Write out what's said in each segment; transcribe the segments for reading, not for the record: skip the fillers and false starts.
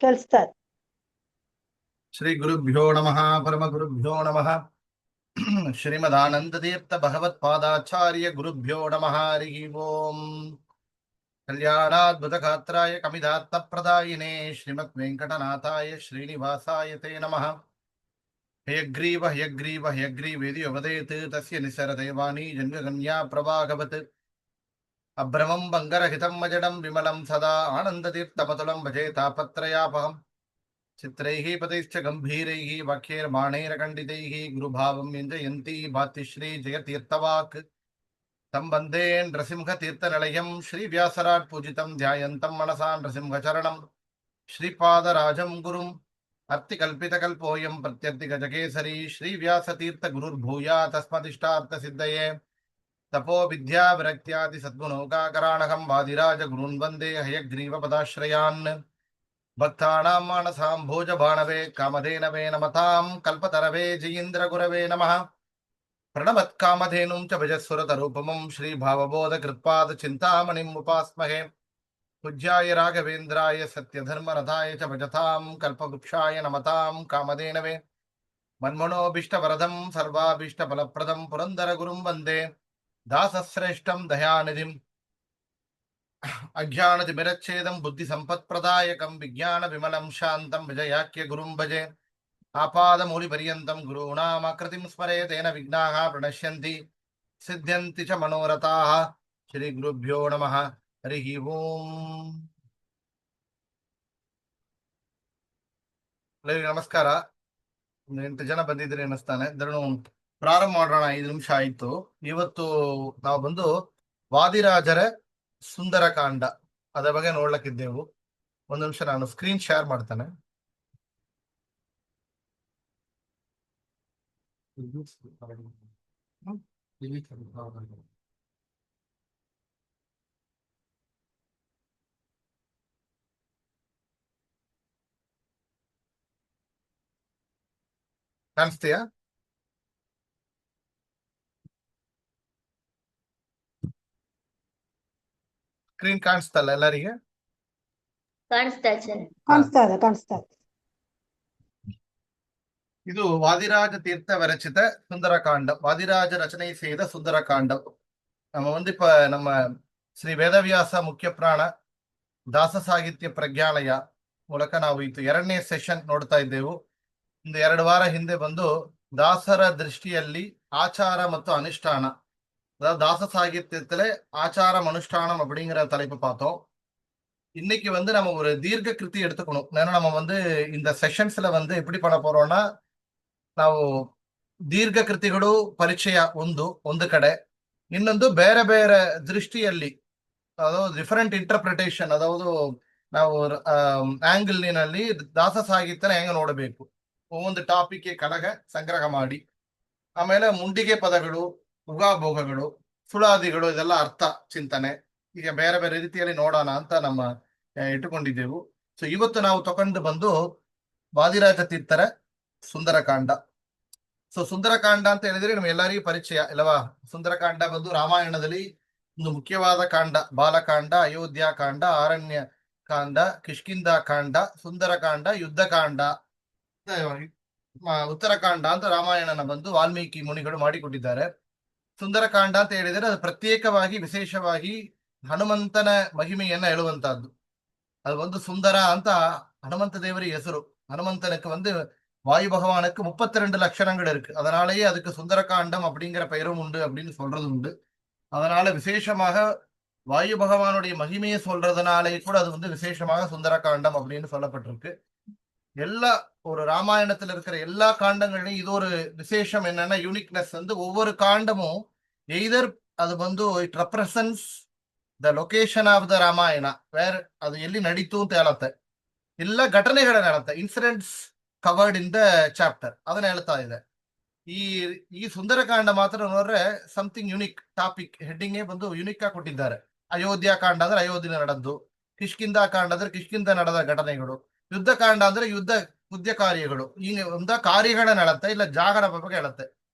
ಕೇಳಿಸ್ತಾ ಇದೆ. ಶ್ರೀ ಗುರುಭ್ಯೋ ನಮಃ ಪರಮ ಗುರುಭ್ಯೋ ನಮಃ. ಶ್ರೀಮದಾನಂದತೀರ್ಥ ಭಗವತ್ಪಾದಾಚಾರ್ಯ ಗುರುಭ್ಯೋ ನಮಃ. ಹರಿ ಓಂ. ಕಲ್ಯಾಣಾದ್ಭುತ ಗಾತ್ರಾಯ ಕಮಿದಾತ್ಮ ಪ್ರದಾಯಿನೇ ಶ್ರೀಮದ್ ವೆಂಕಟನಾಥಾಯ ಶ್ರೀನಿವಾಸಾಯ ತೇ ನಮಃ. ಹಯಗ್ರೀವ ಹಯಗ್ರೀವ ಹಯಗ್ರೀವೇದಿ ಅವದೇತ್ ತಸ್ಯ ನಿಸರ ದೇವಾನಿ ಜನ್ಮಗನ್ಯಾ ಪ್ರಭಾಗವತ್. ಅಭ್ರಮಂ ಬಂಗರಹಿತಂ ಮಜಡಂ ವಿಮಲಂ ಸದಾ ಆನಂದತೀರ್ಥಮತುಲಂ ಭಜೆ ತಾಪತ್ರಯಾಪಹಂ. ಚಿತ್ರೈಃ ಪತೈಶ್ಚ ಗಂಭೀರೈಃ ವಾಕ್ಯೈರ್ಮಾಣೈರಖಂಡಿತೈಃ ಗುರುಭಾವಂ ವ್ಯಂಜಯಂತಿ ಭಾತಿಶ್ರೀ ಜಯತೀರ್ಥವಾಕ್. ತಂ ವಂದೇ ನೃಸಿಂಹತೀರ್ಥನಿಲಯಂ ಶ್ರೀವ್ಯಾಸರಾಟ್ ಪೂಜಿತಂ ಧ್ಯಾಯಂತಂ ಮನಸಾ ನೃಸಿಂಹಚರಣಂ. ಶ್ರೀಪಾದರಾಜಂ ಗುರುಂ ಅರ್ತಿಕಲ್ಪಿತಕಲ್ಪೋಯಂ ಪ್ರತ್ಯರ್ಥಿಗಜಕೇಸರಿ ಶ್ರೀವ್ಯಾಸತೀರ್ಥಗುರುರ್ಭೂಯಾತ್ ತಸ್ಮದಿಷ್ಟಾರ್ಥಸಿದ್ಧಯೇ. ತಪೋ ವಿದ್ಯಾ ವಿರಕ್ತ್ಯಾದಿ ಸದ್ಗುಣೋಕಾಕರಾಣಹಂ ವಾದಿರಾಜಗುರುನ್ ವಂದೇ ಹಯಗ್ರೀವಪದಾಶ್ರಯಾನ್. ಭಕ್ತಾನಾಂ ಮಾನಸಾಂ ಭೋಜಬಾಣವೇ ಕಾಮಧೇನವೇ ನಮತಾಂ ಕಲ್ಪತರವೇ ಜಯೀಂದ್ರ ಗುರವೇ ನಮಃ. ಪ್ರಣಮತ್ ಕಾಮಧೇನುಂ ಚ ಭಜಸ್ಸುರತರೂಪಮಂ ಶ್ರೀ ಭಾವಬೋಧ ಕೃತ್ಪಾದ ಚಿಂತಾಮಣಿಂ ಉಪಾಸ್ಮಹೇ. ಪೂಜ್ಯಾಯ ರಾಘವೇಂದ್ರಾಯ ಸತ್ಯಧರ್ಮರಥಾಯ ಚ ಭಜತಾಂ ಕಲ್ಪವೃಕ್ಷಾಯ ನಮತಾಂ ಕಾಮಧೇನವೇ. ಮನ್ಮನೋಭೀಷ್ಟವರದಂ ಸರ್ವಾಭೀಷ್ಟಫಲಪ್ರದಂ ಪುರಂದರ ಗುರುಂ ವಂದೇ ದಾಸಶ್ರೇಷ್ಠಂ ದಯಾನಿಧಿಂ. ಅಜ್ಞಾನತಿಮಿರಚ್ಛೇದಂ ಬುದ್ಧಿ ಸಂಪತ್ಪ್ರದಾಯಕಂ ವಿಜ್ಞಾನ ವಿಮಲಂ ಶಾಂತಂ ವಿಜಯಾಖ್ಯ ಗುರುಂ ಭಜೆ. ಆಪಾದಮೂಲಿಪರ್ಯಂತಂ ಗುರುಣಾಮಾಕೃತಿಂ ಸ್ಮರೇತ್ ತೇನ ವಿಘ್ನಾಃ ಪ್ರಣಶ್ಯಂತಿ ಸಿದ್ಧ್ಯಂತಿ ಚ ಮನೋರಥಾಃ. ಶ್ರೀ ಗುರುಭ್ಯೋ ನಮಃ. ಹರಿ ಓಂ. ಎಲ್ಲರಿಗೂ ನಮಸ್ಕಾರ. ಒಂದು 8 ಜನ ಬಂದಿದ್ರೆ ಅನ್ನಿಸ್ತಾನೆ. ಇದನ್ನು ಪ್ರಾರಂಭ ಮಾಡೋಣ. 5 ನಿಮಿಷ ಆಯ್ತು. ಇವತ್ತು ನಾವು ಬಂದು ವಾದಿರಾಜರ ಸುಂದರಕಾಂಡ ಅದರ ಬಗ್ಗೆ ನೋಡ್ಲಕ್ಕಿದ್ದೆವು. ಒಂದು ನಿಮಿಷ ನಾನು ಸ್ಕ್ರೀನ್ ಶೇರ್ ಮಾಡ್ತೇನೆ. ಕಾಣಿಸ್ತೀಯಾ? ಸ್ಕ್ರೀನ್ ಕಾಣಿಸ್ತಲ್ಲ ಎಲ್ಲರಿಗೆ? ಕಾಣಿಸ್ತಾ ಇದೆ. ಇದು ವಾದಿರಾಜ ತೀರ್ಥ ವಿರಚಿತ ಸುಂದರಕಾಂಡ. ವಾದಿರಾಜ ರಚನೆ செய்த ಸುಂದರಕಾಂಡ. ನಮ್ಮ ಶ್ರೀ ವೇದವ್ಯಾಸ ಮುಖ್ಯ ಪ್ರಾಣ ದಾಸ ಸಾಹಿತ್ಯ ಪ್ರಜ್ಞಾಲಯ ಮೂಲಕ ನಾವು ಇದು 2ನೇ ಸೆಷನ್ ನೋಡ್ತಾ ಇದ್ದೆವು. ಒಂದು 2 ವಾರ ಹಿಂದೆ ಬಂದು ದಾಸರ ದೃಷ್ಟಿಯಲ್ಲಿ ಆಚಾರ ಮತ್ತು அனுஷ்டான, அதாவது தாச சாகித்யத்துல ஆச்சாரம் அனுஷ்டானம் அப்படிங்கிற தலைப்பு பார்த்தோம். இன்னைக்கு வந்து நம்ம ஒரு தீர்க்க கிருதி எடுத்துக்கணும். ஏன்னா நம்ம வந்து இந்த ಸೆಷನ್ಸ್ல வந்து எப்படி பண்ண போறோம்னா, ನಾವು ದೀರ್ಘ ಕೃತಿಗಳು ಪರಿಚಯ ಒಂದು ಕಡೆ, ಇನ್ನೊಂದು ಬೇರೆ ಬೇರೆ ದೃಷ್ಟಿಯಲ್ಲಿ, ಅதாவது ಡಿಫರೆಂಟ್ ಇಂಟರ್ಪ್ರಿಟೇಷನ್, ಅதாவது ನಾವು ಆಂಗಲ್ನಲ್ಲಿ ದಾಸ ಸಾಹಿತ್ಯನ ಹೆಂಗ ನೋಡಬೇಕು, ಒಂದು ಟಾಪಿಕ್ ಕಡಗ ಸಂಗ್ರಹ ಮಾಡಿ, ಆಮೇಲೆ ಮುಂಡಿಗೆ ಪದಗಳು, ಉಗಾಭೋಗಗಳು, ಸುಳಾದಿಗಳು, ಇದೆಲ್ಲ ಅರ್ಥ ಚಿಂತನೆ, ಈಗ ಬೇರೆ ಬೇರೆ ರೀತಿಯಲ್ಲಿ ನೋಡೋಣ ಅಂತ ನಮ್ಮ ಇಟ್ಟುಕೊಂಡಿದ್ದೆವು. ಸೊ ಇವತ್ತು ನಾವು ತಕೊಂಡು ಬಂದು ವಾದಿರಾಜ ತೀರ್ಥರ ಸುಂದರಕಾಂಡ. ಸೊ ಸುಂದರಕಾಂಡ ಅಂತ ಹೇಳಿದ್ರೆ ನಮ್ಗೆ ಎಲ್ಲರಿಗೂ ಪರಿಚಯ ಇಲ್ಲವಾ? ಸುಂದರಕಾಂಡ ಬಂದು ರಾಮಾಯಣದಲ್ಲಿ ಒಂದು ಮುಖ್ಯವಾದ ಕಾಂಡ. ಬಾಲಕಾಂಡ, ಅಯೋಧ್ಯಾಕಾಂಡ, ಅರಣ್ಯ ಕಾಂಡ, ಕಿಷ್ಕಿಂಧ ಕಾಂಡ, ಸುಂದರಕಾಂಡ, ಯುದ್ಧಕಾಂಡ, ಉತ್ತರಕಾಂಡ ಅಂತ ರಾಮಾಯಣನ ಬಂದು ವಾಲ್ಮೀಕಿ ಮುನಿಗಳು ಮಾಡಿಕೊಟ್ಟಿದ್ದಾರೆ. ಸುಂದರಕಾಂಡ ಅಂತ ಹೇಳಿದರೆ ಅದು ಪ್ರತ್ಯೇಕವಾಗಿ ವಿಶೇಷವಾಗಿ ಹನುಮಂತನ ಮಹಿಮೆಯನ್ನ ಹೇಳುವಂತಹದ್ದು. அது வந்து சுந்தர ಅಂತ ஹனுமந்த தேவரி ಹೆಸರು. ஹனுமந்தனுக்கு வந்து வாயு பகவானுக்கு 32 லட்சணங்கள் இருக்கு. அதனாலேயே அதுக்கு சுந்தரகாண்டம் அப்படிங்கிற பெயரும் உண்டு அப்படின்னு சொல்றது உண்டு. அதனால விசேஷமாக வாயு பகவானுடைய மகிமையை சொல்றதுனாலே கூட அது வந்து விசேஷமாக சுந்தரகாண்டம் அப்படின்னு சொல்லப்பட்டிருக்கு. எல்லா ஒரு ராமாயணத்துல இருக்கிற எல்லா காண்டங்களையும் இது ஒரு விசேஷம் என்னன்னா, யூனிக்னஸ் வந்து ஒவ்வொரு காண்டமும் எய்தர் அது வந்து it represents the location of the Ramayana, where ಅದು ಎಲ್ಲಿ ನಡೀತು ಅಂತ ಹೇಳುತ್ತೆ, ಎಲ್ಲ ಘಟನೆಗಳನ್ನ ಹೇಳುತ್ತೆ, incidents covered in the chapter ಅದನ್ನ ಹೇಳ್ತಾ ಇದೆ. ಈ ಸುಂದರಕಾಂಡ ಮಾತ್ರ ನೋಡ್ರೆ ಸಮಥಿಂಗ್ ಯುನಿಕ್ ಟಾಪಿಕ್ ಹೆಡ್ಡಿಂಗ್ ಬಂದು ಯುನಿಕ್ ಆಗಿ ಕೊಟ್ಟಿದ್ದಾರೆ. ಅಯೋಧ್ಯಾಕಾಂಡ ಅಂದ್ರೆ ಅಯೋಧ್ಯ ನಡೆದ್ದು, ಕಿಷ್ಕಿಂಧ ಕಾಂಡ ಅಂದ್ರೆ ಕಿಷ್ಕಿಂಧ ನಡೆದ ಘಟನೆಗಳು, ಯುದ್ಧಕಾಂಡ ಅಂದ್ರೆ ಯುದ್ಧ ಕಾರ್ಯಗಳು, ಈಗ ಒಂದ ಕಾರ್ಯಗಳನ್ನ ಹೇಳುತ್ತೆ, ಇಲ್ಲ ಜಾಗರ ಬಗ್ಗೆ ಹೇಳುತ್ತೆ.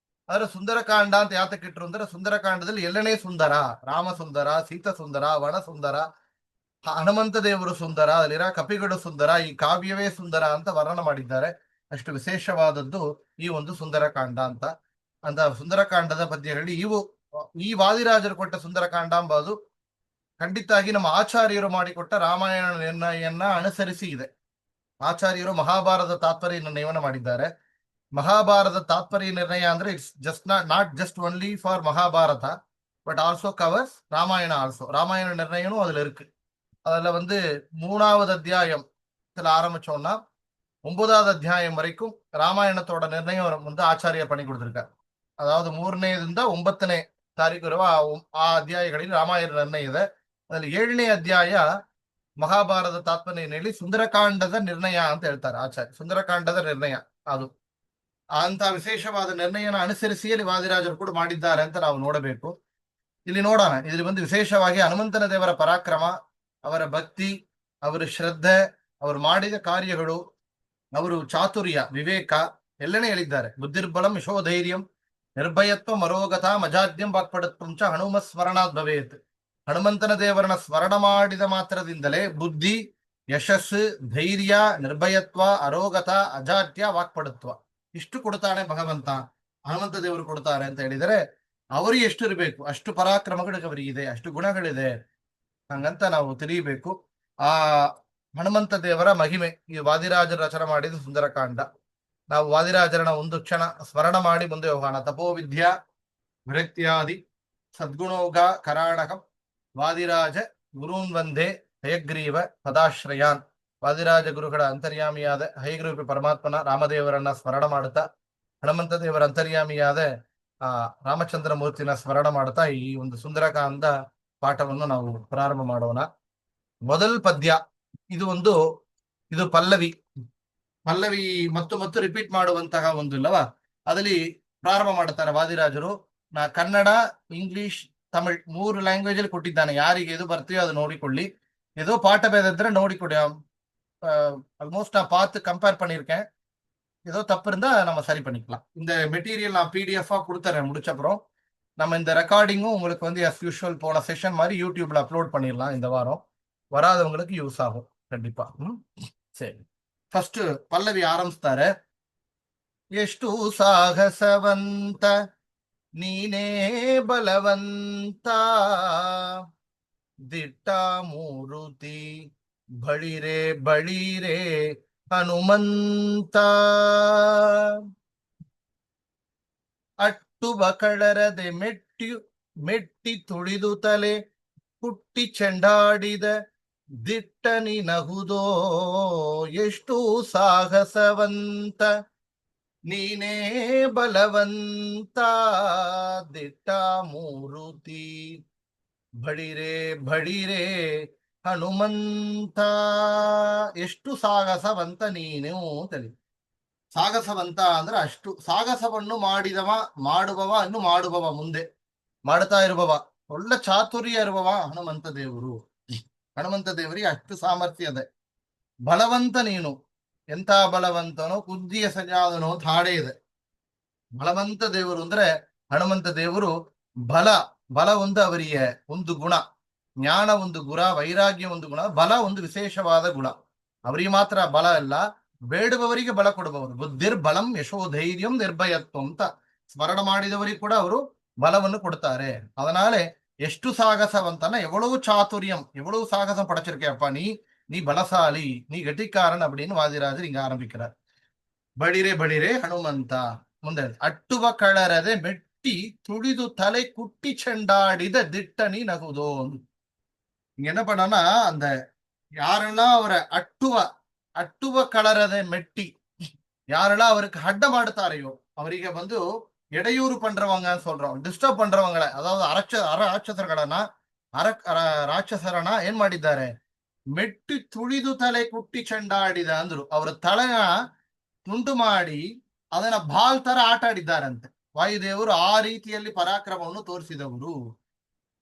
ಆದ್ರೆ ಸುಂದರಕಾಂಡ ಅಂತ ಯಾತಕ್ಕಿಟ್ರು ಅಂದ್ರೆ ಸುಂದರಕಾಂಡದಲ್ಲಿ ಎಲ್ಲನೇ ಸುಂದರ, ರಾಮ ಸುಂದರ, ಸೀತಾ ಸುಂದರ, ವನ ಸುಂದರ, ಹನುಮಂತ ದೇವರು ಸುಂದರ, ಅಲ್ಲಿರ ಕಪಿಗಳು ಸುಂದರ, ಈ ಕಾವ್ಯವೇ ಸುಂದರ ಅಂತ ವರ್ಣನ ಮಾಡಿದ್ದಾರೆ. ಅಷ್ಟು ವಿಶೇಷವಾದದ್ದು ಈ ಒಂದು ಸುಂದರಕಾಂಡ ಅಂತ. ಸುಂದರಕಾಂಡದ ಪದ್ಯಗಳಲ್ಲಿ ಈ ವಾದಿರಾಜರು ಕೊಟ್ಟ ಸುಂದರಕಾಂಡ ಎಂಬುದು ಖಂಡಿತಾಗಿ ನಮ್ಮ ಆಚಾರ್ಯರು ಮಾಡಿಕೊಟ್ಟ ರಾಮಾಯಣ ನಿರ್ಣಯನ್ನ ಅನುಸರಿಸಿ ಇದೆ. ಆಚಾರ್ಯರು ಮಹಾಭಾರತ ತಾತ್ಪರ್ಯ ನಿರ್ಣಯವನ್ನು ಮಾಡಿದ್ದಾರೆ. ಮಹಾಭಾರತ ತಾತ್ಪರ್ಯ ನಿರ್ಣಯ ಅಂದ್ರೆ it's just not just only for Mahabharata but also covers Ramayana also. Ramayana நிர்ணயமும் அதுல இருக்கு. அதுல 3வது அத்தியாயத்துல ஆரம்பிச்சோம்னா 9வது அத்தியாயம் வரைக்கும் ராமாயணத்தோட நிர்ணயம் ஆச்சாரியர் பண்ணி கொடுத்திருக்காரு. அதாவது 3ನೇದಿಂದ 9ನೇ ತಾರೀಕು ಆ ಅಧ್ಯಾಯಗಳಲ್ಲಿ ರಾಮಾಯಣ ನಿರ್ಣಯ ಇದೆ. ಅದ್ರಲ್ಲಿ 7ನೇ ಅಧ್ಯಾಯ ಮಹಾಭಾರತ ತಾತ್ಪರ್ಯದಲ್ಲಿ ಸುಂದರಕಾಂಡದ ನಿರ್ಣಯ ಅಂತ ಹೇಳ್ತಾರೆ ಆಚಾರ್ಯ. ಸುಂದರಕಾಂಡದ ನಿರ್ಣಯ ಅದು ಅಂತ ವಿಶೇಷವಾದ ನಿರ್ಣಯನ ಅನುಸರಿಸಿ ಅಲ್ಲಿ ವಾದಿರಾಜರು ಕೂಡ ಮಾಡಿದ್ದಾರೆ ಅಂತ ನಾವು ನೋಡಬೇಕು. ಇಲ್ಲಿ ನೋಡೋಣ. ಇಲ್ಲಿ ವಿಶೇಷವಾಗಿ ಹನುಮಂತನ ದೇವರ ಪರಾಕ್ರಮ, ಅವರ ಭಕ್ತಿ, ಅವರ ಶ್ರದ್ಧೆ, ಅವರು ಮಾಡಿದ ಕಾರ್ಯಗಳು, ಅವರು ಚಾತುರ್ಯ, ವಿವೇಕ ಎಲ್ಲನೇ ಹೇಳಿದ್ದಾರೆ. ಬುದ್ಧಿರ್ಬಲಂ ಯಶೋಧೈರ್ಯಂ ನಿರ್ಭಯತ್ವ ಮರೋಗತ ಮಜಾದ್ಯಂ ವಾಕ್ಪಡತ್ವಂಚ ಹನುಮ ಸ್ಮರಣಾತ್ ಭವೇತ್. ಹನುಮಂತನ ದೇವರನ್ನ ಸ್ಮರಣ ಮಾಡಿದ ಮಾತ್ರದಿಂದಲೇ ಬುದ್ಧಿ, ಯಶಸ್ಸು, ಧೈರ್ಯ, ನಿರ್ಭಯತ್ವ, ಅರೋಗತ, ಅಜಾಡ್ಯ, ವಾಕ್ಪಡತ್ವ ಇಷ್ಟು ಕೊಡ್ತಾನೆ ಭಗವಂತ. ಹನುಮಂತ ದೇವರು ಕೊಡ್ತಾರೆ ಅಂತ ಹೇಳಿದರೆ ಅವರಿಗೆ ಎಷ್ಟು ಇರಬೇಕು, ಅಷ್ಟು ಪರಾಕ್ರಮಗಳು ಅವರಿಗಿದೆ, ಅಷ್ಟು ಗುಣಗಳಿದೆ ಹಂಗಂತ ನಾವು ತಿಳಿಯಬೇಕು. ಆ ಹನುಮಂತ ದೇವರ ಮಹಿಮೆ ಈ ವಾದಿರಾಜರು ರಚನೆ ಮಾಡಿದ ಸುಂದರಕಾಂಡ. ನಾವು ವಾದಿರಾಜರನ್ನ ಒಂದು ಕ್ಷಣ ಸ್ಮರಣ ಮಾಡಿ ಮುಂದೆ ಹೋಗೋಣ. ತಪೋವಿದ್ಯಾ ವಿರಕ್ತ್ಯಾದಿ ಸದ್ಗುಣೋಗ ಕರಾಣಕಂ ವಾದಿರಾಜ ಗುರೂನ್ ವಂದೇ ಹಯಗ್ರೀವ ಪದಾಶ್ರಯಾನ್. ವಾದಿರಾಜ ಗುರುಗಳ ಅಂತರ್ಯಾಮಿಯಾದ ಹಯಗ್ರೀವ ಪರಮಾತ್ಮನ ರಾಮದೇವರನ್ನ ಸ್ಮರಣ ಮಾಡುತ್ತಾ, ಹನುಮಂತ ದೇವರ ಅಂತರ್ಯಾಮಿಯಾದ ರಾಮಚಂದ್ರ ಮೂರ್ತಿನ ಸ್ಮರಣ ಮಾಡುತ್ತಾ ಈ ಒಂದು ಸುಂದರಕಾಂಡ ಪಾಠವನ್ನು ನಾವು ಪ್ರಾರಂಭ ಮಾಡೋಣ. ಮೊದಲ ಪದ್ಯ ಇದು ಪಲ್ಲವಿ. ಪಲ್ಲವಿ ಮತ್ತು ರಿಪೀಟ್ ಮಾಡುವಂತಹ ಇಲ್ಲವಾ, ಅದರಲ್ಲಿ ಪ್ರಾರಂಭ ಮಾಡುತ್ತಾರೆ ವಾದಿರಾಜರು. ಕನ್ನಡ, ಇಂಗ್ಲಿಷ್, ತಮಿಳ್ 3 ಲ್ಯಾಂಗ್ವೇಜ್ ಅಲ್ಲಿ ಕೊಟ್ಟಿದ್ದಾನೆ. ಯಾರಿಗೆ ಇದು ಬರ್ತೀಯೋ ಅದು ನೋಡಿಕೊಳ್ಳಿ. ஏதோ பாட்ட பேத இದ್ರೆ ನೋಡಿಕೊಡಿ. ஆல்மோஸ்ட் நான் பார்த்து கம்பேர் பண்ணியிருக்கேன். ஏதோ தப்பு இருந்தா நம்ம சரி பண்ணிக்கலாம். இந்த மெட்டீரியல் நான் பிடிஎஃப் கொடுத்துறேன். முடிச்சப்புறம் நம்ம இந்த ரெக்கார்டிங்கும் உங்களுக்கு as யூஷுவல் போன செஷன் மாதிரி யூடியூப்ல அப்லோட் பண்ணிடலாம். இந்த வாரம் வராதவங்களுக்கு யூஸ் ஆகும் கண்டிப்பா. சரி, ಫಸ್ಟ್ ಪಲ್ಲವಿ ಆರಂಭಿಸ್ತಾರೆ. ಎಷ್ಟು ಸಾಹಸವಂತ ನೀನೇ ಬಲವಂತ ದಿಟ್ಟ ಮೂರುತಿ ಬಳಿರೆ ಬಳಿರೆ ಹನುಮಂತ ಅಟ್ಟುವ ಕಳರದೆ ಮೆಟ್ಟಿ ತುಳಿದು ತಲೆ ಹುಟ್ಟಿ ಚೆಂಡಾಡಿದ ದಿಟ್ಟನಿ ನಹುದೋ ಎಷ್ಟು ಸಾಹಸವಂತ ನೀನೇ ಬಲವಂತ ದಿಟ್ಟ ಮೂರುತಿ ಬಳಿರೆ ಬಳಿರೆ ಹನುಮಂತ. ಎಷ್ಟು ಸಾಹಸವಂತ ನೀನು ಅಂತೇಳಿ. ಸಾಹಸವಂತ ಅಂದ್ರೆ ಅಷ್ಟು ಸಾಹಸವನ್ನು ಮಾಡುವವ ಇನ್ನು ಮಾಡುವವ, ಮುಂದೆ ಮಾಡ್ತಾ ಇರುವವ, ಒಳ್ಳೆ ಚಾತುರ್ಯ ಇರುವವ ಹನುಮಂತ ದೇವರು. ಹನುಮಂತ ದೇವರಿಗೆ ಅಷ್ಟು ಸಾಮರ್ಥ್ಯ ಇದೆ. ಬಲವಂತ ನೀನು, ಎಂತ ಬಲವಂತನೋ ಕುದ್ದಿಯ ಸಜಾದನೋ ತಾಡೆ ಇದೆ. ಬಲವಂತ ದೇವರು ಅಂದ್ರೆ ಹನುಮಂತ ದೇವರು ಬಲ ಅವರಿಗೆ ಒಂದು ಗುಣ, ಜ್ಞಾನ ಒಂದು ಗುಣ, ವೈರಾಗ್ಯ ಒಂದು ಗುಣ, ಬಲ ಒಂದು ವಿಶೇಷವಾದ ಗುಣ. ಅವರಿಗೆ ಮಾತ್ರ ಬಲ ಅಲ್ಲ, ಬೇಡುವವರಿಗೆ ಬಲ ಕೊಡುವವರು. ಬುದ್ಧಿರ್ ಬಲಂ ಯಶೋಧೈರ್ಯಂ ನಿರ್ಭಯತ್ವ ಅಂತ ಸ್ಮರಣ ಮಾಡಿದವರಿಗೆ ಕೂಡ ಅವರು ಬಲವನ್ನು ಕೊಡ್ತಾರೆ. ಅದನಾಲೆ ಎಷ್ಟು ಸಾಹಸವಂತನ எவ்வளவு சாதுரியம், எவ்வளவு சாகசம் படைச்சிருக்கேப்பா நீ பலசாலி, நீ கெட்டிக்காரன் அப்படின்னு வாதிராஜர் இங்க ஆரம்பிக்கிறார். ಬಳಿರೆ ಬಳಿರೆ ಹನುಮಂತ. ಮುಂದೆ ಅಟ್ಟುವ ಕಳರದೆ ಮೆಟ್ಟಿ ತುಳಿದು ತಲೆ ಕುಟ್ಟಿ ಚೆಂಡಾಡಿದ ದಿಟ್ಟನಿ ನಗುದೋ. இங்க என்ன பண்ணனா, அந்த யாரெல்லாம் அவரை ಅಟ್ಟುವ ಕಳರದೆ ಮೆಟ್ಟಿ யாரெல்லாம் அவருக்கு அட்ட மாடுத்தாரையோ அவರಿಗೆ இடையூறு பண்றவங்கன்னு சொல்றோம், டிஸ்டர்ಬ್ பண்றவங்களை, அதாவது ರಾಕ್ಷಸರನ್ನ ಏನ್ ಮಾಡಿದ್ದಾರೆ, ಮೆಟ್ಟಿ ತುಳಿದು ತಲೆ ಕುಟ್ಟಿ ಚೆಂಡಾಡಿದ ಅಂದ್ರು. ಅವರ ತಲೆನ ತುಂಡು ಮಾಡಿ ಅದನ್ನ ಬಾಲ್ ತರ ಆಟ ಆಡಿದ್ದಾರಂತೆ. ವಾಯುದೇವರು ಆ ರೀತಿಯಲ್ಲಿ ಪರಾಕ್ರಮವನ್ನು ತೋರಿಸಿದವರು.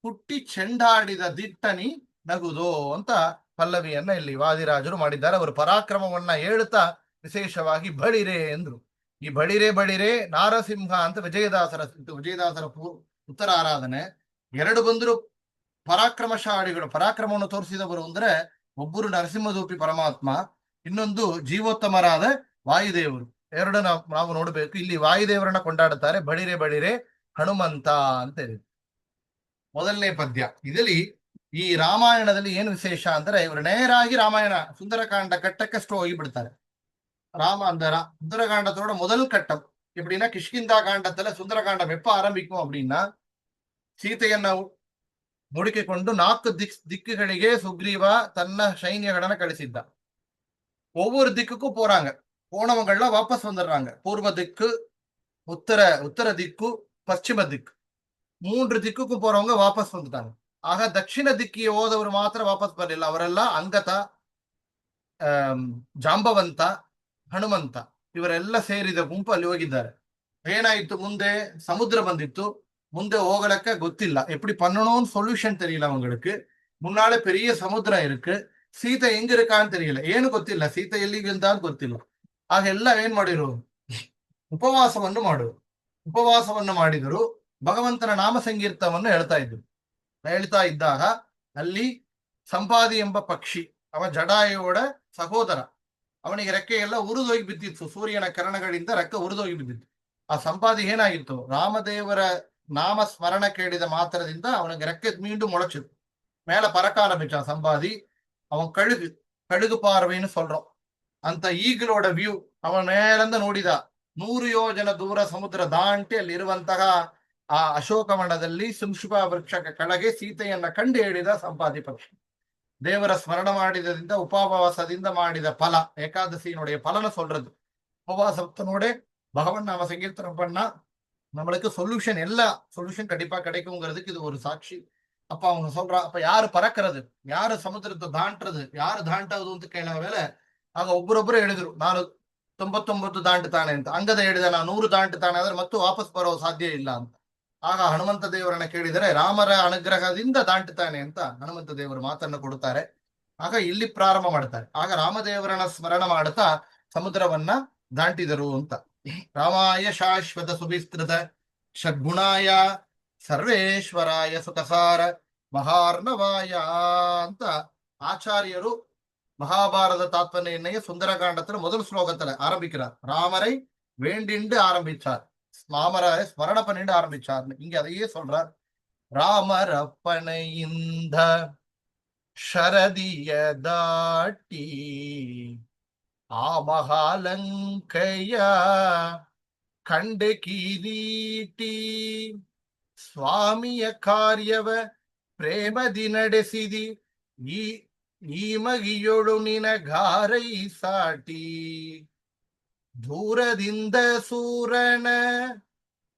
ಕುಟ್ಟಿ ಚೆಂಡಾಡಿದ ದಿಟ್ಟನಿ ನಗುದೋ ಅಂತ ಪಲ್ಲವಿಯನ್ನ ಇಲ್ಲಿ ವಾದಿರಾಜರು ಮಾಡಿದ್ದಾರೆ. ಅವರು ಪರಾಕ್ರಮವನ್ನ ಹೇಳುತ್ತಾ ವಿಶೇಷವಾಗಿ ಬಳಿರೆ ಎಂದ್ರು. ಈ ಬಳಿರೆ ಬಳಿರೆ ನಾರಸಿಂಹ ಅಂತ ವಿಜಯದಾಸರ ಉತ್ತರ ಆರಾಧನೆ. ಎರಡು ಬಂದ್ರು ಪರಾಕ್ರಮಶಾಲಿಗಳು, ಪರಾಕ್ರಮವನ್ನು ತೋರಿಸಿದವರು ಅಂದ್ರೆ ಒಬ್ಬರು ನರಸಿಂಹದೂಪಿ ಪರಮಾತ್ಮ, ಇನ್ನೊಂದು ಜೀವೋತ್ತಮರಾದ ವಾಯುದೇವರು. ಎರಡು ನಾವು ನೋಡ್ಬೇಕು. ಇಲ್ಲಿ ವಾಯುದೇವರನ್ನ ಕೊಂಡಾಡುತ್ತಾರೆ, ಬಳಿರೆ ಬಳಿರೆ ಹನುಮಂತ ಅಂತ ಹೇಳಿ ಮೊದಲನೇ ಪದ್ಯ. ಇದರಲ್ಲಿ ಈ ರಾಮಾಯಣದಲ್ಲಿ ಏನು ವಿಶೇಷ ಅಂದ್ರೆ, ಇವರು ನೇರಾಗಿ ರಾಮಾಯಣ ಸುಂದರಕಾಂಡ ಕಟ್ಟಕ್ಕಷ್ಟು ಹೋಗಿಬಿಡ್ತಾರೆ. ராம அந்த சுந்தரகாண்டத்தோட முதல் கட்டம் எப்படின்னா, கிஷ்கிந்தா காண்டத்துல சுந்தரகாண்டம் எப்ப ஆரம்பிக்கும் அப்படின்னா, சீತೆಯನ್ನ ಹುಡುಕಿಕೊಂಡು 4 ದಿಕ್ಕುಗಳಿಗೆ ಸುಗ್ರೀವ ತನ್ನ ಸೈನ್ಯಗಳನ್ನ ಕಳಿಸಿದ್ದ. ஒவ்வொரு திக்குக்கும் போறாங்க. போனவங்கள்லாம் வாபஸ் வந்துடுறாங்க. பூர்வ திக்கு, உத்தர திக்கு, பಶ್ಚಿಮ திக்கு, 3 திக்குக்கும் போறவங்க ವಾಪಸ್ வந்துட்டாங்க. ಆಗ ದಕ್ಷಿಣ ದಿಕ್ಕಿಗೆ ಹೋದವರು ಮಾತ್ರ ವಾಪಸ್ ಬರಲಿಲ್ಲ. ಅವರೆಲ್ಲ ಅಂಗತ, ಜಾಂಬವಂತ, ಹನುಮಂತ ಇವರೆಲ್ಲ ಸೇರಿದ ಗುಂಪು ಅಲ್ಲಿ ಹೋಗಿದ್ದಾರೆ. ಏನಾಯ್ತು, ಮುಂದೆ ಸಮುದ್ರ ಬಂದಿತ್ತು. ಮುಂದೆ ಹೋಗಲಕ್ಕ ಗೊತ್ತಿಲ್ಲ, எப்படி பண்ணணும்னு சொல்யூஷன் தெரியல அவங்களுக்கு. முன்னால பெரிய சமுத்திரம் இருக்கு, ಸೀತೆ ಹೆಂಗ್ இருக்கான்னு தெரியல, ಏನು ಗೊತ್ತಿಲ್ಲ, ಸೀತೆ ಎಲ್ಲಿಗೆ ಅಂತ ಗೊತ್ತಿಲ್ಲ. ಆಗ ಎಲ್ಲ ಏನ್ ಮಾಡಿರು, ಉಪವಾಸವನ್ನು ಮಾಡಿದರು. ಭಗವಂತನ ನಾಮ ಸಂಕೀರ್ತನವನ್ನು ಹೇಳ್ತಾ ಇದ್ದಾಗ ಅಲ್ಲಿ ಸಂಪಾದಿ ಎಂಬ ಪಕ್ಷಿ, ಅವ ಜಡಾಯುವೋಡ ಸಹೋದರ, ಅವನಿಗೆ ರೆಕ್ಕೆ ಎಲ್ಲ ಉರಿದೋಗಿ ಬಿದ್ದಿತ್ತು. ಸೂರ್ಯನ ಕಿರಣಗಳಿಂದ ರೆಕ್ಕೆ ಉರಿದೋಗಿ ಬಿದ್ದಿತ್ತು. ಆ ಸಂಪಾದಿ ಏನಾಗಿತ್ತು, ರಾಮದೇವರ ನಾಮ ಸ್ಮರಣ ಕೇಳಿದ ಮಾತ್ರದಿಂದ ಅವನಿಗೆ ರೆಕ್ಕೆ ಮೀண்டும் முளைச்சிது. மேல பறக்க ஆரம்பிச்சான் சம்பாதி. அவன் கழுகு பார்வைன்னு சொல்றோம். அந்த ஈகிளோட வியூ அவன் மேலிಂದ ನೋಡಿದ. 100 ಯೋಜನ ದೂರ ಸಮುದ್ರ ದಾಂಟಿ ಅಲ್ಲಿ ಇರುವಂತಹ ಆ ಅಶೋಕವನದಲ್ಲಿ ಶುಂಶುಭ ವೃಕ್ಷಕ್ಕೆ ಕೆಳಗೆ ಸೀತೆಯನ್ನ ಕಂಡು ಹೇಳಿದ ಸಂಪಾದಿ ಪಕ್ಷಿ. ದೇವರ ಸ್ಮರಣ ಮಾಡಿದ್ರಿಂದ, ಉಪವಾಸದಿಂದ ಮಾಡಿದ ಫಲ, ஏகாதசியினுடைய பலனை சொல்றது. உபவாசத்தினோட பகவன் நாம சங்கீர்த்தனம் பண்ணா நம்மளுக்கு சொல்யூஷன், எல்லா சொல்யூஷன் கண்டிப்பா கிடைக்குங்கிறதுக்கு இது ஒரு சாட்சி. அப்ப அவங்க சொல்றா, அப்ப யாரு பறக்கிறது, ಯಾರು ಸಮುದ್ರத்தை ದಾಂಟ್றது, ಯಾರು ದಾಂಟೋದು ಅಂತ ಕೇಳೋ ವೇಳೆ ಆಗ ಒಬ್ಬರೊಬ್ಬರು ಹೇಳಿದ್ರು, ನಾನು 99 ದಾಂಟುತ್ತಾನೆ ಅಂತ. ಅಂಗದ ಹೇಳಿದ, ನಾನು 100 ದಾಂಟುತ್ತಾನೆ ಆದ್ರೆ ಮತ್ತು ವಾಪಸ್ ಬರೋ ಸಾಧ್ಯ ಇಲ್ಲ ಅಂತ. ಆಗ ಹನುಮಂತ ದೇವರನ್ನ ಕೇಳಿದರೆ, ರಾಮರ ಅನುಗ್ರಹದಿಂದ ದಾಂಟುತ್ತಾನೆ ಅಂತ ಹನುಮಂತ ದೇವರು ಮಾತನ್ನು ಕೊಡುತ್ತಾರೆ. ಆಗ ಇಲ್ಲಿ ಪ್ರಾರಂಭ ಮಾಡ್ತಾರೆ. ಆಗ ರಾಮದೇವರನ್ನ ಸ್ಮರಣ ಮಾಡುತ್ತಾ ಸಮುದ್ರವನ್ನ ದಾಂಟಿದರು ಅಂತ. ರಾಮಾಯ ಶಾಶ್ವತ ಸುವಿಸ್ತೃತ ಷಡ್ಗುಣಾಯ ಸರ್ವೇಶ್ವರಾಯ ಸುಖಸಾರ ಮಹಾರ್ಣವಾಯ ಅಂತ ஆச்சாரியರು மகாபாரத தாத்வ நிர்ணய சுந்தரகாண்டத்துல முதல் ஸ்லோகத்துல ஆரம்பிக்கிறார். ராமரை வேண்டிண்டு ஆரம்பிச்சார், ராமரை ஸ்மரண பண்ணிட்டு ஆரம்பிச்சார். இங்க அதையே சொல்றார். ராமர் அப்பனைಯಿಂದ ಶರದಿಯ ದಾಟಿ ಆ ಮಹಾಲಂಕೆಯ ಕಂಡೆ ಕಿರೀಟಿ ಸ್ವಾಮಿಯ ಕಾರ್ಯವ ಪ್ರೇಮದಿ ನಡೆಸಿದಿ ಈ ಮಗಿಯೊಳು ನಿನಗಾರೈ ಸಾಟಿ ದೂರದಿಂದ ಸೂರನ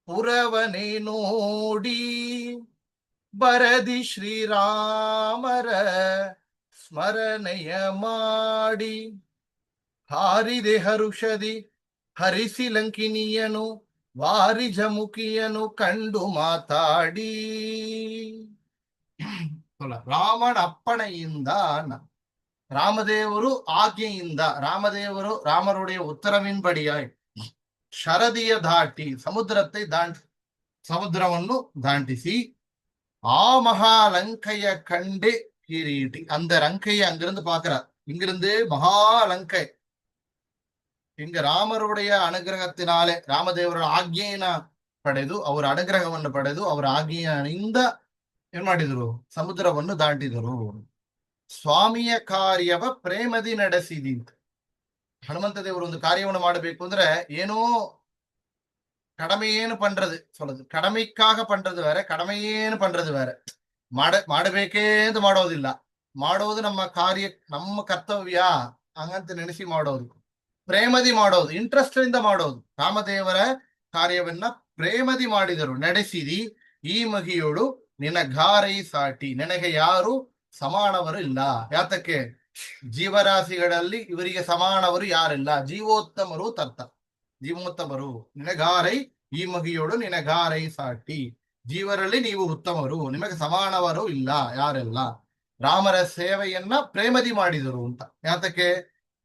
ಪುರವನೆ ನೋಡಿ ಬರದಿ ಶ್ರೀರಾಮರ ಸ್ಮರಣೆಯ ಮಾಡಿ ಹಾರಿದೆ ಹರುಷದಿ ಹರಿಸಿ ಲಂಕಿನಿಯನು ವಾರಿಜಮುಖಿಯನು ಕಂಡು ಮಾತಾಡಿ. ರಾಮನ ಅಪ್ಪಣೆಯಿಂದ, ರಾಮದೇವರು ಆಜ್ಞೆಯಿಂದ, ರಾಮರುடைய ಉತ್ತರವಿன்படியாய் ಶರದಿಯ ದಾಟಿ ಸಮುದ್ರವನ್ನು ದಾಟಿಸಿ ಆ மகாலங்கைய கண்டு கிரீட்டி. அந்த லங்கையை அங்கிருந்து பார்க்கிறார். இங்கிருந்து மகாலங்கை, இங்க ರಾಮರುடைய ಅನುಗ್ರಹத்தினாலே, ರಾಮದೇವರ ಆಜ್ಞೆಯನ್ನ ಪಡೆದು, ಅವರ ಅನುಗ್ರಹವನ್ನು ಪಡೆದು, ಅವರ ಆಜ್ಞೆಯಿಂದ ಏನ್ ಮಾಡಿದ್ರು, ಸಮುದ್ರವನ್ನು ದಾಟಿದರು. ಸ್ವಾಮಿಯ ಕಾರ್ಯವ ಪ್ರೇಮದಿ ನಡೆಸಿದಿ. ಹನುಮಂತ ದೇವರು ಒಂದು ಕಾರ್ಯವನ್ನು ಮಾಡಬೇಕು ಅಂದ್ರೆ ಏನೋ கடமையேன்னு பண்றது சொல்றது, கடமைக்காக பண்றது வேற, கடமையேன்னு பண்றது வேற. ಮಾಡಬೇಕೇಂತ ಮಾಡೋದಿಲ್ಲ, ಮಾಡೋದು ನಮ್ಮ ಕಾರ್ಯ, ನಮ್ಮ ಕರ್ತವ್ಯ ಹಂಗಂತ ನೆನೆಸಿ ಮಾಡೋದು. ಪ್ರೇಮದಿ ಮಾಡೋದು, ಇಂಟ್ರೆಸ್ಟ್ ಇಂದ ಮಾಡೋದು. ರಾಮದೇವರ ಕಾರ್ಯವನ್ನ ಪ್ರೇಮದಿ ಮಾಡಿದರು. ನಡೆಸಿದಿ ಈ ಮಗಿಯೋಳು ನಿನಗಾರೈ ಸಾಟಿ, ನಿನಗೆ ಯಾರು ಸಮಾನವರು ಇಲ್ಲ. ಯಾತಕ್ಕೆ, ಜೀವರಾಶಿಗಳಲ್ಲಿ ಇವರಿಗೆ ಸಮಾನವರು ಯಾರಿಲ್ಲ. ಜೀವೋತ್ತಮರು ತರ್ತ, ಜೀವೋತ್ತಮರು. ನಿನಗಾರೈ ಈ ಮಗಿಯೋಳು ನಿನಗಾರೈ ಸಾಟಿ, ಜೀವರಲ್ಲಿ ನೀವು ಉತ್ತಮರು, ನಿಮಗೆ ಸಮಾನವರು ಇಲ್ಲ, ಯಾರೆಲ್ಲ. ರಾಮರ ಸೇವೆಯನ್ನ ಪ್ರೇಮದಿ ಮಾಡಿದರು ಅಂತ. ಯಾತಕ್ಕೆ,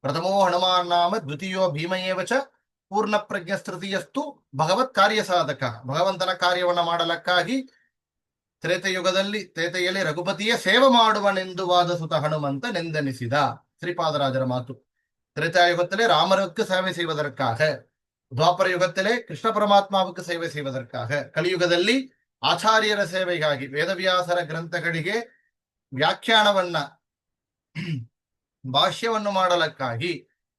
ಪ್ರಥಮೋ ಹನುಮಾನ್ ನಾಮ ದ್ವಿತೀಯೋ ಭೀಮಯೇವಚ ಪೂರ್ಣ ಪ್ರಜ್ಞ ತೃತೀಯಸ್ತು ಭಗವತ್ ಕಾರ್ಯ ಸಾಧಕ. ಭಗವಂತನ ಕಾರ್ಯವನ್ನ ಮಾಡಲಕ್ಕಾಗಿ ತ್ರೇತೆಯಲ್ಲಿ ರಘುಪತಿಯ ಸೇವೆ ಮಾಡುವನೆಂದು ವಾದಸುತ ಹನುಮಂತ ನೆಂದೆನಿಸಿದ ಶ್ರೀಪಾದರಾಜರ ಮಾತು. திரேதாயுகத்திலே ராமருக்கு சேவை செய்வதற்காக, ದ್ವಾಪರ ಯುಗத்திலே ಕೃಷ್ಣ ಪರಮಾತ್ಮಾவுக்கு ಸೇವೆ செய்வதற்காக, ಕಲಿಯುಗದಲ್ಲಿ ಆಚಾರ್ಯರ ಸೇವೆಗಾಗಿ ವೇದವ್ಯಾಸರ ಗ್ರಂಥಗಳಿಗೆ ವ್ಯಾಖ್ಯಾನವನ್ನ ಭಾಷ್ಯವನ್ನು ಮಾಡಲಕ್ಕಾಗಿ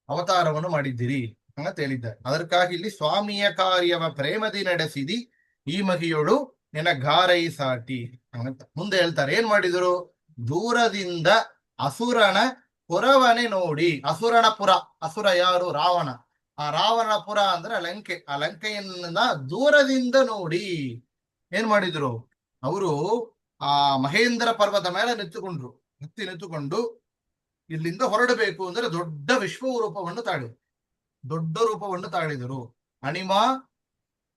ಅವತಾರವನ್ನು ಮಾಡಿದ್ದೀರಿ ಅಂತ ಹೇಳಿದ್ದಾರೆ. ಅದಕ್ಕಾಗಿ ಇಲ್ಲಿ ಸ್ವಾಮಿಯ ಕಾರ್ಯವ ಪ್ರೇಮದಿ ನಡೆಸಿದಿ ಈ ಮಹಿಯೋಳು ನಿನ್ನ ಗಾರೈ ಸಾಟಿ ಅಂತ ಮುಂದೆ ಹೇಳ್ತಾರೆ. ಏನ್ ಮಾಡಿದ್ರು? ದೂರದಿಂದ ಅಸುರನ ಪುರವನೆ ನೋಡಿ. ಅಸುರನ ಪುರ, ಅಸುರ ಯಾರು? ರಾವಣ. ಆ ರಾವಣ ಪುರ ಅಂದ್ರೆ ಲಂಕೆ. ಆ ಲಂಕೆಯನ್ನ ದೂರದಿಂದ ನೋಡಿ ಏನ್ ಮಾಡಿದ್ರು? ಅವರು ಆ ಮಹೇಂದ್ರ ಪರ್ವತ ಮೇಲೆ ನಿಂತುಕೊಂಡು ಇಲ್ಲಿಂದ ಹೊರಡಬೇಕು ಅಂದ್ರೆ ದೊಡ್ಡ ವಿಶ್ವರೂಪವನ್ನು ತಾಳಿದರು. ಅಣಿಮಾ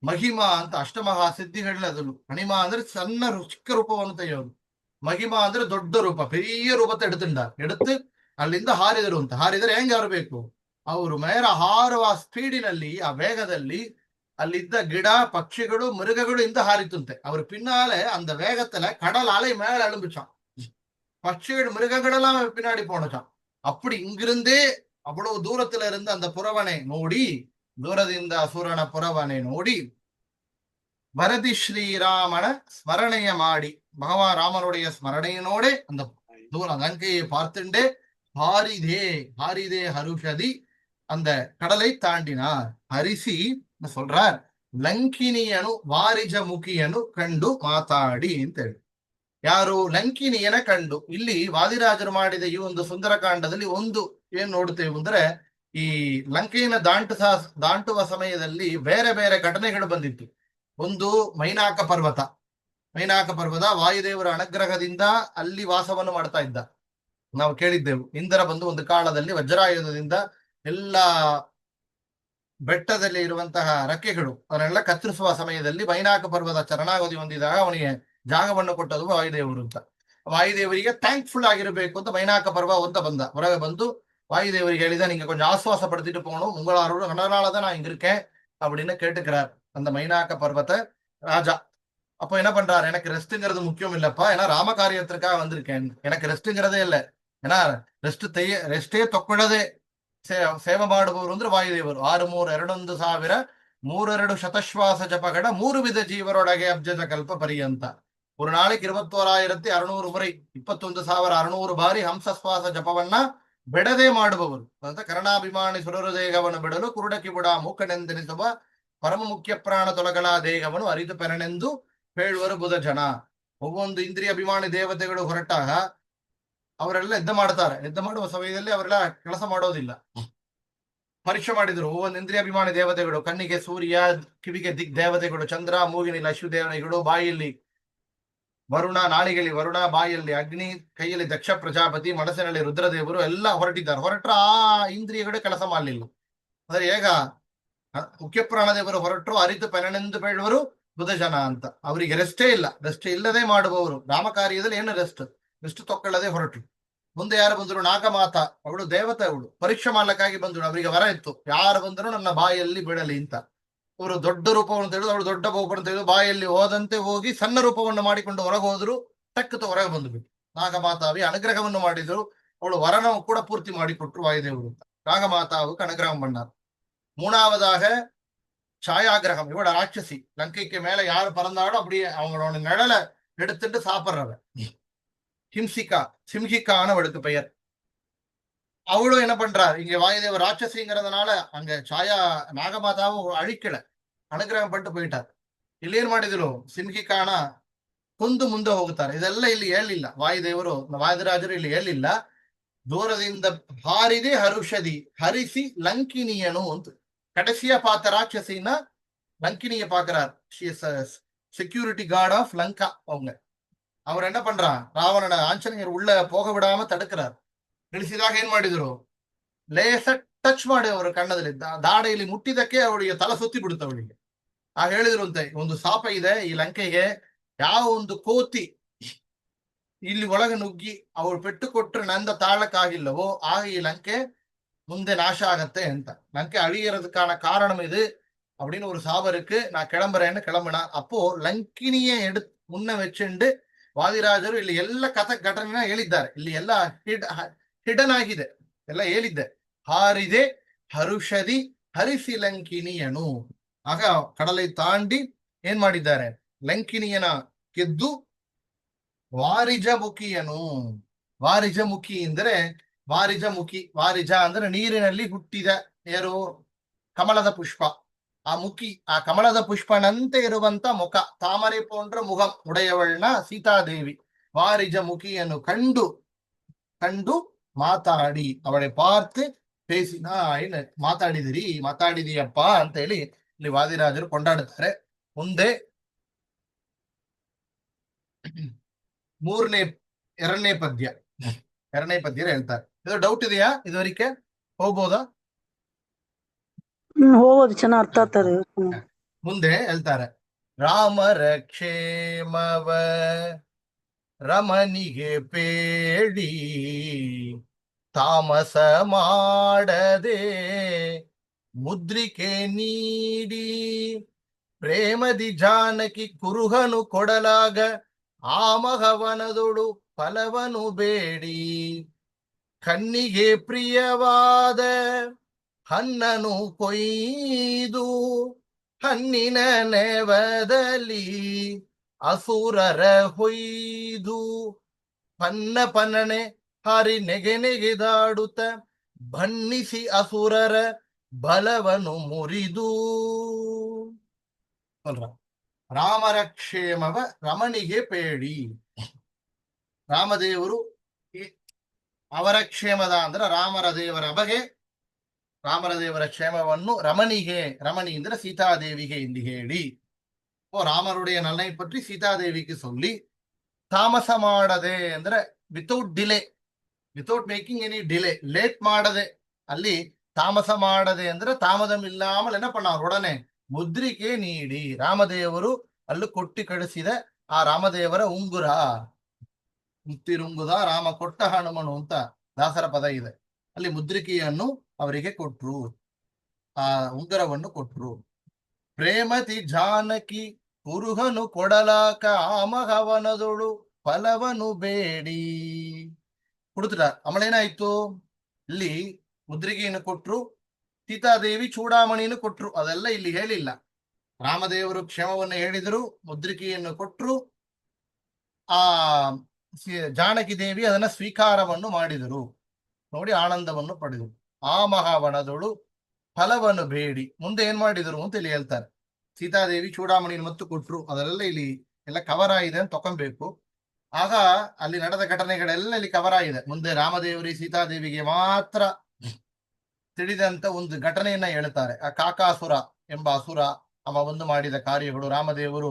ಮಹಿಮಾ ಅಂತ ಅಷ್ಟಮಹಾ ಸಿದ್ಧಿಗಳದಲು. ಅಣಿಮಾ ಅಂದ್ರೆ ಸಣ್ಣ ಚಿಕ್ಕ ರೂಪವನ್ನು ತೆಗೆಯೋದು, ಮಹಿಮಾ ಅಂದ್ರೆ ದೊಡ್ಡ ರೂಪ, பெரிய ರೂಪத்தை எடுத்து ಅಲ್ಲಿಂದ ಹಾರಿದರು ಅಂತ. ಹಾರಿದರೆ ಹೆಂಗೆ ಹಾರಬೇಕು? ಅವರು ಮೇರ ಹಾರುವ ಸ್ಪೀಡಿನಲ್ಲಿ, ಆ ವೇಗದಲ್ಲಿ ಅಲ್ಲಿದ್ದ ಗಿಡ ಪಕ್ಷಿಗಳು மிருகಗಳು ಇಂದ ಹಾರಿತಂತೆ. அவர் பின்னாலே அந்த வேகத்துல கடல் அலை மேல எழும்பிச்சான். பட்சிகள் மிருகங்கள் எல்லாம் பின்னாடி போனச்சான். அப்படி இங்கிருந்தே அவ்வளவு தூரத்துல இருந்த அந்த புறவனை நோடி, தூரದಿಂದ ಅಸುರನ ಪುರವನೆ ನೋಡಿ பரதி ஸ்ரீராமன ஸ்மரணைய மாடி, பகவான் ராமனுடைய ஸ்மரணையினோட அந்த தூர லங்கையை பார்த்துண்டே ஹாரிதே ஹருஷதி அந்த கடலை தாண்டினார். ஹரிசி சொல்றார், ಲಂಕಿನಿಯನು ವಾರಿಜ ಮುಖಿಯನು ಕಂಡು ಮಾತಾಡಿ ಅಂತ ಹೇಳಿ. ಯಾರು? ಲಂಕಿನಿಯನ ಕಂಡು. ಇಲ್ಲಿ ವಾದಿರಾಜರು ಮಾಡಿದ ಈ ಒಂದು ಸುಂದರಕಾಂಡದಲ್ಲಿ ಒಂದು ಏನ್ ನೋಡ್ತೇವೆ ಅಂದ್ರೆ, ಈ ಲಂಕೆಯನ್ನು ದಾಟುವ ಸಮಯದಲ್ಲಿ ಬೇರೆ ಬೇರೆ ಘಟನೆಗಳು ಬಂದಿತ್ತು. ಒಂದು ಮೈನಾಕ ಪರ್ವತ ವಾಯುದೇವರ ಅನುಗ್ರಹದಿಂದ ಅಲ್ಲಿ ವಾಸವನ್ನು ಮಾಡ್ತಾ ಇದ್ದ. ನಾವು ಕೇಳಿದ್ದೆವು, ಇಂದ್ರ ಬಂದು ಒಂದು ಕಾಲದಲ್ಲಿ ವಜ್ರಾಯುಧದಿಂದ ಎಲ್ಲ ಬೆಟ್ಟದಲ್ಲಿ ಇರುವಂತಹ ರೆಕ್ಕೆಗಳು ಅವನ್ನೆಲ್ಲ ಕತ್ತರಿಸುವ ಸಮಯದಲ್ಲಿ ಮೈನಾಕ ಪರ್ವತ ಚರಣಾಗತಿ ಹೊಂದಿದಾಗ ಅವನಿಗೆ ಜಾಗವನ್ನು ಕೊಟ್ಟದು ವಾಯುದೇವರು ಅಂತ. ವಾಯುದೇವರಿಗೆ ಥ್ಯಾಂಕ್ಫುಲ್ ಆಗಿರಬೇಕು ಅಂತ ಮೈನಾಕ ಪರ್ವ ಹೊರಗೆ ಬಂದು வாயுதேவருக்கு ಹೇಳಿದ, நீங்க கொஞ்சம் ஆசுவாசப்படுத்திட்டு போகணும், உங்களாலதான் நான் இங்க இருக்கேன் அப்படின்னு கேட்டுக்கிறார் அந்த மைனாக்க பர்வத ராஜா. அப்போ என்ன பண்றாரு? எனக்கு ரெஸ்ட்ங்கிறது முக்கியம் இல்லப்பா, ஏன்னா ராம காரியத்திற்காக வந்திருக்கேன், எனக்கு ரெஸ்ட்ங்கிறதே இல்லை. ஏன்னா ரெஸ்டೇ ತಕ್ಕೊಳ್ಳದೆ ಸೇವೆ ಮಾಡುವವರು ಅಂದ್ರೆ ವಾಯುದೇವರು. 6,3,2,1,000 ಶತಶ್ವಾಸ ಜಪಗಳ 3 ವಿಧ ಜೀವರೊಳಗೆ ಅಬ್ಜಜ ಕಲ್ಪ ಪರ್ಯಂತ. ஒரு நாளைக்கு 21,600 முறை 21,600 ಬಾರಿ ಹಂಸಶ್ವಾಸ ಜಪವನ್ನ ಬಿಡದೆ ಮಾಡುವವರು ಅಂತ. ಕರ್ಣಾಭಿಮಾನಿ ಸುರಹೃದೇಹವನ್ನು ಬಿಡಲು ಕುರುಡಕಿ ಬುಡ ಮೂಕನೆಂದೆನಿಸುವ ಪರಮ ಮುಖ್ಯ ಪ್ರಾಣ ತೊಲಗಳ ದೇಹವನ್ನು ಅರಿತು ಪೆರನೆಂದು ಹೇಳುವರು ಬುಧ ಜನ. ಒಬ್ಬೊಂದು ಇಂದ್ರಿಯ ಅಭಿಮಾನಿ ದೇವತೆಗಳು ಹೊರಟಾಗ ಅವರೆಲ್ಲ ಯುದ್ಧ ಮಾಡ್ತಾರೆ. ಯುದ್ಧ ಮಾಡುವ ಸಮಯದಲ್ಲಿ ಅವರೆಲ್ಲ ಕೆಲಸ ಮಾಡೋದಿಲ್ಲ. ಪರೀಕ್ಷೆ ಮಾಡಿದ್ರು ಒಂದು ಇಂದ್ರಿಯಾಭಿಮಾನಿ ದೇವತೆಗಳು. ಕಣ್ಣಿಗೆ ಸೂರ್ಯ, ಕಿವಿಗೆ ದಿಕ್ ದೇವತೆಗಳು, ಚಂದ್ರ, ಮೂಗಿನಲ್ಲಿ ಅಶ್ವದೇವತೆಗಳು, ಬಾಯಲ್ಲಿ ವರುಣ, ನಾಳಿಗೆಯಲ್ಲಿ ವರುಣ, ಬಾಯಲ್ಲಿ ಅಗ್ನಿ, ಕೈಯಲ್ಲಿ ದಕ್ಷ ಪ್ರಜಾಪತಿ, ಮನಸ್ಸಿನಲ್ಲಿ ರುದ್ರದೇವರು ಎಲ್ಲ ಹೊರಟಿದ್ದಾರೆ. ಹೊರಟ್ರ ಆ ಇಂದ್ರಿಯಗಳು ಕೆಲಸ ಮಾಡಲಿಲ್ಲ. ಅಂದ್ರೆ ಹೇಗ ಮುಖ್ಯ ಪ್ರಾಣದೇವರು ಹೊರಟರು, ಅರಿತು ಪೆರನೆಂದು ಹೇಳುವರು ಬುಧ ಜನ ಅಂತ. ಅವರಿಗೆ ರೆಸ್ಟೇ ಇಲ್ಲ. ರೆಸ್ಟ್ ಇಲ್ಲದೆ ಮಾಡುವವರು. ರಾಮ ಕಾರ್ಯದಲ್ಲಿ ಏನು ರೆಸ್ಟ್ ತಕ್ಕೊಳ್ಳದೆ ಹೊರಟರು. ಮುಂದೆ ಯಾರು ಬಂದರು? ನಾಗಮಾತ, ಅವಳು ದೇವತೆ, ಅವಳು ಪರೀಕ್ಷೆ ಮಾಡ್ಲಿಕ್ಕಾಗಿ ಬಂದಳು. ಅವರಿಗೆ ವರ ಇತ್ತು, ಯಾರು ಬಂದರೂ ನನ್ನ ಬಾಯಲ್ಲಿ ಬಿಡಲಿ ಅಂತ. ಅವರು ದೊಡ್ಡ ರೂಪವನ್ನು ತೆಗೆದು, ಅವಳು ದೊಡ್ಡ ರೂಪವನ್ನು ತೆಗೆದು ಬಾಯಲ್ಲಿ ಹೋದಂತೆ ಹೋಗಿ ಸಣ್ಣ ರೂಪವನ್ನು ಮಾಡಿಕೊಂಡು ಹೊರಗೆ ಹೋದ್ರು. ಟಕ್ಕತ್ತು ಹೊರಗೆ ಬಂದುಬಿಟ್ಟು ನಾಗಮಾತಾವಿ ಅನುಗ್ರಹವನ್ನು ಮಾಡಿದ್ರು. ಅವಳು ವರನ ಕೂಡ ಪೂರ್ತಿ ಮಾಡಿಕೊಟ್ರು ವಾಯುದೇವರು ಅಂತ. நாகமாதாவுக்கு அனுகிரகம் பண்ணார். மூணாவதாக சாயாகிரகம். இவட ராட்சசி லங்கைக்கு மேல யாரு பறந்தாலும் அப்படியே அவங்களோட நிழலை எடுத்துட்டு சாப்பிட்றவ சிம்ஹிகான்னு அவளுக்கு பெயர். அவளும் என்ன பண்றாரு, இங்க வாயுதேவ ராட்சசிங்கிறதுனால அங்க சாயா நாகமாதாவும் அழிக்கல, ಅನುಗ್ರಹ ಪಟ್ಟು போயிட்டார். ಇಲ್ಲಿ ಏನ್ ಮಾಡಿದ್ರು, ಸಿಂಹಿಕಾನ ಕೊಂದು ಮುಂದೆ ಹೋಗುತ್ತಾರೆ. ಇದೆಲ್ಲ ಇಲ್ಲಿ ಹೇಳಿಲ್ಲ ವಾಯುದೇವರು, ವಾಯುರಾಜರು ಇಲ್ಲಿ ಹೇಳಿಲ್ಲ. ದೂರದಿಂದ ಹಾರಿದೆ ಹರುಷದಿ ಹರಿಸಿ ಲಂಕಿನಿಯನು ಅಂತ கடைசியா பார்த்த ராட்சசின்னா லங்கினிய பாக்குறார். Security guard of Lanka. அவர் என்ன பண்றார், ராவணன ஆஞ்சநேயர் உள்ள போக விடாம ತಡೆಕ್கிறார். ತಿಳಿಸಿದಾಗ ಏನ್ ಮಾಡಿದ್ರು, ಲೇಸ ಟಚ್ ಮಾಡಿ ಅವರ ಕಣ್ಣದಲ್ಲಿ ದಾಡೆಯಲ್ಲಿ ಮುಟ್ಟಿದಕ್ಕೆ ಅವಳಿಗೆ ತಲೆ ಸುತ್ತಿ ಬಿಡುತ್ತೆ. ಅವಳಿಗೆ ಹೇಳಿದ್ರು ಅಂತೆ, ಒಂದು ಶಾಪ ಇದೆ ಈ ಲಂಕೆಗೆ, ಯಾವ ಒಂದು ಕೋತಿ ಇಲ್ಲಿ ಒಳಗೆ ನುಗ್ಗಿ ಅವಳು ಪೆಟ್ಟು ಕೊಟ್ಟರೆ ನಂದ ತಾಳಕ್ಕಾಗಿಲ್ಲವೋ ಆಗ ಈ ಲಂಕೆ ಮುಂದೆ ನಾಶ ಆಗತ್ತೆ ಅಂತ. லங்கை அழியறதுக்கான காரணம் இது அப்படின்னு ஒரு சாபருக்கு நான் கிளம்புறேன்னு கிளம்புனா. அப்போ லங்கினியை ಮುನ್ನ ವೆಚ್ಚಂಡು ವಾದಿರಾಜರು ಇಲ್ಲಿ ಎಲ್ಲ ಘಟನೆನ ಹೇಳಿದ್ದಾರೆ. ಇಲ್ಲಿ ಎಲ್ಲ ಹಿಡನ್ ಆಗಿದೆ, ಎಲ್ಲ ಹೇಳಿದ್ದೆ. ಹಾರಿದೆ ಹರುಷದಿ ಹರಿಸಿ ಲಂಕಿನಿಯನು. ಆಗ ಕಡಲೈ ತಾಂಡಿ ಏನ್ ಮಾಡಿದ್ದಾರೆ, ಲಂಕಿನಿಯನ ಗೆದ್ದು ವಾರಿಜಮುಖಿಯನು. ವಾರಿಜಮುಖಿ ಅಂದರೆ ವಾರಿಜಮುಖಿ, ವಾರಿಜ ಅಂದ್ರೆ ನೀರಿನಲ್ಲಿ ಹುಟ್ಟಿದ ಯಾರು, ಕಮಲದ ಪುಷ್ಪ. ಆ ಮುಖಿ, ಆ ಕಮಲದ ಪುಷ್ಪನಂತೆ ಇರುವಂತ ಮುಖ, ತಾಮರೆ ಪೋಂಡ್ರ ಮುಖಂ ಉಡೆಯವಳ್ನ ಸೀತಾದೇವಿ ವಾರಿಜ ಮುಖಿಯನ್ನು ಕಂಡು ಮಾತಾಡಿ ಅವಳೆ ಪಾರ್த்து பேசினா ಏನು ಮಾತಾಡಿದೀಯಪ್ಪ ಅಂತ ಹೇಳಿ ಇಲ್ಲಿ ವಾದಿರಾಜರು ಕೊಂಡಾಡುತ್ತಾರೆ. ಮುಂದೆ ಎರಡನೇ ಪದ್ಯ ಹೇಳ್ತಾರೆ. ಇದು ಡೌಟ್ ಇದೆಯಾ? ಇದುವರೆಗೆ ಹೋಗ್ಬೋದಾ? ಹೋಗೋದು ಚೆನ್ನಾಗಿ ಅರ್ಥ ಆಗ್ತದೆ. ಮುಂದೆ ಹೇಳ್ತಾರೆ, ರಾಮರ ಕ್ಷೇಮವ ರಮನಿಗೆ ಪೇಡಿ ತಾಮಸ ಮಾಡದೆ ಮುದ್ರಿಕೆ ನೀಡಿ ಪ್ರೇಮದಿ ಜಾನಕಿ ಕುರುಹನು ಕೊಡಲಾಗ ಆಮಹವನದೊಳು ಫಲವನು ಬೇಡಿ ಕಣ್ಣಿಗೆ ಪ್ರಿಯವಾದ ಹಣ್ಣನು ಕೊಯ್ದು ಹಣ್ಣಿನ ನೆವದಲ್ಲಿ ಅಸುರರ ಹೊಯ್ದು ಪನ್ನನೆ ಹಾರಿ ನೆಗೆದಾಡುತ್ತ ಬಣ್ಣಿಸಿ ಅಸುರರ ಬಲವನು ಮುರಿದು. ರಾಮರ ಕ್ಷೇಮವ ರಮಣಿಗೆ ಪೇಡಿ. ರಾಮದೇವರು ಅವರ ಕ್ಷೇಮದ ಅಂದ್ರೆ ರಾಮರ ದೇವರ ಬಗೆ, ರಾಮರ ದೇವರ ಕ್ಷೇಮವನ್ನು ರಮಣಿ ಅಂದ್ರೆ ಸೀತಾದೇವಿಗೆ ಎಂದು ಹೇಳಿ, ರಾಮರುடைய நலனை பற்றி சீதாதேவிக்கு சொல்லி தாமச ಮಾಡದೆ ಅಂದ್ರೆ without delay, without making any delay, late ಮಾಡದೆ, ಅಲ್ಲಿ ತಾಮಸ ಮಾಡದೆ ಅಂದ್ರೆ ತಾಮದಂ ಇಲ್ಲಾமல் என்ன பண்ணார், உடனே ಮುದ್ರಿಕೆ ನೀಡಿ ರಾಮದೇವರು ಅಲ್ಲಿ ಕೊಟ್ಟಿ ಕಳಿಸಿದ ಆ ರಾಮದೇವರ ಉಂಗುರ, ಮುತ್ತಿರುಂಗುದ ರಾಮ ಕೊಟ್ಟ ಹನುಮನು ಅಂತ ದಾಸರ ಪದ ಇದೆ. ಅಲ್ಲಿ ಮುದ್ರಿಕೆಯನ್ನು ಅವರಿಗೆ ಕೊಟ್ರು, ಆ ಉಂಗುರವನ್ನು ಕೊಟ್ರು. ಪ್ರೇಮತಿ ಜಾನಕಿ ಕುರುಹನು ಕೊಡಲಾಕ ಆಮಹವನದೊಳು ಫಲವನು ಬೇಡಿ ಕೊಡುತ್ತ ಅಮಳೇನಾಯ್ತು, ಇಲ್ಲಿ ಮುದ್ರಿಕೆಯನ್ನು ಕೊಟ್ರು, ಸೀತಾದೇವಿ ಚೂಡಾಮಣಿಯನ್ನು ಕೊಟ್ರು. ಅದೆಲ್ಲ ಇಲ್ಲಿ ಹೇಳಿಲ್ಲ. ರಾಮದೇವರು ಕ್ಷೇಮವನ್ನು ಹೇಳಿದರು, ಮುದ್ರಿಕೆಯನ್ನು ಕೊಟ್ರು, ಆ ಜಾನಕಿ ದೇವಿ ಅದನ್ನ ಸ್ವೀಕಾರವನ್ನು ಮಾಡಿದರು. ನೋಡಿ, ಆನಂದವನ್ನು ಪಡೆದರು. ಆ ಮಹಾವನದೊಳು ಫಲವನ್ನು ಬೇಡಿ ಮುಂದೆ ಏನ್ ಮಾಡಿದರು ಅಂತ ಇಲ್ಲಿ ಹೇಳ್ತಾರೆ. ಸೀತಾದೇವಿ ಚೂಡಾಮಣಿಯನ್ನು ಮತ್ತು ಕೊಟ್ರು, ಅದೆಲ್ಲ ಇಲ್ಲಿ ಎಲ್ಲ ಕವರ್ ಆಗಿದೆ ಅಂತ ತಕೊಬೇಕು. ಆಗ ಅಲ್ಲಿ ನಡೆದ ಘಟನೆಗಳೆಲ್ಲ ಇಲ್ಲಿ ಕವರ್ ಆಗಿದೆ. ಮುಂದೆ ರಾಮದೇವರಿ ಸೀತಾದೇವಿಗೆ ಮಾತ್ರ ತಿಳಿದಂತ ಒಂದು ಘಟನೆಯನ್ನ ಹೇಳ್ತಾರೆ. ಆ ಕಾಕಾಸುರ ಎಂಬ ಅಸುರ ಅವ ಒಂದು ಮಾಡಿದ ಕಾರ್ಯಗಳು. ರಾಮದೇವರು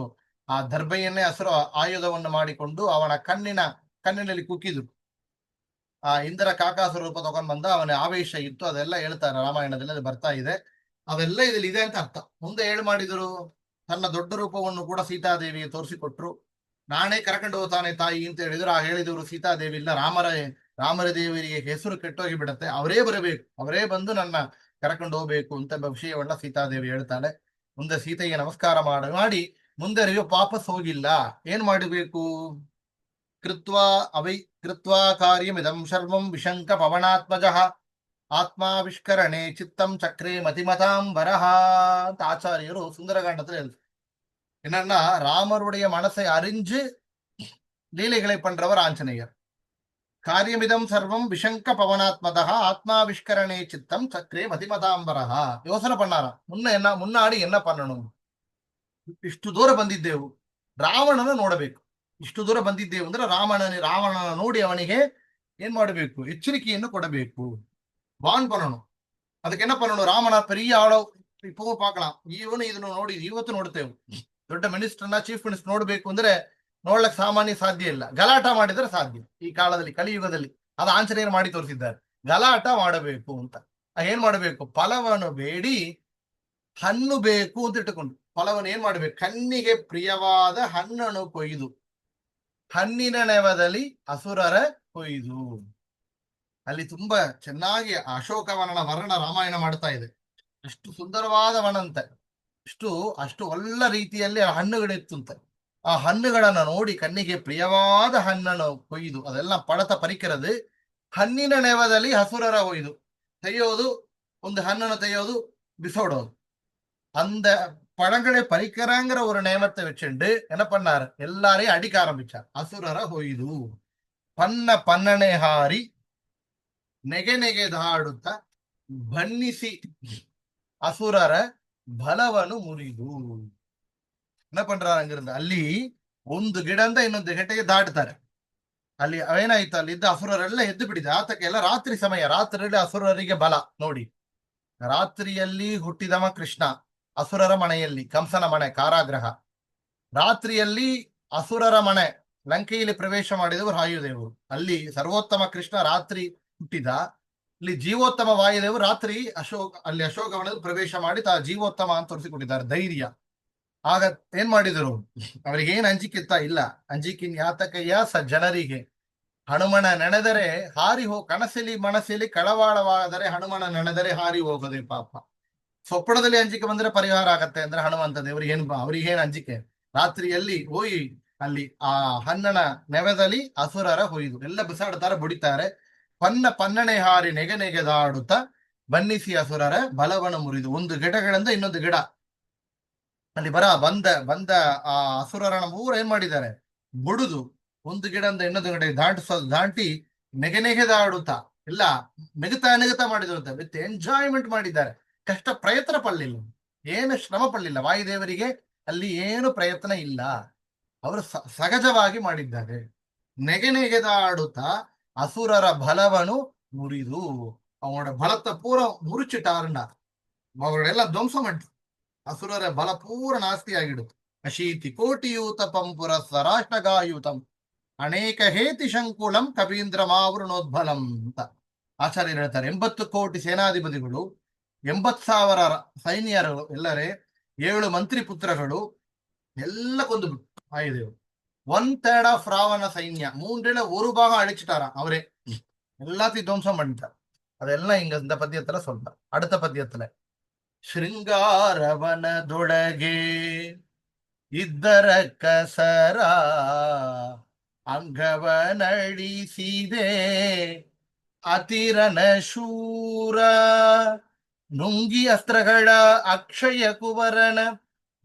ಆ ದರ್ಭೆಯನ್ನೇ ಅಸುರ ಆಯುಧವನ್ನು ಮಾಡಿಕೊಂಡು ಅವನ ಕಣ್ಣಿನಲ್ಲಿ ಕುಕ್ಕಿದ್ರು. ಆ ಇಂದ್ರ ಕಾಕಾಸುರ ರೂಪ ತಗೊಂಡ್ ಬಂದ, ಅವನ ಆವೇಶ ಇತ್ತು, ಅದೆಲ್ಲ ಹೇಳ್ತಾರೆ ರಾಮಾಯಣದಲ್ಲಿ, ಅದು ಬರ್ತಾ ಇದೆ. ಅವೆಲ್ಲ ಇದ್ರಲ್ಲಿ ಇದೆ ಅಂತ ಅರ್ಥ. ಮುಂದೆ ಏಳು ಮಾಡಿದ್ರು, ತನ್ನ ದೊಡ್ಡ ರೂಪವನ್ನು ಕೂಡ ಸೀತಾದೇವಿಗೆ ತೋರಿಸಿಕೊಟ್ರು. ನಾನೇ ಕರ್ಕೊಂಡು ಹೋಗ್ತಾನೆ ತಾಯಿ ಅಂತ ಹೇಳಿದ್ರು. ಆ ಹೇಳಿದವರು ಸೀತಾದೇವಿ ಇಲ್ಲ, ರಾಮರ ದೇವರಿಗೆ ಹೆಸರು ಕೆಟ್ಟೋಗಿ ಬಿಡತ್ತೆ, ಅವರೇ ಬರಬೇಕು, ಅವರೇ ಬಂದು ನನ್ನ ಕರ್ಕೊಂಡು ಹೋಗ್ಬೇಕು ಅಂತ ವಿಷಯವನ್ನ ಸೀತಾದೇವಿ ಹೇಳ್ತಾಳೆ. ಮುಂದೆ ಸೀತೆಗೆ ನಮಸ್ಕಾರ ಮಾಡಿ ಮುಂದೆ ವಾಪಸ್ ಹೋಗಿಲ್ಲ. ಏನ್ ಮಾಡಬೇಕು, ಕೃತ್ವಾ ಕಾರ್ಯಮಿದಂ ಸರ್ವಂ ವಿಶಂಕ ಪವನಾತ್ಮಜಃ ಆತ್ಮಾವಿಷ್ಕರಣೆ ಚಿತ್ತಂ ಚಕ್ರೆ ಮತಿಮತಾಂಬರಹ ಅಂತ ಆಚಾರ್ಯರು ಸುಂದರಕಾಂಡத்தில் எழுது. என்னன்னா, ராமருடைய மனசை அறிஞ்சு லீலைகளை பண்றவர் ஆஞ்சநேயர். காரியமிதம் சர்வம் விஷங்க பவனாத்மதா ஆத்மாவிஷ்கரணே சித்தம் சக்ரே மதிமதாம்பரஹா. யோசனை பண்ணாராம், முன்னாடி என்ன பண்ணணும், ಇಷ್ಟು ದೂರ ಬಂದಿದ್ದೆವು, ರಾವಣನ ನೋಡಬೇಕು. ಇಷ್ಟು ದೂರ ಬಂದಿದ್ದೇವೆ ಅಂದ್ರೆ ರಾವಣನ ನೋಡಿ ಅವನಿಗೆ ಏನ್ ಮಾಡಬೇಕು, ಎಚ್ಚರಿಕೆಯನ್ನು ಕೊಡಬೇಕು, ವಾನ್ பண்ணணும். ಅದಕ್ಕೆ என்ன பண்ணணும், ರಾಮನ பெரிய ஆளோ இப்போ பார்க்கலாம், ಇದನ್ನು ನೋಡಿ ಇವತ್ತು ನೋಡ್ತೇವೆ. ದೊಡ್ಡ ಮಿನಿಸ್ಟರ್ನ, ಚೀಫ್ ಮಿನಿಸ್ಟರ್ ನೋಡ್ಬೇಕು ಅಂದ್ರೆ ನೋಡ್ಲಕ್ ಸಾಮಾನ್ಯ ಸಾಧ್ಯ ಇಲ್ಲ, ಗಲಾಟ ಮಾಡಿದ್ರೆ ಸಾಧ್ಯ. ಈ ಕಾಲದಲ್ಲಿ, ಕಲಿಯುಗದಲ್ಲಿ ಅದು ಆಂಜನೇಯರು ಮಾಡಿ ತೋರಿಸಿದ್ದಾರೆ. ಗಲಾಟ ಮಾಡಬೇಕು ಅಂತ ಏನ್ ಮಾಡಬೇಕು, ಫಲವನ್ನು ಬೇಡಿ ಹಣ್ಣು ಬೇಕು ಅಂತ ಇಟ್ಟುಕೊಂಡು ಫಲವನ್ನು ಏನ್ ಮಾಡ್ಬೇಕು, ಕಣ್ಣಿಗೆ ಪ್ರಿಯವಾದ ಹಣ್ಣನ್ನು ಕೊಯ್ದು ಹಣ್ಣಿನ ನೆವದಲ್ಲಿ ಅಸುರರ ಕೊಯ್ದು. ಅಲ್ಲಿ ತುಂಬಾ ಚೆನ್ನಾಗಿ ಅಶೋಕವನನ ವರ್ಣ ರಾಮಾಯಣ ಮಾಡ್ತಾ ಇದೆ. ಅಷ್ಟು ಸುಂದರವಾದ ವನಂತೆ, ಅಷ್ಟು ಒಳ್ಳೆ ರೀತಿಯಲ್ಲಿ ಹಣ್ಣುಗಳಿತ್ತಂತೆ. ಆ ಹಣ್ಣುಗಳನ್ನ ನೋಡಿ ಕಣ್ಣಿಗೆ ಪ್ರಿಯವಾದ ಹಣ್ಣನ್ನು ಕೊಯ್ದು ಅದೆಲ್ಲ ಪಳತ ಪರಿಕರದು ಹಣ್ಣಿನ ನೆವದಲ್ಲಿ ಹಸುರರ ಒಯ್ದು ತೆಗೆಯೋದು, ಒಂದು ಹಣ್ಣನ್ನು ತೆಗೆಯೋದು, ಬಿಸೋಡೋದು. அந்த பழங்களை பறிக்கிறாங்கிற ஒரு நேமத்தை வச்சுண்டு என்ன பண்ணாரு, எல்லாரையும் அடிக்க ஆரம்பிச்சார். அசுரர ஹொய்து ಪನ್ನ ಪನ್ನಣೆ ಹಾರಿ ನೆಗೆ ನೆಗೆದಾಡುತ್ತ ಬಣ್ಣಿಸಿ ಅಸುರರ ಬಲವನ್ನು ಮುರಿದು. என்ன பண்றாரு, அங்கிருந்து ಅಲ್ಲಿ ಒಂದು ಗಿಡದಿಂದ ಇನ್ನೊಂದು ಗಿಡಕ್ಕೆ ದಾಟ್ತಾರೆ. ಅಲ್ಲಿ ಏನಾಯ್ತು, ಅಲ್ಲಿ ಇದ್ದ ಅಸುರರೆಲ್ಲ ಎದ್ದು ಬಿಟ್ಟಿದೆ. ಆತಕ್ಕೆ ಎಲ್ಲ ರಾತ್ರಿ ಸಮಯ, ರಾತ್ರಿಯಲ್ಲಿ ಅಸುರರಿಗೆ ಬಲ ನೋಡಿ. ರಾತ್ರಿಯಲ್ಲಿ ಹುಟ್ಟಿದವ ಕೃಷ್ಣ, ಅಸುರರ ಮನೆಯಲ್ಲಿ, ಕಂಸನ ಮನೆ ಕಾರಾಗೃಹ. ರಾತ್ರಿಯಲ್ಲಿ ಅಸುರರ ಮನೆ ಲಂಕೆಯಲ್ಲಿ ಪ್ರವೇಶ ಮಾಡಿದವರು ವಾಯುದೇವರು. ಅಲ್ಲಿ ಸರ್ವೋತ್ತಮ ಕೃಷ್ಣ ರಾತ್ರಿ ಹುಟ್ಟಿದ, ಇಲ್ಲಿ ಜೀವೋತ್ತಮ ವಾಯುದೇವರು ರಾತ್ರಿ ಅಲ್ಲಿ ಅಶೋಕವನದಲ್ಲಿ ಪ್ರವೇಶ ಮಾಡಿ ಜೀವೋತ್ತಮ ಅಂತ ತೋರಿಸಿಕೊಟ್ಟಿದ್ದಾರೆ. ಧೈರ್ಯ. ಆಗ ಏನ್ ಮಾಡಿದರು, ಅವರಿಗೆ ಏನ್ ಅಂಜಿಕಿತ್ತ ಇಲ್ಲ. ಅಂಜಿಕಿನ್ ಯಾತಕಯ್ಯ ಜನರಿಗೆ ಹನುಮನ ನೆನೆದರೆ ಹಾರಿ ಕನಸಲಿ ಮನಸ್ಸಲ್ಲಿ ಕಳವಾಳವಾದರೆ ಹನುಮನ ನೆನೆದರೆ ಹಾರಿ ಹೋಗದೆ ಪಾಪ. ಸ್ವಪ್ನದಲ್ಲಿ ಅಂಜಿಕೆ ಬಂದ್ರೆ ಪರಿಹಾರ ಆಗತ್ತೆ ಅಂದ್ರೆ ಹನುಮಂತ ದೇವ್ರಿಗೆ ಅವ್ರಿಗೇನ್ ಅಂಜಿಕೆ. ರಾತ್ರಿಯಲ್ಲಿ ಹೋಯಿ ಅಲ್ಲಿ ಆ ಹಣ್ಣನ ನೆವೆದಲ್ಲಿ ಅಸುರರ ಹೊಯ್ದು ಎಲ್ಲ ಬಿಸಾಡ್ತಾರೆ, ಬುಡಿತಾರೆ. ಪನ್ನಣೆ ಹಾರಿ ನೆಗೆ ನೆಗೆದಾಡುತ್ತ ಬನ್ನಿಸಿ ಅಸುರರ ಬಲವನ್ನು ಮುರಿದು. ಒಂದು ಗಿಡಗಳಿಂದ ಇನ್ನೊಂದು ಗಿಡ ಅಲ್ಲಿ ಬಂದ ಆ ಅಸುರರನ ಮೂರು ಏನ್ ಮಾಡಿದ್ದಾರೆ, ಬುಡುದು ಒಂದು ಗಿಡದಿಂದ ಇನ್ನೊಂದು ಗಿಡ ದಾಟಿ ನೆಗೆದಾಡುತ್ತಾ ಎಲ್ಲ ನೆಗತಾ ಮಾಡಿದ್ರು. ವಿತ್ ಎಂಜಾಯ್ಮೆಂಟ್ ಮಾಡಿದ್ದಾರೆ. ಕಷ್ಟ ಪ್ರಯತ್ನ ಪಡಲಿಲ್ಲ, ಏನು ಶ್ರಮ ಪಡಲಿಲ್ಲ. ವಾಯುದೇವರಿಗೆ ಅಲ್ಲಿ ಏನು ಪ್ರಯತ್ನ ಇಲ್ಲ, ಅವರು ಸಹಜವಾಗಿ ಮಾಡಿದ್ದಾರೆ. ನೆಗೆದಾಡುತ್ತಾ ಅಸುರರ ಬಲವನ್ನು ಮುರಿದು ಅವನோட பலத்தை பூரா முறிச்சிட்டாருன்னா அவரோட எல்லாம் துவம்சம் பண்ணிட்டு ಅಸುರರ ಬಲ ಪೂರ ನಾಸ್ತಿ ಆಗಿಡುತ್ತೆ. ಅಶೀತಿ ಕೋಟಿಯೂತ ಪಂಪುರ ಸ್ವರಾಷ್ಟ್ರಗಾಯೂತಂ ಅನೇಕ ಹೇತಿ ಶಂಕುಳಂ ಕವೀಂದ್ರ ಮಾವೃಣೋದ್ಬಲಂ ಅಂತ ಆಚಾರ್ಯರು ಹೇಳ್ತಾರೆ. 80 ಕೋಟಿ ಸೇನಾಧಿಪತಿಗಳು, 80,000 ಸೈನ್ಯರು, ಎಲ್ಲರೇ 7 ಮಂತ್ರಿ ಪುತ್ರಗಳು ಎಲ್ಲ ಕೊಂದು ಆಯುದೇವರು. 1/3 ஆஃப் ராவண சைன்ய, 3ல் 1 பாகம் அழிச்சிட்டாரா அவரே. எல்லாத்தையும் துவம்சம் பண்ணிட்டார். அதெல்லாம் இங்க இந்த பத்தியத்துல சொல்றார். அடுத்த பத்தியத்துல ಶೃಂಗಾರವನದೊಳಗೆ ಇದ್ದರ ಕಸರ ಅಂಗವನಳಿಸಿದೆ ಅತಿರನ ಶೂರ ನುಂಗಿ ಅಸ್ತ್ರಗಳ ಅಕ್ಷಯ ಕುವರನ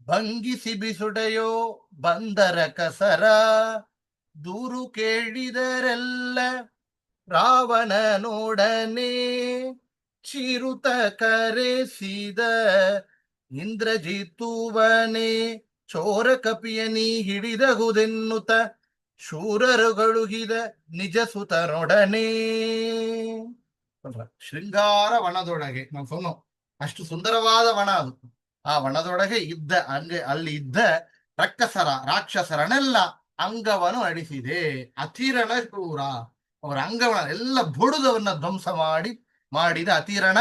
ಭಂಗಿಸಿ ಬಿಸುಡೆಯೋ ಬಂದರ ಕಸರ ದೂರು ಕೇಳಿದರೆಲ್ಲ ರಾವಣನೊಡನೆ ಚಿರುತ ಕರೆಸಿದ ಇಂದ್ರಜಿತ್ತುವನೆ ಚೋರ ಕಪಿಯನಿ ಹಿಡಿದಗುದೆನ್ನುತ್ತ ಶೂರರುಗಳುಗಿದ ನಿಜ ಸುತನೊಡನೆ. ಶೃಂಗಾರ ವನದೊಳಗೆ ನಾವು ಸೊನ್ನೋ ಅಷ್ಟು ಸುಂದರವಾದ ವನ ಅದು. ಆ ವನದೊಳಗೆ ಇದ್ದ ಅಲ್ಲಿ ಇದ್ದ ರಾಕ್ಷಸರನೆಲ್ಲ ಅಂಗವನ್ನು ಅಡಿಸಿದೆ. ಅತಿರಣ ಶೂರ, ಅವರ ಅಂಗವನ ಎಲ್ಲ ಬುಡುದವನ್ನ ಧ್ವಂಸ ಮಾಡಿದ ಅತಿರಣ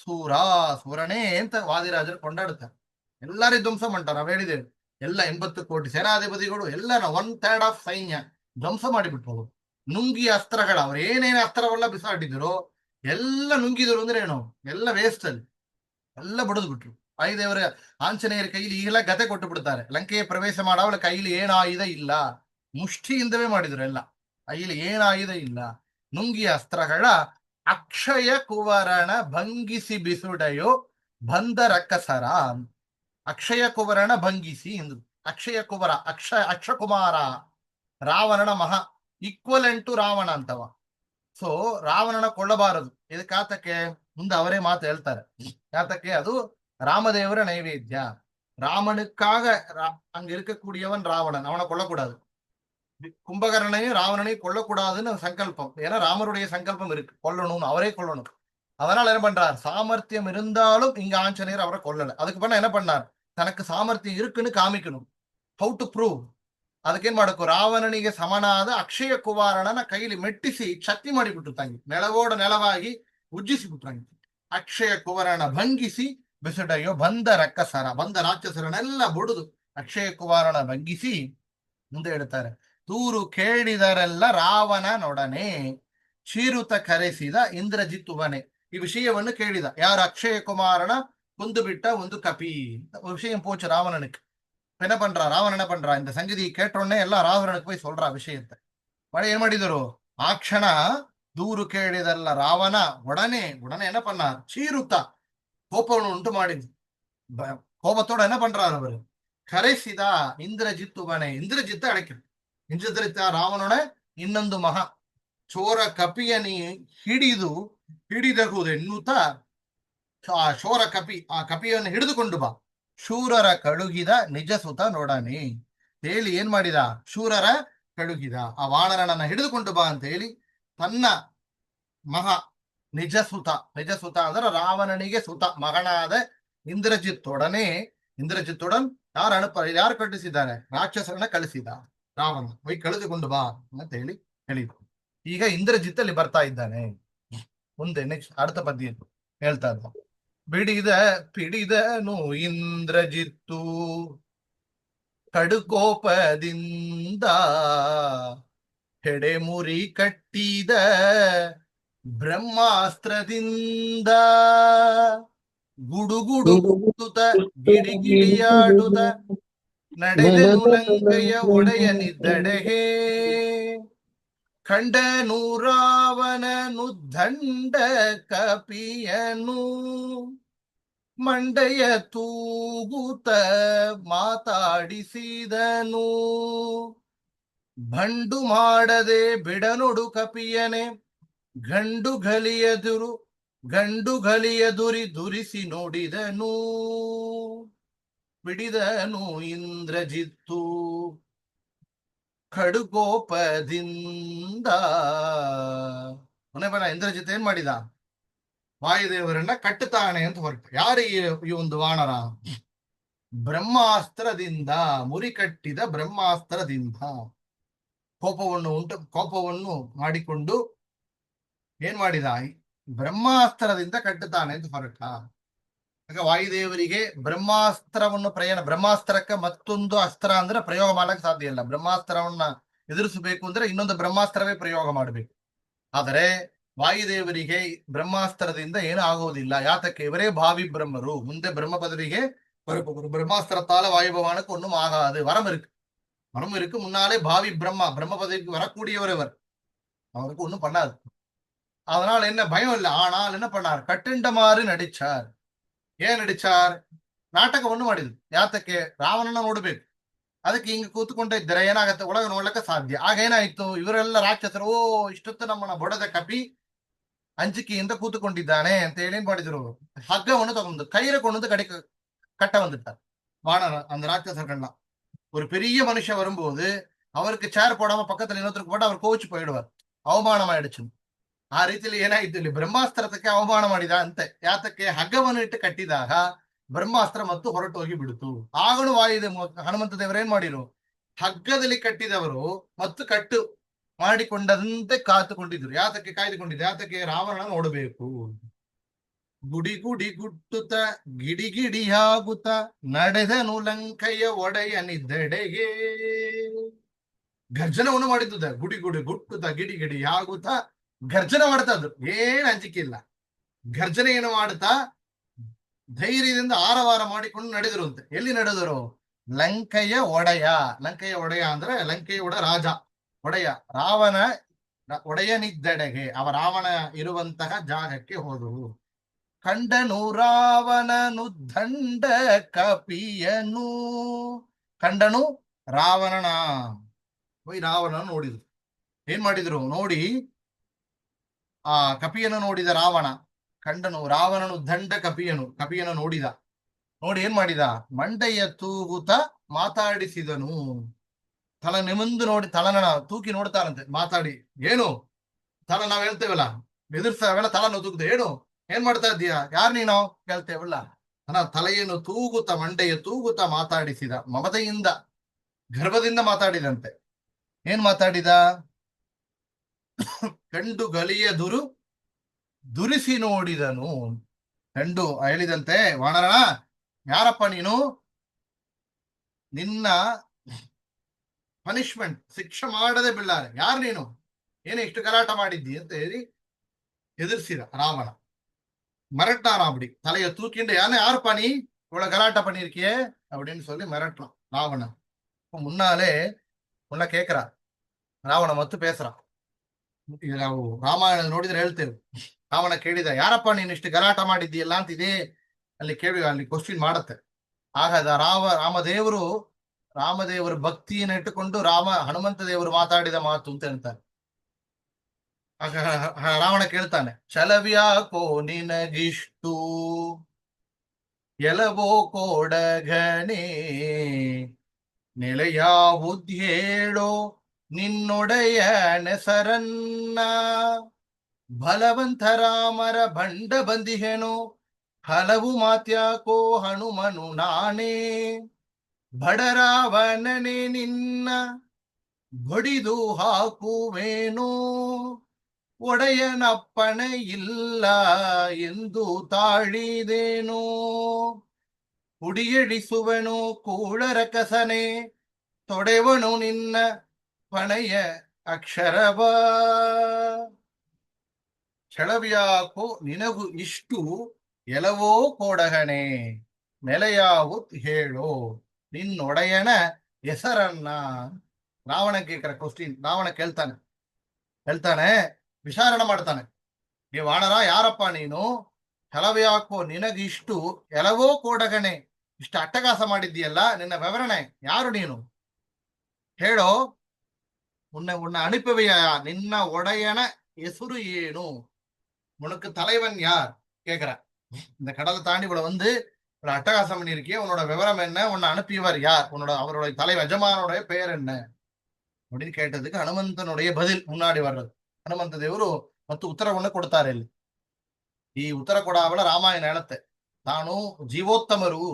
ಸೂರನೇ ಅಂತ ವಾದಿರಾಜರು ಕೊಂಡಾಡುತ್ತಾರೆ. ಎಲ್ಲರೂ ಧ್ವಂಸ ಮಾಡ್ತಾರೆ. ನಾವು ಹೇಳಿದ್ದೇವೆ ಎಲ್ಲ 80 ಕೋಟಿ ಸೇನಾಧಿಪತಿಗಳು ಎಲ್ಲರ 1/3 ಆಫ್ ಸೈನ್ಯ ಧ್ವಂಸ ಮಾಡಿಬಿಟ್ರು. ನುಂಗಿ ಅಸ್ತ್ರಗಳ, ಅವ್ರು ಏನೇನು ಅಸ್ತ್ರವೆಲ್ಲ ಬಿಸಾಡಿದ್ರು ಎಲ್ಲ ನುಂಗಿದ್ರು ಅಂದ್ರೆ ಏನು, ಎಲ್ಲ ವೇಸ್ಟ್ ಅಲ್ಲಿ ಎಲ್ಲ ಬಡಿದು ಬಿಟ್ರು. ವಾಯುದೇವರ ಆಂಜನೇಯರ ಕೈಲಿ ಈಗೆಲ್ಲ ಗತೆ ಕೊಟ್ಟು ಬಿಡ್ತಾರೆ. ಲಂಕೆಯ ಪ್ರವೇಶ ಮಾಡವಳ ಕೈಲಿ ಏನು ಆಯುಧ ಇಲ್ಲ, ಮುಷ್ಟಿಯಿಂದವೇ ಮಾಡಿದ್ರು ಎಲ್ಲ. ಕೈಲಿ ಏನು ಆಯುಧ ಇಲ್ಲ. ನುಂಗಿ ಅಸ್ತ್ರಗಳ ಅಕ್ಷಯ ಕುವರಣ ಭಂಗಿಸಿ ಬಿಸುಡೆಯೋ ಬಂದ ರಕ್ಕಸರ. ಅಕ್ಷಯ ಕುವರಣ ಭಂಗಿಸಿ ಎಂದು. ಅಕ್ಷಯ ಕುವರ ಅಕ್ಷಕುಮಾರ ರಾವಣನ ಈಕ್ವಲೆಂಟು ರಾವಣ ಅಂತವ. ಸೊ ರಾವಣನ ಕೊಳ್ಳಬಾರದು. ಇದಕ್ಕಾತಕ್ಕೆ ಮುಂದೆ ಅವರೇ ಮಾತು ಹೇಳ್ತಾರೆ. ಯಾತಕ್ಕೆ, ಅದು ராமதேவர நைவேத்ய. ராமனுக்காக அங்க இருக்கக்கூடியவன் ராவணன், அவனை கொல்லக்கூடாது. கும்பகர்ணனையும் ராவணனையும் கொல்லக்கூடாதுன்னு சங்கல்பம். ஏன்னா ராமருடைய சங்கல்பம் இருக்கு, கொல்லணும்னு, அவரே கொல்லணும். அதனால என்ன பண்றார், சாமர்த்தியம் இருந்தாலும் இங்க ஆஞ்சநேயர் அவரை கொல்லல. அதுக்கு பண்ண என்ன பண்ணார், தனக்கு சாமர்த்தியம் இருக்குன்னு காமிக்கணும். How to prove. ಅದಕ್ಕೇನ್ ಮಾಡಬೇಕು, ರಾವಣನಿಗೆ ಸಮನಾದ ಅಕ್ಷಯ ಕುಮಾರನ ಕೈಲಿ ಮೆಟ್ಟಿಸಿ ಛತ್ತಿ ಮಾಡಿಬಿಟ್ರು. ತಂಗಿ ನೆಲವೋಡ ನೆಲವಾಗಿ ಉಜ್ಜಿಸಿಬಿಟ್ರಂಗಿ. ಅಕ್ಷಯ ಕುಮಾರನ ಭಂಗಿಸಿ ಬಿಸುಡೆಯೋ ಬಂದ ರಕ್ಕಸರ, ಬಂದ ರಾಕ್ಷಸರನ್ನೆಲ್ಲ ಬುಡುದು ಅಕ್ಷಯ ಕುಮಾರನ ಭಂಗಿಸಿ. ಮುಂದೆ ಹೇಳ್ತಾರೆ, ದೂರು ಕೇಳಿದರೆಲ್ಲ ರಾವಣನೊಡನೆ ಚೀರುತ ಕರೆಸಿದ ಇಂದ್ರಜಿತ್ತುವನೆ. ಈ ವಿಷಯವನ್ನು ಕೇಳಿದ ಯಾರು, ಅಕ್ಷಯ ಕುಮಾರನ ಕೊಂದು ಬಿಟ್ಟ ಒಂದು ಕಪಿ ವಿಷಯ ಪೋಚ ರಾವಣನಿಗೆ. என்ன பண்றா ராவணன், என்ன பண்றா இந்த சங்கதி கேட்டோடனே எல்லாம் ராவணனுக்கு போய் சொல்றா விஷயத்தை. ಏನ್ ಮಾಡಿದರು ಆ ಕ್ಷಣ ದೂರು ಕೇಳಿದಲ್ಲ ರಾವಣ உடனே என்ன பண்ணார், சீருத்தா கோபವನ್ನು ಉಂಟು ಮಾಡಿದ್ರು. கோபத்தோட என்ன பண்றாரு அவரு, ಕರೆಸಿದ ಇಂದ್ರಜಿತ್ತು ಮನೆ, ಇಂದ್ರಜಿತ್ತ ಅಡಕಿರು. ಇಂದ್ರಜಿತ್ತ ರಾವಣನ ಇನ್ನೊಂದು ಮಹಾ ಚೋರ ಕಪಿಯನಿ ಹಿಡಿದಹುದೆನ್ನುತ್ತ ಆ ಶೋರ ಕಪಿ, ಆ ಕಪಿಯನ್ನು ಹಿಡಿದುಕೊಂಡು ಬಾ, ಶೂರರ ಕಳುಗಿದ ನಿಜ ಸುತ ನೋಡನೆ ಹೇಳಿ ಏನ್ ಮಾಡಿದ, ಶೂರರ ಕಳುಗಿದ ಆ ವಾನರನನ್ನ ಹಿಡಿದುಕೊಂಡು ಬಾ ಅಂತ ಹೇಳಿ ತನ್ನ ಮಹಾ ನಿಜ ಸುತ ಅಂದ್ರೆ ರಾವಣನಿಗೆ ಸುತ ಮಗನಾದ ಇಂದ್ರಜಿತ್ತೊಡನ್ ಯಾರು ಕಟ್ಟಿಸಿದ್ದಾರೆ, ರಾಕ್ಷಸರನ್ನ ಕಳಿಸಿದ ರಾವಣ, ಹೋಗಿ ಕಳೆದುಕೊಂಡು ಬಾ ಅಂತ ಹೇಳಿ ಹೇಳಿದ್ರು. ಈಗ ಇಂದ್ರಜಿತ್ತಲ್ಲಿ ಬರ್ತಾ ಇದ್ದಾನೆ. ಮುಂದೆ ನೆಕ್ಸ್ಟ್ ಅರ್ಥ ಪದ್ಯ ಹೇಳ್ತಾ ಇದ್ದ, ಪಿಡಿದನು ಇಂದ್ರಜಿತ್ತು ಕಡುಕೋಪದಿಂದ ಹೆಡೆಮುರಿ ಕಟ್ಟಿದ ಬ್ರಹ್ಮಾಸ್ತ್ರದಿಂದ ಗುಡುಗುಡು ಗುಟ್ಟುತ ಗಿಡಿಗಿಡಿಯಾಡುತ್ತ ನಡೆದನು ಲಂಕೆಯ ಒಡೆಯನಿದ್ದಡೆಗೆ, ಕಂಡನು ರಾವಣನು ದಂಡ ಕಪಿಯನು ಮಂಡೆಯ ತೂಗುತ್ತ ಮಾತಾಡಿಸಿದನು, ಭಂಡು ಮಾಡದೆ ಬಿಡನೊಡು ಕಪಿಯನೆ ಗಂಡು ಘಲಿಯದುರಿ ದುರಿಸಿ ನೋಡಿದನು, ಬಿಡಿದನು ಇಂದ್ರಜಿತ್ತು ಕಡುಕೋಪದಿಂದ. ಮನೆ ಬರ ಇಂದ್ರಜಿತ್ ಏನ್ ಮಾಡಿದ, ವಾಯುದೇವರನ್ನ ಕಟ್ಟುತ್ತಾನೆ ಅಂತ ಹೊರಟ. ಯಾರು ಈ ಒಂದು ವಾನರ, ಬ್ರಹ್ಮಾಸ್ತ್ರದಿಂದ, ಮುರಿ ಕಟ್ಟಿದ ಬ್ರಹ್ಮಾಸ್ತ್ರದಿಂದ ಕೋಪವನ್ನು ಮಾಡಿಕೊಂಡು ಏನ್ ಮಾಡಿದ, ಬ್ರಹ್ಮಾಸ್ತ್ರದಿಂದ ಕಟ್ಟುತ್ತಾನೆ ಅಂತ ಹೊರಟ. ಆಗ ವಾಯುದೇವರಿಗೆ ಬ್ರಹ್ಮಾಸ್ತ್ರವನ್ನು ಬ್ರಹ್ಮಾಸ್ತ್ರಕ್ಕೆ ಮತ್ತೊಂದು ಅಸ್ತ್ರ ಅಂದ್ರೆ ಪ್ರಯೋಗ ಮಾಡಕ್ ಸಾಧ್ಯ ಇಲ್ಲ. ಬ್ರಹ್ಮಾಸ್ತ್ರವನ್ನ ಎದುರಿಸಬೇಕು ಅಂದ್ರೆ ಇನ್ನೊಂದು ಬ್ರಹ್ಮಾಸ್ತ್ರವೇ ಪ್ರಯೋಗ ಮಾಡಬೇಕು. ಆದರೆ ವಾಯುದೇವರಿಗೆ ಬ್ರಹ್ಮಾಸ್ತ್ರದಿಂದ ಏನೂ ಆಗುವುದಿಲ್ಲ. ಯಾತಕ್ಕೆ, ಇವರೇ ಭಾವಿ ಬ್ರಹ್ಮರು, ಮುಂದೆ ಬ್ರಹ್ಮ ಪದವಿಗೆ ಬರಬಹುದು. ಬ್ರಹ್ಮಾಸ್ತ್ರத்தால வாயுபவானுக்கு ஒன்றும் ஆகாது, வரம் இருக்கு முன்னாலே பாவி பிரம்ம பதவிக்கு வரக்கூடியவர் இவர், அவருக்கு ஒன்றும் பண்ணாது. அதனால என்ன பயம் இல்லை. ஆனால் என்ன பண்ணார், ಕಟ್ಟುಂಡಮಾರು ನಡಿಚಾರ್. ಏನ್ ನಡಿಚಾರ್, ನಾಟಕವನ್ನು ಮಾಡಿದ್ರು. ಯಾತಕ್ಕೆ, ರಾವಣನ ನೋಡ್ಬೇಕು, ಅದಕ್ಕೆ ಹಿಂಗ ಕೂತ್ಕೊಂಡ ಇದ್ದರೆ ಏನಾಗತ್ತೆ, ಒಳಗೆ ನೋಡ್ಲಿಕ್ಕೆ ಸಾಧ್ಯ. ಆಗ ಏನಾಯ್ತು, ಇವರೆಲ್ಲ ರಾಕ್ಷಸರು, ಓ ಇಷ್ಟೊತ್ತು ನಮ್ಮನ್ನ ಬೊಡದ ಕಪಿ ಅಂಜಿಕೆಯಿಂದ ಕೂತುಕೊಂಡಿದ್ದಾನೆ ಅಂತ ಹೇಳಿ ಏನ್ ಮಾಡಿದ್ರು, ಹಗ್ಗವನ್ನು ತಗೊಂಡು ಕೈರೆ ಕೊಂಡು கட்ட வந்துட்டார். வானர அந்த ராட்சசர்கள்லாம் ஒரு பெரிய மனுஷன் வரும்போது அவருக்கு சேர் போடாம பக்கத்துல இன்னொருத்தருக்கு போட்டு அவர் ಕೋಚ್ போயிடுவார், ಅವಮಾನ ಆಯಿடுச்சு. ಆ ರೀತಿಯಲ್ಲಿ ಏನಾಯ್ತು, ಇಲ್ಲಿ ಬ್ರಹ್ಮಾಸ್ತ್ರಕ್ಕೆ ಅವಮಾನ ಮಾಡಿದ ಅಂತೆ. ಯಾತಕ್ಕೆ, ಹಗ್ಗವನ್ನು ಇಟ್ಟು ಕಟ್ಟಿದಾಗ ಬ್ರಹ್ಮಾಸ್ತ್ರ ಮತ್ತು ಹೊರಟೋಗಿ ಬಿಡ್ತು. ಆಗಲೂ ಹನುಮಂತ ದೇವರು ಏನ್ ಮಾಡಿರು, ಹಗ್ಗದಲ್ಲಿ ಕಟ್ಟಿದವರು ಮತ್ತು ಕಟ್ಟು ಮಾಡಿಕೊಂಡಂತೆ ಕಾತುಕೊಂಡಿದ್ರು. ಯಾತಕ್ಕೆ ಕಾಯ್ದುಕೊಂಡಿದ್ರು, ಯಾತಕ್ಕೆ, ರಾವಣ ನೋಡಬೇಕು. ಗುಡಿ ಗುಟ್ಟುತ್ತ ಗಿಡಿಗಿಡಿಯಾಗುತ್ತ ನಡೆದನು ಲಂಕೆಯ ಒಡೆಯನಿದ್ದೆಡೆಗೆ. ಗರ್ಜನವನ್ನು ಮಾಡಿದ್ದ, ಗುಡಿ ಗುಟ್ಟುತ್ತ ಗಿಡಿಗಿಡಿಯಾಗುತ್ತ ಗರ್ಜನೆ ಮಾಡ್ತಾ ಇದ್ರು. ಏನ್ ಅಂಜಿಕಿಲ್ಲ, ಗರ್ಜನೆಯನ್ನು ಮಾಡುತ್ತಾ ಧೈರ್ಯದಿಂದ ಆರವಾರ ಮಾಡಿಕೊಂಡು ನಡೆದರು. ಎಲ್ಲಿ ನಡೆದರು, ಲಂಕೆಯ ಒಡೆಯ ಅಂದ್ರೆ ಲಂಕೆಯ ರಾಜ ಒಡೆಯ, ರಾವಣ ಒಡೆಯನಿದ್ದೆಡೆಗೆ, ರಾವಣ ಇರುವಂತಹ ಜಾಗಕ್ಕೆ ಹೋದರು. ಕಂಡನು ರಾವಣನು ದಂಡ ಕಪಿಯನು, ಕಂಡನು ರಾವಣನ ನೋಡಿದ್ರು. ಏನ್ ಮಾಡಿದ್ರು, ನೋಡಿ ಆ ಕಪಿಯನ್ನು ನೋಡಿದ ರಾವಣ, ಕಂಡನು ರಾವಣನು ದಂಡ ಕಪಿಯನ್ನು ನೋಡಿ ಏನ್ ಮಾಡಿದ, ಮಂಡೆಯ ತೂಗುತ ಮಾತಾಡಿಸಿದನು. ತಲ ನಿಮಿಂದು ನೋಡಿ, ತಲನ ತೂಕಿ ನೋಡ್ತಾರಂತೆ, ಮಾತಾಡಿ. ಏನು ತಲ ನಾವ್ ಹೇಳ್ತೇವಲ್ಲ, ಎದುರ್ಸಾವೆಲ್ಲ ತಲನ ತೂಗುದ, ಏನು ಏನ್ ಮಾಡ್ತಾ ಇದ್ದೀಯಾ, ಯಾರು ನೀನು ಕೇಳ್ತೇವಲ್ಲ, ತಲೆಯನ್ನು ತೂಗುತ್ತ ಮಂಡೆಯ ತೂಗುತ್ತ ಮಾತಾಡಿಸಿದ. ಮಮತೆಯಿಂದ ಗರ್ಭದಿಂದ ಮಾತಾಡಿದಂತೆ. ಏನ್ ಮಾತಾಡಿದ, ಕಂಡು ಗಲಿಯದುರು ದುರಿಸಿ ನೋಡಿದನು. ಕಂಡು ಹೇಳಿದಂತೆ, ವಾನರನ ಯಾರಪ್ಪ ನೀನು, ನಿನ್ನ ಪನಿಷ್ಮೆಂಟ್ ಶಿಕ್ಷೆ ಮಾಡದೆ ಬಿಡಲಾರೆ, ಯಾರು ನೀನು, ಏನು ಇಷ್ಟು ಗಲಾಟ ಮಾಡಿದ್ದಿ ಅಂತ ಹೇಳಿ ಎದುರಿಸಿದ ರಾವಣ. மிரட்டாராம். அப்படி தலையை தூக்கிண்டு, யாருப்பா நீ இவ்வளவு கலாட்டா பண்ணிருக்கியே அப்படின்னு சொல்லி மிரட்டலாம். ராவணன் முன்னாலே உன்ன ಕೇಕ್ರಾ ರಾವಣ ಮತ್ತು பேசுறான். ಈಗ ನಾವು ರಾಮಾಯಣ ನೋಡಿದ್ರೆ ಹೇಳ್ತೇವೆ, ರಾವಣ ಕೇಳಿದ ಯಾರಪ್ಪ ನೀನು ಇಷ್ಟು ಗಲಾಟ ಮಾಡಿದ್ದೀಯಲ್ಲ ಅಂತ ಇದೇ ಅಲ್ಲಿ ಕೇಳಿ ಅಲ್ಲಿ ಕ್ವಶನ್ ಮಾಡತ್ತೆ. ಆಗ ರಾಮದೇವರು ಭಕ್ತಿಯನ್ನು ಇಟ್ಟುಕೊಂಡು ಹನುಮಂತ ದೇವರು ಮಾತಾಡಿದ ಮಾತು ಅಂತ ಹೇಳ್ತಾರೆ. ಆಗ ರಾವಣ ಕೇಳ್ತಾನೆ, ಛಲವ್ಯಾಕೋ ನಿನಗಿಷ್ಟು ಎಲವೋ ಕೋಡಗಣೆ ನೆಲೆಯಾವುದ್ಯೇಳೋ ನಿನ್ನೊಡೆಯ ನೆಸರನ್ನ ಬಲವಂತ ರಾಮರ ಬಂಡ ಬಂದಿಹೇನು ಹಲವು ಮಾತ್ಯಾಕೋ ಹನುಮನು ನಾನೇ ಬಡರಾವಣನೆ ನಿನ್ನ ಬಡಿದು ಹಾಕುವೇನು ಒಡೆಯನಪ್ಪಣೆ ಇಲ್ಲ ಎಂದು ತಾಳಿದೇನು ಹುಡಿಯಡಿಸುವನು ಕೂಳರ ಕಸನೆ ತೊಡೆವನು ನಿನ್ನ ಪಣೆಯ ಅಕ್ಷರವ ಛಳವ್ಯಾಕೋ ನಿನಗೂ ಇಷ್ಟು ಎಲವೋ ಕೋಡಗಣೆ ನೆಲೆಯಾವುತ್ ಹೇಳೋ ನಿನ್ನೊಡೆಯನ ಹೆಸರನ್ನ. ರಾವಣ ಕೇಳ್ತಾರೆ ಕ್ವಶ್ಚಿನ್. ರಾವಣ ಹೇಳ್ತಾನೆ ವಿಚಾರಣೆ ಮಾಡ್ತಾನೆ, ಈ ವಾಣರ ಯಾರಪ್ಪ ನೀನು, ಛಲವ್ಯಾಕೋ ನಿನಗಿಷ್ಟು ಎಲವೋ ಕೋಡಗಣೆ ಇಷ್ಟು ಅಟ್ಟಗಾಸ ಮಾಡಿದ್ದೀಯಲ್ಲ, ನಿನ್ನ ವಿವರಣೆ ಯಾರು ನೀನು ಹೇಳೋ, உன்னை அனுப்பவையா நின்ன உடையன எசுறு ஏனு உனக்கு தலைவன் யார் கேக்குற. இந்த கடலை தாண்டி இவ்வளவு வந்து ஒரு அட்டகாசம் பண்ணிருக்கிய, உன்னோட விவரம் என்ன, உன்னை அனுப்பியவர் யார், அவருடைய தலைவர் எஜமானுடைய பெயர் என்ன அப்படின்னு கேட்டதுக்கு ಹನುಮಂತனுடைய பதில் முன்னாடி வர்றது. ಹನುಮಂತ ದೇವರು ಮತ್ತು ಉತ್ತರವನ್ನು ಕೊಡ್ತಾರೆ. ಇಲ್ಲಿ ಈ ಉತ್ತರ ಕೊಡಾವಳ ರಾಮಾಯಣ ಹೇಳುತ್ತೆ, ತಾನು ಜೀವೋತ್ತಮರು,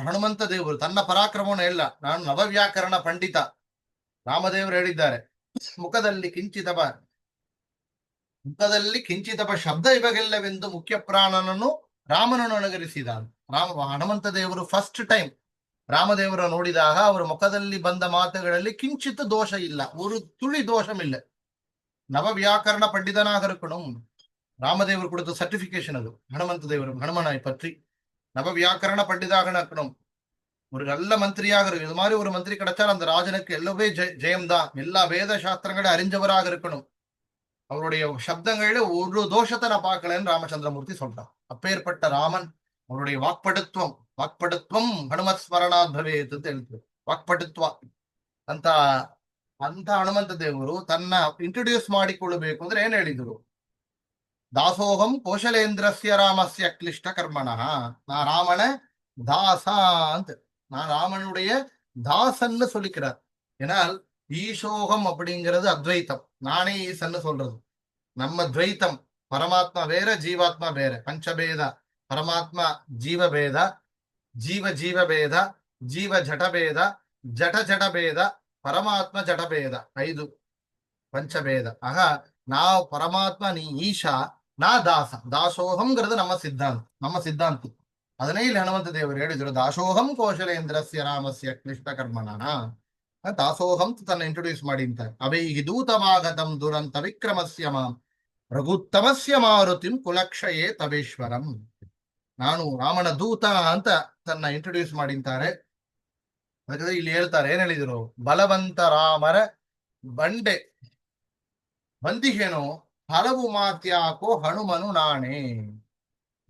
ಹನುಮಂತ ದೇವರು ತನ್ನ ಪರಾಕ್ರಮವನ್ನು ಇಲ್ಲ, ನಾನು ನವವ್ಯಾಕರಣ ಪಂಡಿತ. ರಾಮದೇವರು ಹೇಳಿದ್ದಾರೆ, ಮುಖದಲ್ಲಿ ಕಿಂಚಿತಪ ಶಬ್ದ ಇವಾಗೆಲ್ಲವೆಂದು ಮುಖ್ಯ ಪ್ರಾಣನನ್ನು ರಾಮನನ್ನು ಅನುಗರಿಸಿದ. ಹನುಮಂತ ದೇವರು ಫಸ್ಟ್ ಟೈಮ್ ರಾಮದೇವರ ನೋಡಿದಾಗ ಅವರ ಮುಖದಲ್ಲಿ ಬಂದ ಮಾತುಗಳಲ್ಲಿ ಕಿಂಚಿತ್ ದೋಷ ಇಲ್ಲ, ஒரு துளி தோஷம் இல்லை. நவவியாக்கரண பண்டிதனாக இருக்கணும். ராமதேவர் கொடுத்த சர்டிபிகேஷன் அது. ஹனுமனை பற்றி நவவியாக்கரண பண்டிதாக இருக்கணும், ஒரு நல்ல மந்திரியாக இருக்கு. இது மாதிரி ஒரு மந்திரி கிடைச்சால் அந்த ராஜனுக்கு எல்லாமே ஜெயம்தான். எல்லா வேத சாஸ்திரங்களை அறிஞ்சவராக இருக்கணும். அவருடைய சப்தங்கள்ல ஒரு தோஷத்தை நான் பார்க்கலன்னு ராமச்சந்திரமூர்த்தி சொல்றான். அப்பேற்பட்ட ராமன் அவருடைய ವಾಕ್ಪಟುತ್ವಂ ಹನುಮತ್ ಸ್ಮರಣಾತ್ ಭವೇತ್ ಅಂತ ಹೇಳ್ತಾರೆ. ವಾಕ್ಪಟುತ್ವ ಅಂತ ಹನುಮಂತ ದೇವರು ತನ್ನ ಇಂಟ್ರೊಡ್ಯೂಸ್ ಮಾಡಿಕೊಳ್ಳಬೇಕು ಅಂದ್ರೆ ಏನ್ ಹೇಳಿದ್ರು, ದಾಸೋಹಂ ಕೌಶಲೇಂದ್ರಸ್ಯ ರಾಮಸ್ಯ ಕ್ಲಿಷ್ಟ ಕರ್ಮಣಃ, ನಾ ರಾಮನ தாச ಅಂತ, நான் ராமனுடைய தாசன்னு சொல்லிக்கிறார். ஏனால் ஈசோகம் அப்படிங்கிறது அத்வைத்தம், நானே ஈசன்னு சொல்றது. நம்ம துவைத்தம் பரமாத்மா வேற ஜீவாத்மா வேற, பஞ்சபேத பரமாத்மா ಜೀವಭೇದ, ಜೀವಭೇದ, ಜೀವ ಜಟಭೇದ, ಜಟಭೇದ, ಪರಮಾತ್ಮ ಜಟಭೇದ, 5 ಪಂಚಭೇದ. ಆಗ ನಾವು ಪರಮಾತ್ಮ, ನೀ ಈಶಾ, ನಾ ದಾಸ. ದಾಸೋಹಂங்கிறது ನಮ್ಮ ಸಿದ್ಧಾಂತ. ಅದನ್ನೇ ಇಲ್ಲಿ ಹನುಮಂತ ದೇವರು ಹೇಳಿದ್ರು, ದಾಸೋಹಂ ಕೌಶಲೇಂದ್ರಸ್ಯ ರಾಮಸ್ಯ ಕ್ಲಿಷ್ಟ ಕರ್ಮಣನ. ದಾಸೋಹಂ ತನ್ನ ಇಂಟ್ರೊಡ್ಯೂಸ್ ಮಾಡಿ ಅಂತ. ಅವೈಹಿ ದೂತಮಾಗತಂ ದುರಂತ ವಿಕ್ರಮಸ್ಯ ಮಾಂ ರಘುತ್ತಮಸ್ಯ ಮಾರುತಿಂ ಕುಲಕ್ಷಯೇ ತವೇಶ್ವರಂ. ನಾನು ರಾಮನ ದೂತ ಅಂತ ತನ್ನ ಇಂಟ್ರೊಡ್ಯೂಸ್ ಮಾಡಿಂತಾರೆ. ಅದಕ್ಕೆ ಇಲ್ಲಿ ಹೇಳ್ತಾರೆ, ಏನ್ ಹೇಳಿದ್ರು, ಬಲವಂತ ರಾಮರ ಬಂಡೆ ಬಂದಿಹೇನೋ ಹಲವು ಮಾತ್ಯಾಕೋ ಹನುಮನು ನಾಣೆ.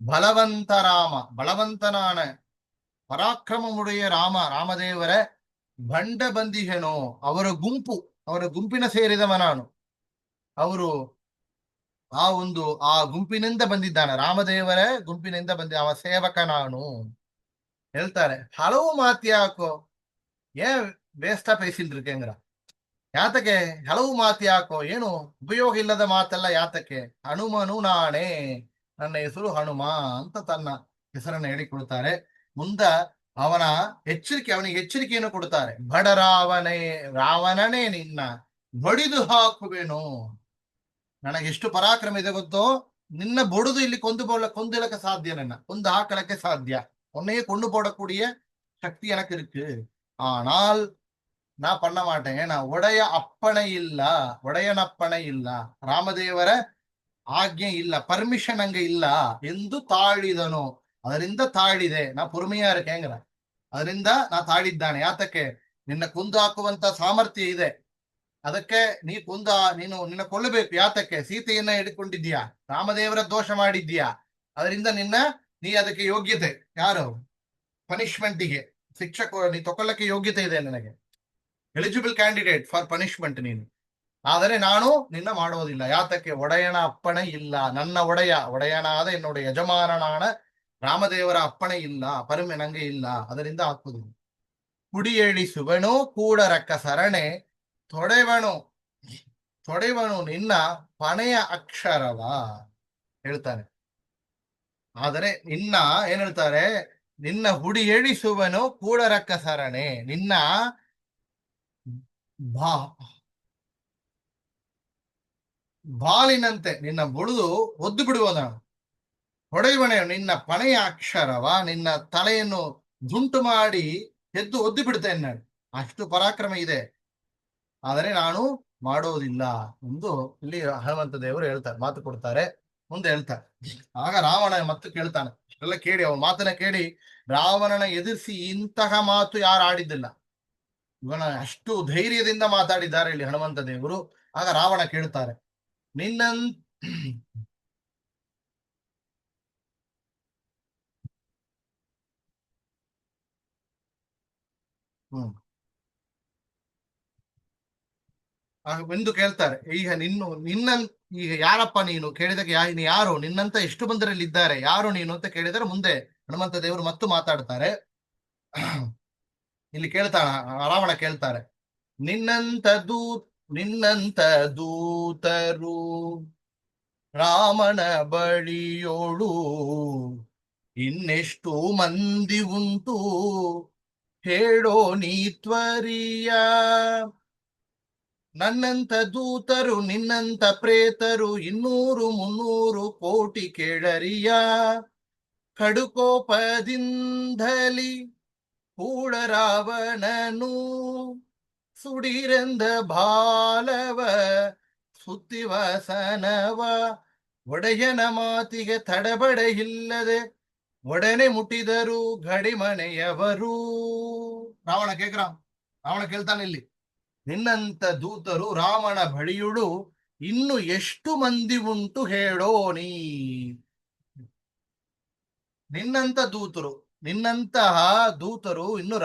ಬಲವಂತ ರಾಮ, ಬಲವಂತನಾன ಪರಾಕ್ರಮವುடைய ರಾಮದೇವರ ಬಂಡ ಬಂದಿಹೇನೋ, ಅವರ ಗುಂಪಿನ ಸೇರಿದವ ನಾನು. ಅವರು ಆ ಗುಂಪಿನಿಂದ ಬಂದಿದ್ದಾನೆ, ರಾಮದೇವರ ಗುಂಪಿನಿಂದ ಅವ ಸೇವಕ ನಾನು ಹೇಳ್ತಾರೆ. ಹಲವು ಮಾತ್ಯಾಕೋ, ವೇಸ್ಟ ಪೇಸಿಲ್ರಿಕೆಂಗ್ರ ಯಾತಕ್ಕೆ ಹಲವು ಮಾತ್ಯಾಕೋ, ಏನು ಉಪಯೋಗ ಇಲ್ಲದ ಮಾತೆಲ್ಲ ಯಾತಕ್ಕೆ. ಹನುಮನು ನಾಣೆ, ನನ್ನ ಹೆಸರು ಹನುಮ ಅಂತ ತನ್ನ ಹೆಸರನ್ನು ಹೇಳಿಕೊಡ್ತಾರೆ. ಮುಂದ ಅವನಿಗೆ ಎಚ್ಚರಿಕೆಯನ್ನು ಕೊಡ್ತಾರೆ. ರಾವಣನೇ ನಿನ್ನ ಬಡಿದು ಹಾಕುವೆನು. ನನಗೆಷ್ಟು ಪರಾಕ್ರಮ ಇದೆ ಗೊತ್ತೋ, ನಿನ್ನ ಬೊಡುದು ಇಲ್ಲಿ ಕೊಂದಿಲಕ್ಕೆ ಸಾಧ್ಯ, ನನ್ನ ಕೊಂದು ಹಾಕಲಕ್ಕೆ ಸಾಧ್ಯ, உன்னையே கொண்டு போடக்கூடிய சக்தி எனக்கு இருக்கு. ஆனால் நான் பண்ண மாட்டேன், நான் ಒಡೆಯನಪ್ಪಣೆ ಇಲ್ಲ, ರಾಮದೇವರ ಆಜ್ಞೆ ಇಲ್ಲ, ಪರ್ಮಿಷನ್ ಹಂಗ ಇಲ್ಲ ಎಂದು ತಾಳಿದನು. ಅದರಿಂದ ತಾಳಿದೆ, ನಾ ಪೊರ್ಮೆಯಾ இருக்கேங்கிற. ಅದರಿಂದ ನಾ ತಾಳಿದ್ದಾನೆ. ಯಾತಕ್ಕೆ? ನಿನ್ನ ಕುಂದು ಹಾಕುವಂತ ಸಾಮರ್ಥ್ಯ ಇದೆ, ಅದಕ್ಕೆ ನೀ ನೀನು ನಿನ್ನ ಕೊಲ್ಲಬೇಕು. ಯಾತಕ್ಕೆ? ಸೀತೆಯನ್ನ ಹಿಡ್ಕೊಂಡಿದ್ದೀಯಾ, ರಾಮದೇವರ ದೋಷ ಮಾಡಿದ್ದೀಯಾ, ಅದರಿಂದ ನೀ ಅದಕ್ಕೆ ಯೋಗ್ಯತೆ, ಯಾರು ಪನಿಷ್ಮೆಂಟಿಗೆ, ನೀ ತಕೊಳ್ಳಕ್ಕೆ ಯೋಗ್ಯತೆ ಇದೆ, ನನಗೆ ಎಲಿಜಿಬಲ್ ಕ್ಯಾಂಡಿಡೇಟ್ ಫಾರ್ ಪನಿಷ್ಮೆಂಟ್ ನೀನು. ಆದರೆ ನಾನು ನಿನ್ನ ಮಾಡೋದಿಲ್ಲ. ಯಾತಕ್ಕೆ? ಒಡೆಯನ ಅಪ್ಪಣೆ ಇಲ್ಲ. ನನ್ನ ಒಡೆಯನಾದ என்னுடைய ಯಜಮಾನನಾன ರಾಮದೇವರ ಅಪ್ಪಣೆ ಇಲ್ಲ, ಪರಮೆ ನಂಗೆ ಇಲ್ಲ, ಅದರಿಂದ ಹಾಕುದಿಲ್ಲ. ಕುಡಿಯೇಳಿಸುವನು ಕೂಡರಕ್ಕ ಸರಣೆ, ತೊಡೆವನು ನಿನ್ನ ಪಣೆಯ ಅಕ್ಷರವ ಹೇಳ್ತಾನೆ. ಆದರೆ ಏನ್ ಹೇಳ್ತಾರೆ? ನಿನ್ನ ಹುಡಿ ಎಳಿಸುವನು ಕೂಡರಕ್ಕ ಸರಣೆ, ನಿನ್ನ ಬಾಲಿನಂತೆ ನಿನ್ನ ಬುಳಿದು ಒದ್ದು ಬಿಡುವನು. ಹೊಡೆಯುವನೆ ನಿನ್ನ ಪಣೆಯ ಅಕ್ಷರವ, ನಿನ್ನ ತಲೆಯನ್ನು ದುಂಟು ಮಾಡಿ ಎದ್ದು ಒದ್ದು ಬಿಡ್ತೇನೆ, ಅಷ್ಟು ಪರಾಕ್ರಮ ಇದೆ, ಆದರೆ ನಾನು ಮಾಡೋದಿಲ್ಲ ಎಂದು ಇಲ್ಲಿ ಹನುಮಂತ ದೇವರು ಹೇಳ್ತಾರೆ, ಮಾತು ಕೊಡ್ತಾರೆ. ಮುಂದೆ ಹೇಳ್ತಾರೆ, ಆಗ ರಾವಣ ಮತ್ತೆ ಕೇಳ್ತಾನೆ. ಎಲ್ಲ ಕೇಳಿ, ಅವನ ಮಾತನ್ನ ಕೇಳಿ, ರಾವಣನ ಎದುರಿಸಿ ಇಂತಹ ಮಾತು ಯಾರು ಆಡಿದ್ದಿಲ್ಲ, ಇವನ ಅಷ್ಟು ಧೈರ್ಯದಿಂದ ಮಾತಾಡಿದ್ದಾರೆ ಇಲ್ಲಿ ಹನುಮಂತ ದೇವರು. ಆಗ ರಾವಣ ಕೇಳ್ತಾರೆ, ನಿನ್ನಂತ ಎಂದು ಕೇಳ್ತಾರೆ. ಈಗ ಈಗ ಯಾರಪ್ಪ ನೀನು ಕೇಳಿದಕ್ಕೆ, ಯಾರು ನಿನ್ನಂತ ಎಷ್ಟು ಮಂದಿರಲ್ಲಿ ಇದ್ದಾರೆ, ಯಾರು ನೀನು ಅಂತ ಕೇಳಿದರೆ ಮುಂದೆ ಹನುಮಂತ ದೇವರು ಮತ್ತು ಮಾತಾಡ್ತಾರೆ. ಇಲ್ಲಿ ರಾವಣ ಕೇಳ್ತಾರೆ, ನಿನ್ನಂತ ದೂತರು ರಾಮನ ಬಳಿಯೋಳು ಇನ್ನೆಷ್ಟು ಮಂದಿ ಉಂಟು ಹೇಳೋ ನೀತ್ವರಿಯ. ನನ್ನಂತ ದೂತರು ನಿನ್ನಂತ ಪ್ರೇತರು 200-300 ಕೋಟಿ ಕೇಳರಿಯ. ಕಡುಕೋಪದಿಂದಲಿ ಕೂಡರಾವಣನು ಸುಡಿರೆಂದ ಬಾಲವ ಸುತ್ತಿವಸನವ. ಒಡೆಯನ ಮಾತಿಗೆ ತಡಬಡ ಇಲ್ಲದೆ ಒಡನೆ ಮುಟ್ಟಿದರು ಗಡಿಮನೆಯವರು. ರಾವಣ ಕೇಳ್ತಾನೆ ಇಲ್ಲಿ, ನಿನ್ನಂತ ದೂತರು ರಾಮನ ಬಳಿಯುಡು ಇನ್ನು ಎಷ್ಟು ಮಂದಿ ಉಂಟು ಹೇಳೋ ನೀ. ನಿನ್ನಂತಹ ದೂತರು ಇನ್ನು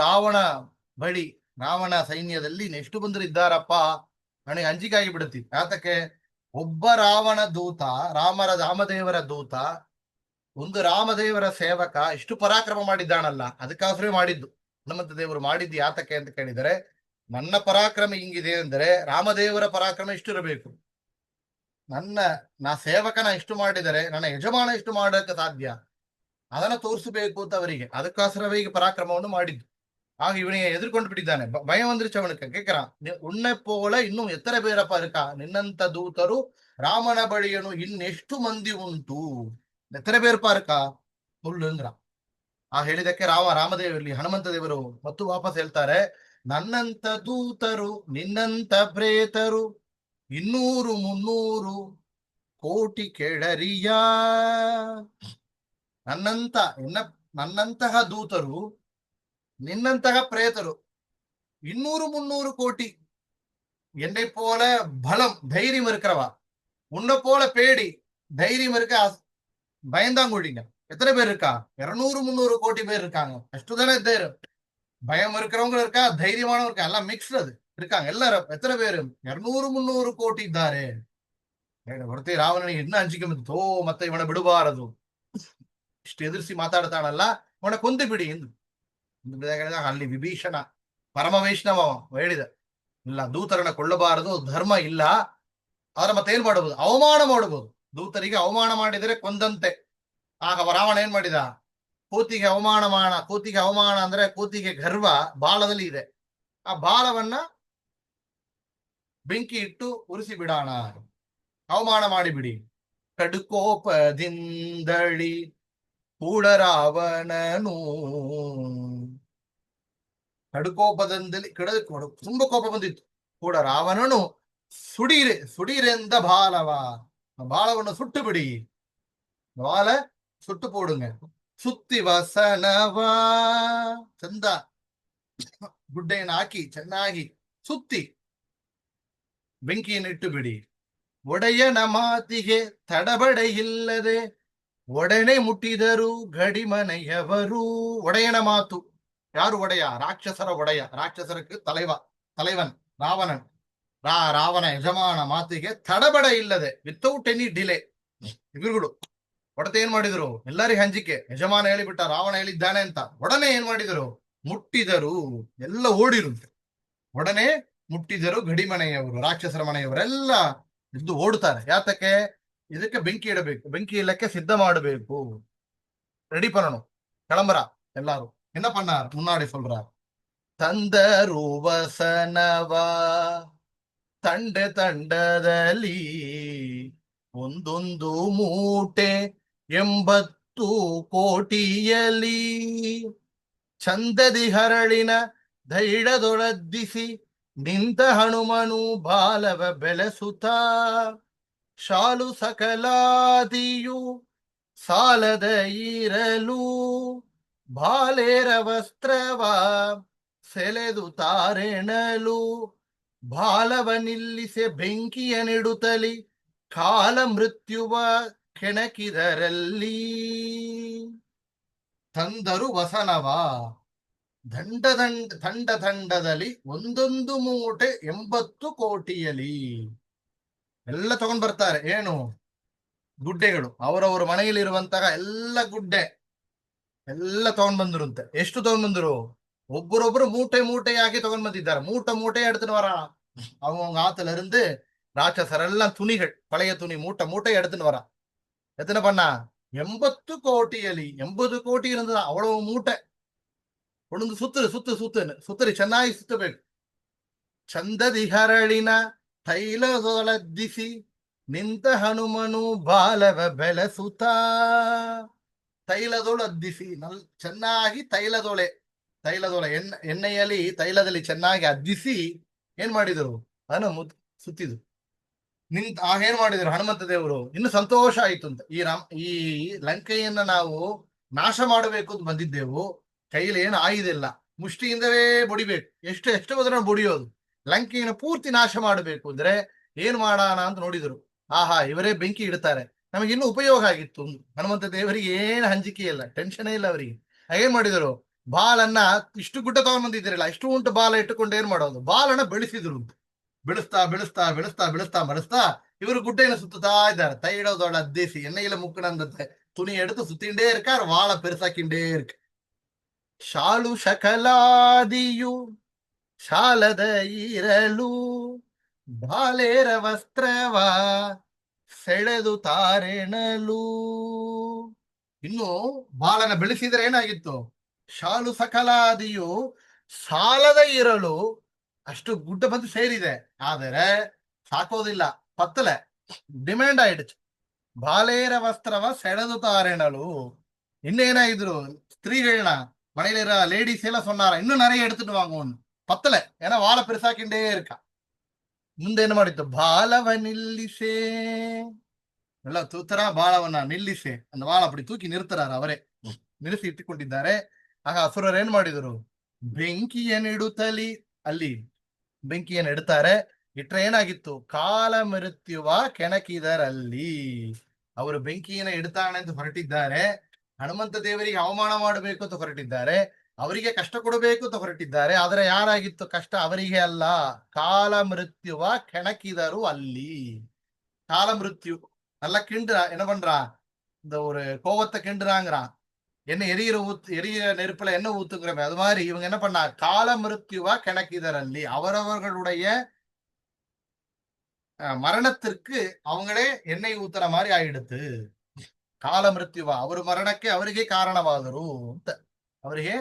ರಾವಣ ಸೈನ್ಯದಲ್ಲಿ ಎಷ್ಟು ಬಂದರು ಇದ್ದಾರಪ್ಪ, ನನಗೆ ಅಂಜಿಕಾಗಿ ಬಿಡುತ್ತಿ. ಯಾತಕ್ಕೆ? ಒಬ್ಬ ರಾವಣ ದೂತ, ರಾಮದೇವರ ದೂತ, ಒಂದು ರಾಮದೇವರ ಸೇವಕ ಇಷ್ಟು ಪರಾಕ್ರಮ ಮಾಡಿದ್ದಾನಲ್ಲ, ಅದಕ್ಕಾಸರೆ ಮಾಡಿದ್ದು ಹನುಮಂತ ದೇವರು ಮಾಡಿದ್ದು. ಯಾತಕ್ಕೆ ಅಂತ ಕೇಳಿದರೆ, ನನ್ನ ಪರಾಕ್ರಮ ಹಿಂಗಿದೆ ಅಂದರೆ ರಾಮದೇವರ ಪರಾಕ್ರಮ ಇಷ್ಟಿರಬೇಕು. ನಾ ಸೇವಕನ ಇಷ್ಟು ಮಾಡಿದರೆ ನನ್ನ ಯಜಮಾನ ಇಷ್ಟು ಮಾಡೋಕ್ಕೆ ಸಾಧ್ಯ, ಅದನ್ನ ತೋರಿಸಬೇಕು ಅಂತ ಅವರಿಗೆ, ಅದಕ್ಕೋಸ್ಕರವೇ ಈಗ ಪರಾಕ್ರಮವನ್ನು ಮಾಡಿದ್ದು. ಆಗ ಇವನಿಗೆ ಎದುರ್ಕೊಂಡು ಬಿಟ್ಟಿದ್ದಾನೆ. ಭಯ வந்துருச்சு அவனுக்கு. கேட்கிறான், உன்னை போல இன்னும் எத்தனை பேரப்பா இருக்கா, ನಿನ್ನಂತ ದೂತರು ರಾಮನ ಬಳಿಯನು ಇನ್ನೆಷ್ಟು ಮಂದಿ ಉಂಟು, ಎತ್ತನೆ ಬೇರ್ಪಾ இருக்கா சொல்லுங்கிற. ಆ ಹೇಳಿದಕ್ಕೆ ರಾಮದೇವರಲ್ಲಿ ಹನುಮಂತ ದೇವರು ಮತ್ತು ವಾಪಸ್ ಹೇಳ್ತಾರೆ, ನನ್ನಂತ ದೂತರು ನಿನ್ನಂತ ಪ್ರೇತರು 200-300 ಕೋಟಿ ಕೆಳರಿಯ. ನನ್ನಂತಹ ದೂತರು ನಿನ್ನಂತಹ ಪ್ರೇತರು 200-300 ಕೋಟಿ. என்னை போல பலம் தைரியம் இருக்கிறவா, உன்னை போல பேடி தைரியம் இருக்க பயந்தாங்குழிங்க எத்தனை பேர் இருக்கா? 200-300 கோಟಿ பேர் இருக்காங்க. ಎಷ್ಟು ಜನ ಇದ್ದಾರೆ? பயம் இருக்கிறவங்க இருக்கா, தைரியமானவங்க இருக்கா, எல்லாம் மிக்ஸ்டு அது இருக்காங்க எல்லாரும். எத்தனை பேரு? 200-300 ಕೋಟಿ ಇದ್ದಾರೆ. ಹೊರತಿ ರಾವಣನಿಗೆ ಇನ್ನ ಅಂಜಿಕೆ ಬಂತು, ಮತ್ತೆ ಇವನ ಬಿಡಬಾರದು, ಇಷ್ಟು ಎದುರಿಸಿ ಮಾತಾಡ್ತಾನಲ್ಲ, ಅವನ ಕೊಂದು ಬಿಡಿ ಎಂದು. ಅಲ್ಲಿ ವಿಭೀಷಣ ಪರಮ ವೈಷ್ಣವ ಹೇಳಿದ, ಇಲ್ಲ, ದೂತರನ್ನ ಕೊಳ್ಳಬಾರದು, ಧರ್ಮ ಇಲ್ಲ. ಆದ್ರೆ ಮತ್ತೆ ಏನ್ ಮಾಡಬಹುದು? ಅವಮಾನ ಮಾಡಬಹುದು. ದೂತರಿಗೆ ಅವಮಾನ ಮಾಡಿದರೆ ಕೊಂದಂತೆ. ಆಗ ರಾವಣ ಏನ್ ಮಾಡಿದ? ಕೂತಿಗೆ ಅವಮಾನ ಅಂದ್ರೆ ಕೂತಿಗೆ ಗರ್ವ ಬಾಲದಲ್ಲಿ ಇದೆ, ಆ ಬಾಲವನ್ನ ಬೆಂಕಿ ಇಟ್ಟು ಉರಿಸಿ ಬಿಡೋಣ, ಅವಮಾನ ಮಾಡಿಬಿಡಿ. ಕಡುಕೋಪದಿಂದಳಿ ಕೂಡರಾವಣನು, ಕಡುಕೋಪದಲ್ಲಿ ತುಂಬಾ ಕೋಪ ಬಂದಿತ್ತು. ಕೂಡ ರಾವಣನು ಸುಡಿರೆಂದ ಬಾಲವನ್ನು ಸುಟ್ಟು ಬಿಡಿ, ಬಾಲ ಸುಟ್ಟು போடுங்க. ಸುತ್ತಿ ವಸನವ ಚಂದ ಗುಡ್ಡೆಯನ್ನು ಹಾಕಿ ಚೆನ್ನಾಗಿ ಸುತ್ತಿ ಬೆಂಕಿಯನ್ನು ಇಟ್ಟು ಬಿಡಿ. ಒಡೆಯನ ಮಾತಿಗೆ ತಡಬಡೆ ಇಲ್ಲದೆ ಒಡನೆ ಮುಟ್ಟಿದರು ಗಡಿಮನೆಯವರು. ಒಡೆಯನ ಮಾತು, ಯಾರು ಒಡೆಯ? ರಾಕ್ಷಸರ ಒಡೆಯ, ರಾಕ್ಷಸರಕ್ಕೆ ತಲೈವನ್ ರಾವಣನ್. ರಾವಣ ಯಜಮಾನ ಮಾತಿಗೆ ತಡಬಡ ಇಲ್ಲದೆ, ವಿತೌಟ್ ಎನಿ ಡಿಲೇ, ಇವುಗಳು ಒಡತೆ ಏನ್ ಮಾಡಿದ್ರು? ಎಲ್ಲರಿಗೂ ಹಂಚಿಕೆ. ಯಜಮಾನ ಹೇಳಿಬಿಟ್ಟ, ರಾವಣ ಹೇಳಿದ್ದಾನೆ ಅಂತ. ಒಡನೆ ಏನ್ ಮಾಡಿದರು? ಮುಟ್ಟಿದರು, ಎಲ್ಲ ಓಡಿರುತ್ತೆ. ಒಡನೆ ಮುಟ್ಟಿದರು ಗಡಿಮನೆಯವರು, ರಾಕ್ಷಸರ ಮನೆಯವರೆಲ್ಲ ಇದ್ದು ಓಡುತ್ತಾರೆ. ಯಾತಕ್ಕೆ? ಇದಕ್ಕೆ ಬೆಂಕಿ ಇಡಬೇಕು, ಬೆಂಕಿ ಇಲ್ಲಕ್ಕೆ ಸಿದ್ಧ ಮಾಡಬೇಕು. ರೆಡಿ ಪಣನು கிளம்புறா எல்லாரும். என்ன பண்ணார்? முன்னாடி சொல்றார். ತಂದರು ವಸನವಾ ತಂಡ ತಂಡದಲ್ಲಿ ಒಂದೊಂದು ಮೂಟೆ 80 ಕೋಟಿಯಲಿ ಚಂದದಿ ಹರಳಿನ ಧೈರ್ಯದೊಳದ್ದಿಸಿ ನಿಂತ ಹನುಮನು ಬಾಲವ ಬೆಳೆಸುತ್ತ ಶಾಲು ಸಕಲಾದಿಯು ಸಾಲದ ಇರಲು ಬಾಲೇರ ವಸ್ತ್ರವ ಸೆಳೆದು ತಾರೆಣಲು ಬಾಲವ ನಿಲ್ಲಿಸೆ ಬೆಂಕಿಯ ನೆಡುತ್ತಲಿ ಕಾಲ ಮೃತ್ಯುವ ಕೆಣಕಿದರಲ್ಲಿ. ತಂದರು ವಸನವ ದಂಡದಲ್ಲಿ ಒಂದೊಂದು ಮೂಟೆ 80 ಕೋಟಿಯಲಿ ಎಲ್ಲ ತಗೊಂಡ್ ಬರ್ತಾರೆ. ಏನು? ಗುಡ್ಡೆಗಳು, ಅವರವರ ಮನೆಯಲ್ಲಿರುವಂತಹ ಎಲ್ಲ ಗುಡ್ಡೆ ಎಲ್ಲ ತಗೊಂಡ್ ಬಂದಿರುಂತೆ. ಎಷ್ಟು ತಗೊಂಡ್ ಬಂದ್ರು? ஒவ்வொரு மூட்டையாகி தகவல் ಬಂದಿದ್ದಾರೆ. மூட்டையா எடுத்துன்னு வரான். அவங்க ஆத்துல இருந்து ராட்சசரெல்லாம் துணிகள், பழைய துணி மூட்டை எடுத்துன்னு வரான். எத்தனை பண்ணா? 80 ಕೋಟಿಯಲ್ಲಿ 80 ಕೋಟಿ இருந்தது. அவ்வளவு மூட்டை கொண்டு ಸುತ್ತರಿ ಚೆನ್ನಾಗಿ ಸುತ್ತಬೇಕು. ಚಂದದಿ ಹರಳಿನ ತೈಲದೊಳದ್ದಿಸಿ ನಿಂತ ಹನುಮನು ಬಾಲವ ಬೆಳೆಸುತ್ತ. ತೈಲದೊಳದ್ದಿಸಿ ಚೆನ್ನಾಗಿ ತೈಲದೊಳೆ ಎಣ್ಣೆಯಲ್ಲಿ ತೈಲದಲ್ಲಿ ಚೆನ್ನಾಗಿ ಅದ್ದಿಸಿ ಏನ್ ಮಾಡಿದರು? ಅದನ್ನು ಸುತ್ತಿದ್ರು. ಏನ್ ಮಾಡಿದ್ರು? ಹನುಮಂತ ದೇವರು ಇನ್ನು ಸಂತೋಷ ಆಯ್ತು ಅಂತ. ಈ ಲಂಕೆಯನ್ನ ನಾವು ನಾಶ ಮಾಡಬೇಕು ಅಂತ ಬಂದಿದ್ದೆವು. ಕೈಯಲ್ಲಿ ಏನು ಆಯುಧಿಲ್ಲ, ಮುಷ್ಟಿಯಿಂದವೇ ಬಡಿಬೇಕು. ಎಷ್ಟು ಹೋದ್ರೆ ಬಡಿಯೋದು. ಲಂಕೆಯನ್ನು ಪೂರ್ತಿ ನಾಶ ಮಾಡಬೇಕು ಅಂದ್ರೆ ಏನ್ ಮಾಡೋಣ ಅಂತ ನೋಡಿದ್ರು. ಆಹಾ, ಇವರೇ ಬೆಂಕಿ ಇಡ್ತಾರೆ, ನಮಗೆ ಇನ್ನೂ ಉಪಯೋಗ ಆಗಿತ್ತು. ಹನುಮಂತ ದೇವರಿಗೆ ಏನು ಹಂಚಿಕೆ ಇಲ್ಲ, ಟೆನ್ಷನ್ ಇಲ್ಲ ಅವರಿಗೆ. ಏನ್ ಮಾಡಿದ್ರು? ಬಾಲನ್ನ ಇಷ್ಟು ಗುಡ್ಡ ತಗೊಂಡ್ ಬಂದಿದ್ದೀರಲ್ಲ, ಇಷ್ಟು ಉಂಟು ಬಾಲ ಇಟ್ಟುಕೊಂಡು ಏನ್ ಮಾಡೋದು? ಬಾಲನ್ನ ಬೆಳೆಸಿದ್ರು. ಬೆಳೆಸ್ತಾ ಇವರು ಗುಡ್ಡೆಯನ್ನು ಸುತ್ತಾ ಇದ್ದಾರೆ. ತೈಡೋದೊಳ ಅದ್ದೇಸಿ ಎಣ್ಣೆயில ಮುಕ್ಕಣಂದತ್ತೆ துணி எடுத்து சுத்திண்டே இருக்கார். வாழை பெருசாக்கிண்டே இருக்கு. ಶಾಲು ಶಕಲಾದಿಯು ಶಾಲದ ಇರಲು ಬಾಲೇರ ವಸ್ತ್ರವ ಸೆಳೆದು ತಾರೆಣಲು. ಇನ್ನು ಬಾಲನ ಬೆಳೆಸಿದ್ರೆ ಏನಾಗಿತ್ತು? ಶಾಲು ಸಕಲಾದಿಯು ಸಾಲದ ಇರಲು, ಅಷ್ಟು ಗುಡ್ಡ ಬಂದು ಸೇರಿದೆ. ಆದರೆ ಸಾಕೋದಿಲ್ಲ, ಪತ್ತಲೆ ಡಿಮ್ಯಾಂಡ್ ಆயிடுச்சு. ಬಾಲೇರ ವಸ್ತ್ರವ ಸೆಳೆದು ತಾರೆಣಲು. ಇನ್ನೇನಾಗಿದ್ರು? ஸ்திரீகள்னா மனையில லேடிஸ் எல்லாம் சொன்னாரா, இன்னும் நிறைய எடுத்துட்டு வாங்குவோன்னு. பத்தல, ஏன்னா வாழை பெருசாக்கிண்டே இருக்கா. ಮುಂದೆ ಏನು ಮಾಡಿತ್ತು? ಬಾಲವ ನಿಲ್ಲಿಸೆ, ಎಲ್ಲ ತೂತರ ಬಾಳವನ್ನ ನಿಲ್ಲಿಸೆ, அந்த வாழை அப்படி தூக்கಿ ನಿಲ್ತಾರ. ಅವರೇ ನಿಲ್ಲಿಸಿ ಇಟ್ಟುಕೊಂಡಿದ್ದಾರೆ. ಆಗ ಅಸುರರು ಏನ್ ಮಾಡಿದರು? ಬೆಂಕಿಯನ್ನು ಇಡುತ್ತಲಿ, ಅಲ್ಲಿ ಬೆಂಕಿಯನ್ನು ಇಡ್ತಾರೆ. ಇಟ್ರೆ ಏನಾಗಿತ್ತು? ಕಾಲ ಮೃತ್ಯುವ ಕೆಣಕಿದರಲ್ಲಿ. ಅವರು ಬೆಂಕಿಯನ್ನು ಇಡ್ತಾನೆ ಅಂತ ಹೊರಟಿದ್ದಾರೆ. ಹನುಮಂತ ದೇವರಿಗೆ ಅವಮಾನ ಮಾಡಬೇಕು ಅಂತ ಹೊರಟಿದ್ದಾರೆ, ಅವರಿಗೆ ಕಷ್ಟ ಕೊಡಬೇಕು ಅಂತ ಹೊರಟಿದ್ದಾರೆ. ಆದ್ರೆ ಯಾರಾಗಿತ್ತು ಕಷ್ಟ? ಅವರಿಗೆ ಅಲ್ಲ. ಕಾಲ ಮೃತ್ಯುವ ಕೆಣಕಿದರು ಅಲ್ಲಿ. கால மிருத்யு நல்லா கிண்டுறா. என்ன பண்றா? இந்த ஒரு கோவத்தை கிண்டுறாங்கிறான். என்ன எரிய நெருப்புல என்ன ஊத்துங்கிறமே அது மாதிரி இவங்க என்ன பண்ணா? கால மிருத்யுவா கிணக்கிதರಲ್ಲಿ. அவரவர்களுடைய ಮರಣத்திற்கு அவங்களே ಎಣ್ಣೆಗೆ ஊத்துற மாதிரி ಆಯಿಡುತ್ತೆ. ಕಾಲ ಮೃತ್ಯುವ, ಅವರು ಮರಣಕ್ಕೆ ಅವರಿಗೆ ಕಾರಣವಾದರು ಅಂತ ಅವರಿಗೆ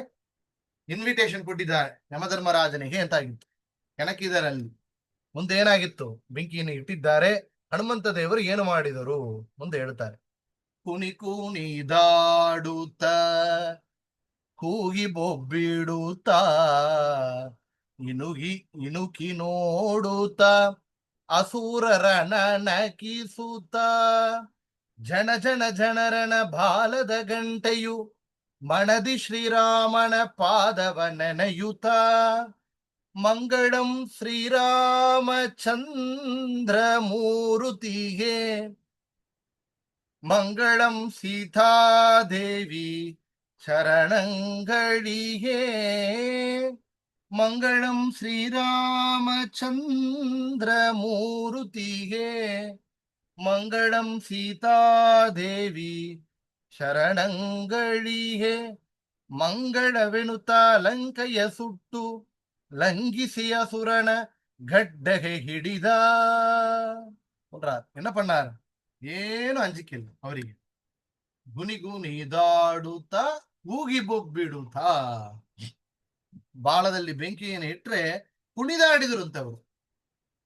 ಇನ್ವಿಟೇಷನ್ ಕೊಟ್ಟಿದ್ದಾರೆ ಯಮಧರ್ಮರಾಜನಿಗೆ ಅಂತಾಗಿತ್ತು. ಕೆಣಕಿದರಲ್ಲಿ. ಮುಂದೆ ಏನಾಗಿತ್ತು? ಬೆಂಕಿಯನ್ನು ಇಟ್ಟಿದ್ದಾರೆ. ಹನುಮಂತ ದೇವರು ಏನು ಮಾಡಿದರು ಮುಂದೆ ಹೇಳ್ತಾರೆ. ಕುಣಿ ಕುಣಿದಾಡುತ್ತ ಕೂಗಿ ಬೊಬ್ಬಿಡುತ್ತ ಇಣುಕಿ ನೋಡುತ್ತ ಅಸುರರ ನನಕಿಸುತ್ತ ಜನರನ ಬಾಲದ ಗಂಟೆಯು ಮಣದಿ ಶ್ರೀರಾಮನ ಪಾದವ ನೆನೆಯುತ್ತ ಮಂಗಳಂ ಶ್ರೀರಾಮಚಂದ್ರ ಮೂರುತಿಗೆ ಮಂಗಳಂ ಸೀತಾದೇವಿ ಶರಣಂಗಳಿಗೆ ಮಂಗಳಂ ಶ್ರೀರಾಮಚಂದ್ರ ಮೂರುತಿಗೆ ಮಂಗಳಂ ಸೀತಾದೇವಿ ಶರಣಂಗಳಿಗೆ ಮಂಗಳವೆನುತ ಲಂಕೆಯ ಸುಟ್ಟು ಲಂಘಿಸಿ ಅಸುರನ ಗಡ್ಡಗೆ ಹಿಡಿದ என்ன பண்ணார் ಏನು ಅಂಜಿಕಿಲ್ಲ ಅವರಿಗೆ ಗುನಿಗುನಿದಾಡುತ್ತಾ ಕೂಗಿ ಬೊಬ್ಬಿಡುತ್ತಾ ಬಾಳದಲ್ಲಿ ಬೆಂಕಿಯನ್ನು ಇಟ್ರೆ ಕುಣಿದಾಡಿದ್ರು ಅಂತ ಅವರು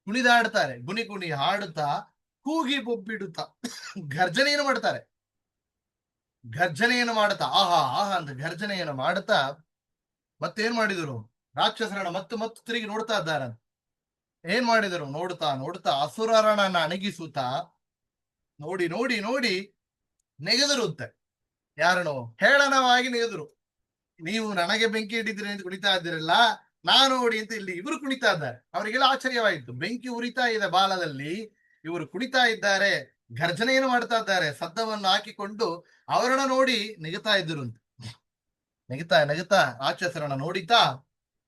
ಕುಣಿದಾಡ್ತಾರೆ ಗುನಿ ಕುಣಿ ಹಾಡುತ್ತಾ ಕೂಗಿ ಬೊಬ್ಬಿಡುತ್ತಾ ಗರ್ಜನೆಯನ್ನು ಮಾಡ್ತಾರೆ ಗರ್ಜನೆಯನ್ನು ಮಾಡುತ್ತಾ ಆಹಾ ಆಹಾ ಅಂತ ಗರ್ಜನೆಯನ್ನು ಮಾಡುತ್ತಾ ಮತ್ತೇನ್ ಮಾಡಿದರು ರಾಕ್ಷಸರನ್ನ ಮತ್ತೆ ತಿರುಗಿ ನೋಡ್ತಾ ಇದ್ದಾರೆ ಏನ್ ಮಾಡಿದರು ನೋಡ್ತಾ ನೋಡ್ತಾ ಅಸುರರನ್ನ ಅಣಗಿಸುತ್ತಾ ನೋಡಿ ನೋಡಿ ನೋಡಿ ನೆಗೆದರುತ್ತೆ ಯಾರನ್ನು ಹೇಳನವಾಗಿ ನೆಗೆದರು ನೀವು ನನಗೆ ಬೆಂಕಿ ಇಟ್ಟಿದ್ದೀರಿ ಅಂತ ಕುಣಿತಾ ಇದ್ದೀರಲ್ಲ ನಾನು ನೋಡಿ ಅಂತ ಇಲ್ಲಿ ಇವರು ಕುಣಿತಾ ಇದ್ದಾರೆ ಅವರಿಗೆಲ್ಲ ಆಶ್ಚರ್ಯವಾಯಿತು ಬೆಂಕಿ ಉರಿತಾ ಇದೆ ಬಾಲದಲ್ಲಿ ಇವರು ಕುಣಿತಾ ಇದ್ದಾರೆ ಗರ್ಜನೆಯನ್ನು ಮಾಡ್ತಾ ಇದ್ದಾರೆ ಸದ್ದವನ್ನು ಹಾಕಿಕೊಂಡು ಅವರನ್ನ ನೋಡಿ ನೆಗುತ್ತಾ ಇದ್ರು ಅಂತ ನೆಗುತ್ತಾ ರಾಕ್ಷಸರನ್ನ ನೋಡಿತಾ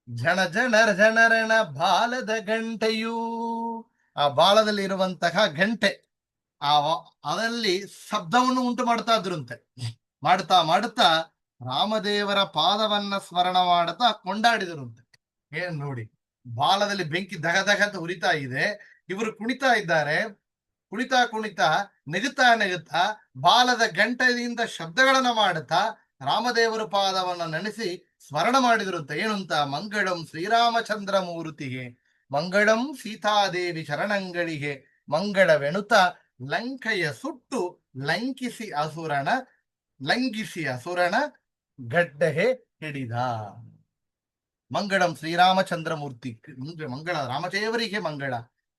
ಜನರಣ ಬಾಲದ ಗಂಟೆಯೂ ಆ ಬಾಲದಲ್ಲಿ ಇರುವಂತಹ ಗಂಟೆ ಅದರಲ್ಲಿ ಶಬ್ದವನ್ನು ಉಂಟು ಮಾಡ್ತಾ ಇದ್ರಂತೆ ಮಾಡುತ್ತಾ ರಾಮದೇವರ ಪಾದವನ್ನ ಸ್ಮರಣ ಮಾಡುತ್ತಾ ಕೊಂಡಾಡಿದರಂತೆ ಏನ್ ನೋಡಿ ಬಾಲದಲ್ಲಿ ಬೆಂಕಿ ದಗ ಅಂತ ಉರಿತಾ ಇದೆ ಇವರು ಕುಣಿತಾ ಇದ್ದಾರೆ ಕುಣಿತಾ ನೆಗುತ್ತಾ ಬಾಲದ ಗಂಟೆಯಿಂದ ಶಬ್ದಗಳನ್ನ ಮಾಡುತ್ತಾ ರಾಮದೇವರ ಪಾದವನ್ನ ನೆನೆಸಿ ಸ್ಮರಣ ಮಾಡಿದ್ರಂತೆ ಏನಂತ ಮಂಗಳಂ ಶ್ರೀರಾಮಚಂದ್ರ ಮೂರ್ತಿಗೆ ಮಂಗಳಂ ಸೀತಾದೇವಿ ಶರಣಂಗಳಿಗೆ ಮಂಗಳವೆನುತ ಲಂಕೆಯ ಸುಟ್ಟು ಲಂಘಿಸಿ ಅಸುರನ ಗಡ್ಡೆಗೆ ಹಿಡಿದ ಮಂಗಳಂ ಶ್ರೀರಾಮಚಂದ್ರ ಮೂರ್ತಿ ಮಂಗಳ ರಾಮದೇವರಿಗೆ ಮಂಗಳ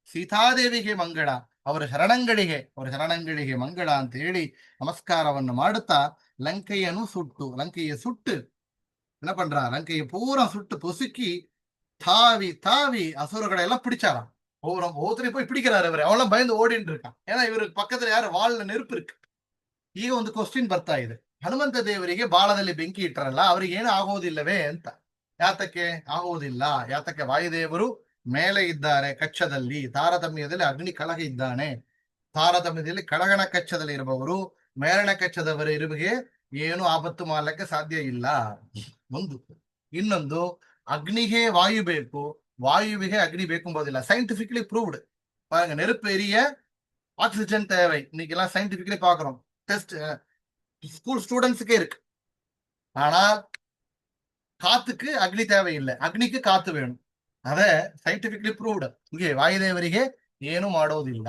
ಸೀತಾದೇವಿಗೆ ಮಂಗಳ ಅವರ ಶರಣಂಗಳಿಗೆ ಮಂಗಳ ಅಂತ ಹೇಳಿ ನಮಸ್ಕಾರವನ್ನು ಮಾಡುತ್ತಾ ಲಂಕೆಯ ಸುಟ್ಟು என்ன பண்றா லங்கையை பூரா சுட்டு பொசுக்கி தாவி அசுரர்களை எல்லாம் பிடிச்சாராம் ஒவ்வொருத்தரையும் போய் பிடிக்கிறாரு அவரு அவெல்லாம் பயந்து ஓடிட்டு இருக்கான் ஏன்னா இவருக்கு ಪಕ್ಕದಲ್ಲಿ ಯಾರು ವಾಲ್ನ ನೆರುಪು ಇருக்கு ಈಗ ಒಂದು ಕ್ವಶನ್ ಬರ್ತಾ ಇದೆ ಹನುಮಂತ ದೇವರಿಗೆ ಬಾಳದಲ್ಲಿ ಬೆಂಕಿ ಇಟ್ಟರಲ್ಲ ಅವ್ರಿಗೆ ಏನು ಆಗೋದಿಲ್ಲವೇ ಅಂತ ಯಾತಕ್ಕೆ ಆಗೋದಿಲ್ಲ ಯಾತಕ್ಕೆ ವಾಯುದೇವರು ಮೇಲೆ ಇದ್ದಾರೆ ಕಕ್ಷದಲ್ಲಿ ತಾರತಮ್ಯದಲ್ಲಿ ಅಗ್ನಿ ಕಳಗ ಇದ್ದಾನೆ ತಾರತಮ್ಯದಲ್ಲಿ ಕಳಗಣ ಕಕ್ಷದಲ್ಲಿ ಇರುವವರು ಮೇಲಣ ಕಕ್ಷದವರ ಇರುವಿಗೆ ಏನು ಆಪತ್ತು ಮಾಡಲಿಕ್ಕೆ ಸಾಧ್ಯ ಇಲ್ಲ ಒಂದು ಇನ್ನೊಂದು ಅಗ್ನಿಗೆ ವಾಯು ಬೇಕು வாயுவிகே அக்னி வேக்கும் போதில்லை சயின்டிபிக்கலி ப்ரூவ்டு பாருங்க நெருப்பு எரிய ஆக்சிஜன் தேவை இன்னைக்கு எல்லாம் சயின்டிபிக்கலி பாக்குறோம் டெஸ்ட் ஸ்கூல் ஸ்டூடெண்ட்ஸுக்கே இருக்கு ஆனால் காத்துக்கு அக்னி தேவையில்லை அக்னிக்கு ಕಾತು வேணும் ಅದೇ ಸೈಂಟಿಫಿಕ್ಲಿ ಪ್ರೂವ್ಡ್ ಹೀಗೆ ವಾಯುದೇವರಿಗೆ ಏನು ಮಾಡೋದಿಲ್ಲ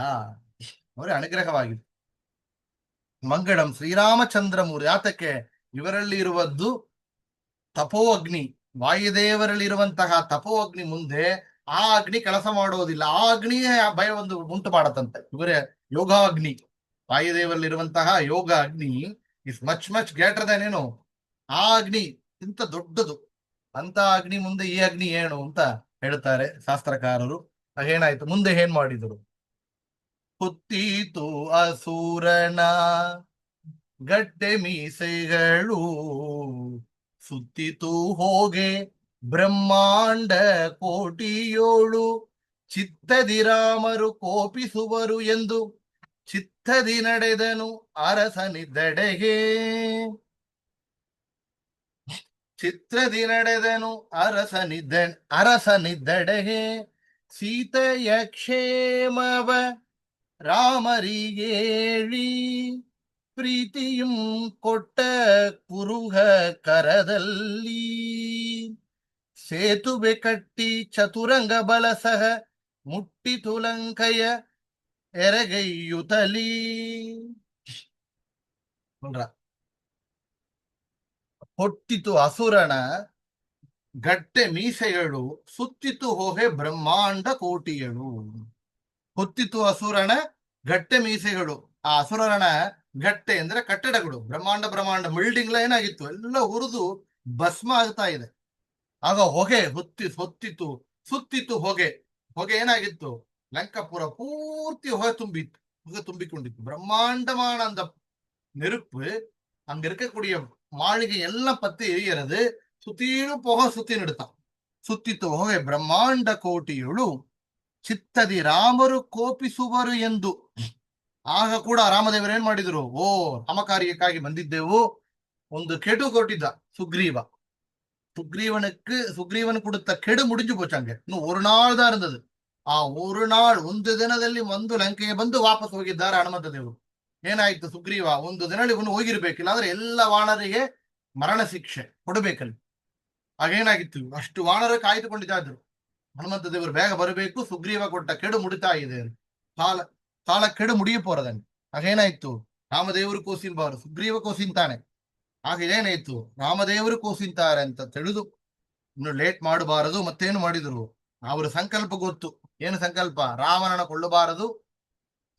ಅವರೇ ಅನುಗ್ರಹವಾಗಿದೆ ಮಂಗಳಂ ಶ್ರೀರಾಮಚಂದ್ರಮೂರ್ತಿ ಯಾತಕ್ಕೆ ಇವರಲ್ಲಿ ಇರುವುದು ತಪೋ ಅಗ್ನಿ ವಾಯುದೇವರಲ್ಲಿರುವಂತಹ ತಪೋ ಅಗ್ನಿ ಮುಂದೆ ಆ ಅಗ್ನಿ ಕೆಲಸ ಮಾಡೋದಿಲ್ಲ ಆ ಅಗ್ನಿಯೇ ಭಯ ಒಂದು ಉಂಟು ಮಾಡತ್ತಂತೆ ಇವರೇ ಯೋಗಾಗ್ನಿ ವಾಯುದೇವರಲ್ಲಿರುವಂತಹ ಯೋಗ ಅಗ್ನಿ ಇಸ್ ಮಚ್ ಗ್ರೇಟರ್ ದನ್ ಏನು ಆ ಅಗ್ನಿ ಇಂತ ದೊಡ್ಡದು ಅಂತ ಅಗ್ನಿ ಮುಂದೆ ಈ ಅಗ್ನಿ ಏನು ಅಂತ ಹೇಳ್ತಾರೆ ಶಾಸ್ತ್ರಕಾರರು ಹಾಗೇನಾಯ್ತು ಮುಂದೆ ಏನ್ ಮಾಡಿದರು ಹುತ್ತೀತು ಅಸೂರನ ಗಡ್ಡೆ ಮೀಸೆಗಳು ಸುತ್ತಿತು ಹೋಗೆ ಬ್ರಹ್ಮಾಂಡ ಕೋಟಿಯೋಳು ಚಿತ್ತದಿ ರಾಮರು ಕೋಪಿಸುವರು ಎಂದು ಚಿತ್ತದಿ ನಡೆದನು ಅರಸನಿದ್ದಡೆಗೆ ಚಿತ್ರದಿ ನಡೆದನು ಅರಸನಿದ್ದಡೆಗೆ ಸೀತೆಯ ಕ್ಷೇಮವ ರಾಮರಿಗೇಳಿ ಪ್ರೀತಿಯುಂ ಕೊಟ್ಟ ಕುರುಹ ಕರದಲ್ಲಿ ಸೇತುವೆ ಕಟ್ಟಿ ಚತುರಂಗ ಬಲಸಹ ಮುಟ್ಟಿತು ಲಂಕೆಯ ಎರಗೈಯುತಲಿ ಹೊಟ್ಟಿತು ಅಸುರನ ಗಟ್ಟೆ ಮೀಸೆಗಳು ಸುತ್ತಿತು ಹೋಗೆ ಬ್ರಹ್ಮಾಂಡ ಕೋಟಿಯಳು ಹೊತ್ತಿತು ಅಸುರನ ಗಟ್ಟೆ ಮೀಸೆಗಳು ಆ ಅಸುರನ ಘಟ್ಟೆ ಅಂದ್ರೆ ಕಟ್ಟಡಗಳು, ಬ್ರಹ್ಮಾಂಡ ಬ್ರಹ್ಮಾಂಡ ಬಿಲ್ಡಿಂಗ್ ಏನಾಗಿತ್ತು ಎಲ್ಲ ಉರಿದು ಭಸ್ಮ ಆಗ್ತಾ ಇದೆ. ಆಗ ಹೊಗೆ ಹೊತ್ತಿತ್ತು ಸುತ್ತಿತ್ತು ಹೊಗೆ. ಹೊಗೆ ಏನಾಗಿತ್ತು, ಲಂಕಾಪುರ ಪೂರ್ತಿ ಹೊಗೆ ತುಂಬಿಕೊಂಡಿತ್ತು. பிரம்மாண்டமான அந்த நெருப்பு அங்க இருக்கக்கூடிய மாளிகை எல்லாம் பத்தி எரியறது, சுத்திலும் புகை சுத்தி நிறுத்தான். ಸುತ್ತಿತ್ತು ಹೊಗೆ. ಬ್ರಹ್ಮಾಂಡ ಕೋಟಿಯಳು ಚಿತ್ತದಿ ರಾಮರು ಕೋಪಿಸುವರು ಎಂದು. ಆಗ ಕೂಡ ರಾಮದೇವರು ಏನ್ ಮಾಡಿದ್ರು, ಓ ರಾಮಕಾರ್ಯಕ್ಕಾಗಿ ಬಂದಿದ್ದೆವು. ಒಂದು ಕೆಡು ಕೊಟ್ಟಿದ್ದ ಸುಗ್ರೀವ. சுக்ரீவன் கொடுத்த கெடு முடிஞ்சு போச்சாங்க. இன்னும் ஒரு நாள் தான் இருந்தது. ஒரு ನಾள், ಒಂದು ದಿನದಲ್ಲಿ ಒಂದು ಲಂಕೆಗೆ ಬಂದು ವಾಪಸ್ ಹೋಗಿದ್ದಾರೆ ಹನುಮಂತ ದೇವರು. ಏನಾಯ್ತು, ಸುಗ್ರೀವ ಒಂದು ದಿನದಲ್ಲಿ ಇವನು ಹೋಗಿರ್ಬೇಕಿಲ್ಲ ಅಂದ್ರೆ ಎಲ್ಲ ವಾನರಿಗೆ ಮರಣ ಶಿಕ್ಷೆ ಕೊಡಬೇಕಲ್ಲಿ. ಹಾಗೇನಾಗಿತ್ತು, ಅಷ್ಟು ವಾನರ ಕಾಯ್ದುಕೊಂಡಿದ್ರು. ಹನುಮಂತ ದೇವರು ಬೇಗ ಬರಬೇಕು, ಸುಗ್ರೀವ ಕೊಟ್ಟ ಕೆಡು ಮುಡಿತಾ ಇದೆ, ಕಾಲ ಕೆಡು ಮುಡಿಯ ಪೋರದನ್ನು. ಹಾಗೇನಾಯ್ತು, ರಾಮದೇವರು ಕೋಸಿಂಬಾರು, ಸುಗ್ರೀವ ಕೋಸಿಂತಾನೆ. ಆಗ ಏನಾಯ್ತು, ರಾಮದೇವರು ಕೋಸಿಂತಾರೆ ಅಂತ ತಿಳಿದು ಇನ್ನು ಲೇಟ್ ಮಾಡಬಾರದು. ಮತ್ತೇನು ಮಾಡಿದ್ರು, ಅವರ ಸಂಕಲ್ಪ ಗೊತ್ತು. ಏನು ಸಂಕಲ್ಪ, ರಾವಣನ ಕೊಳ್ಳಬಾರದು,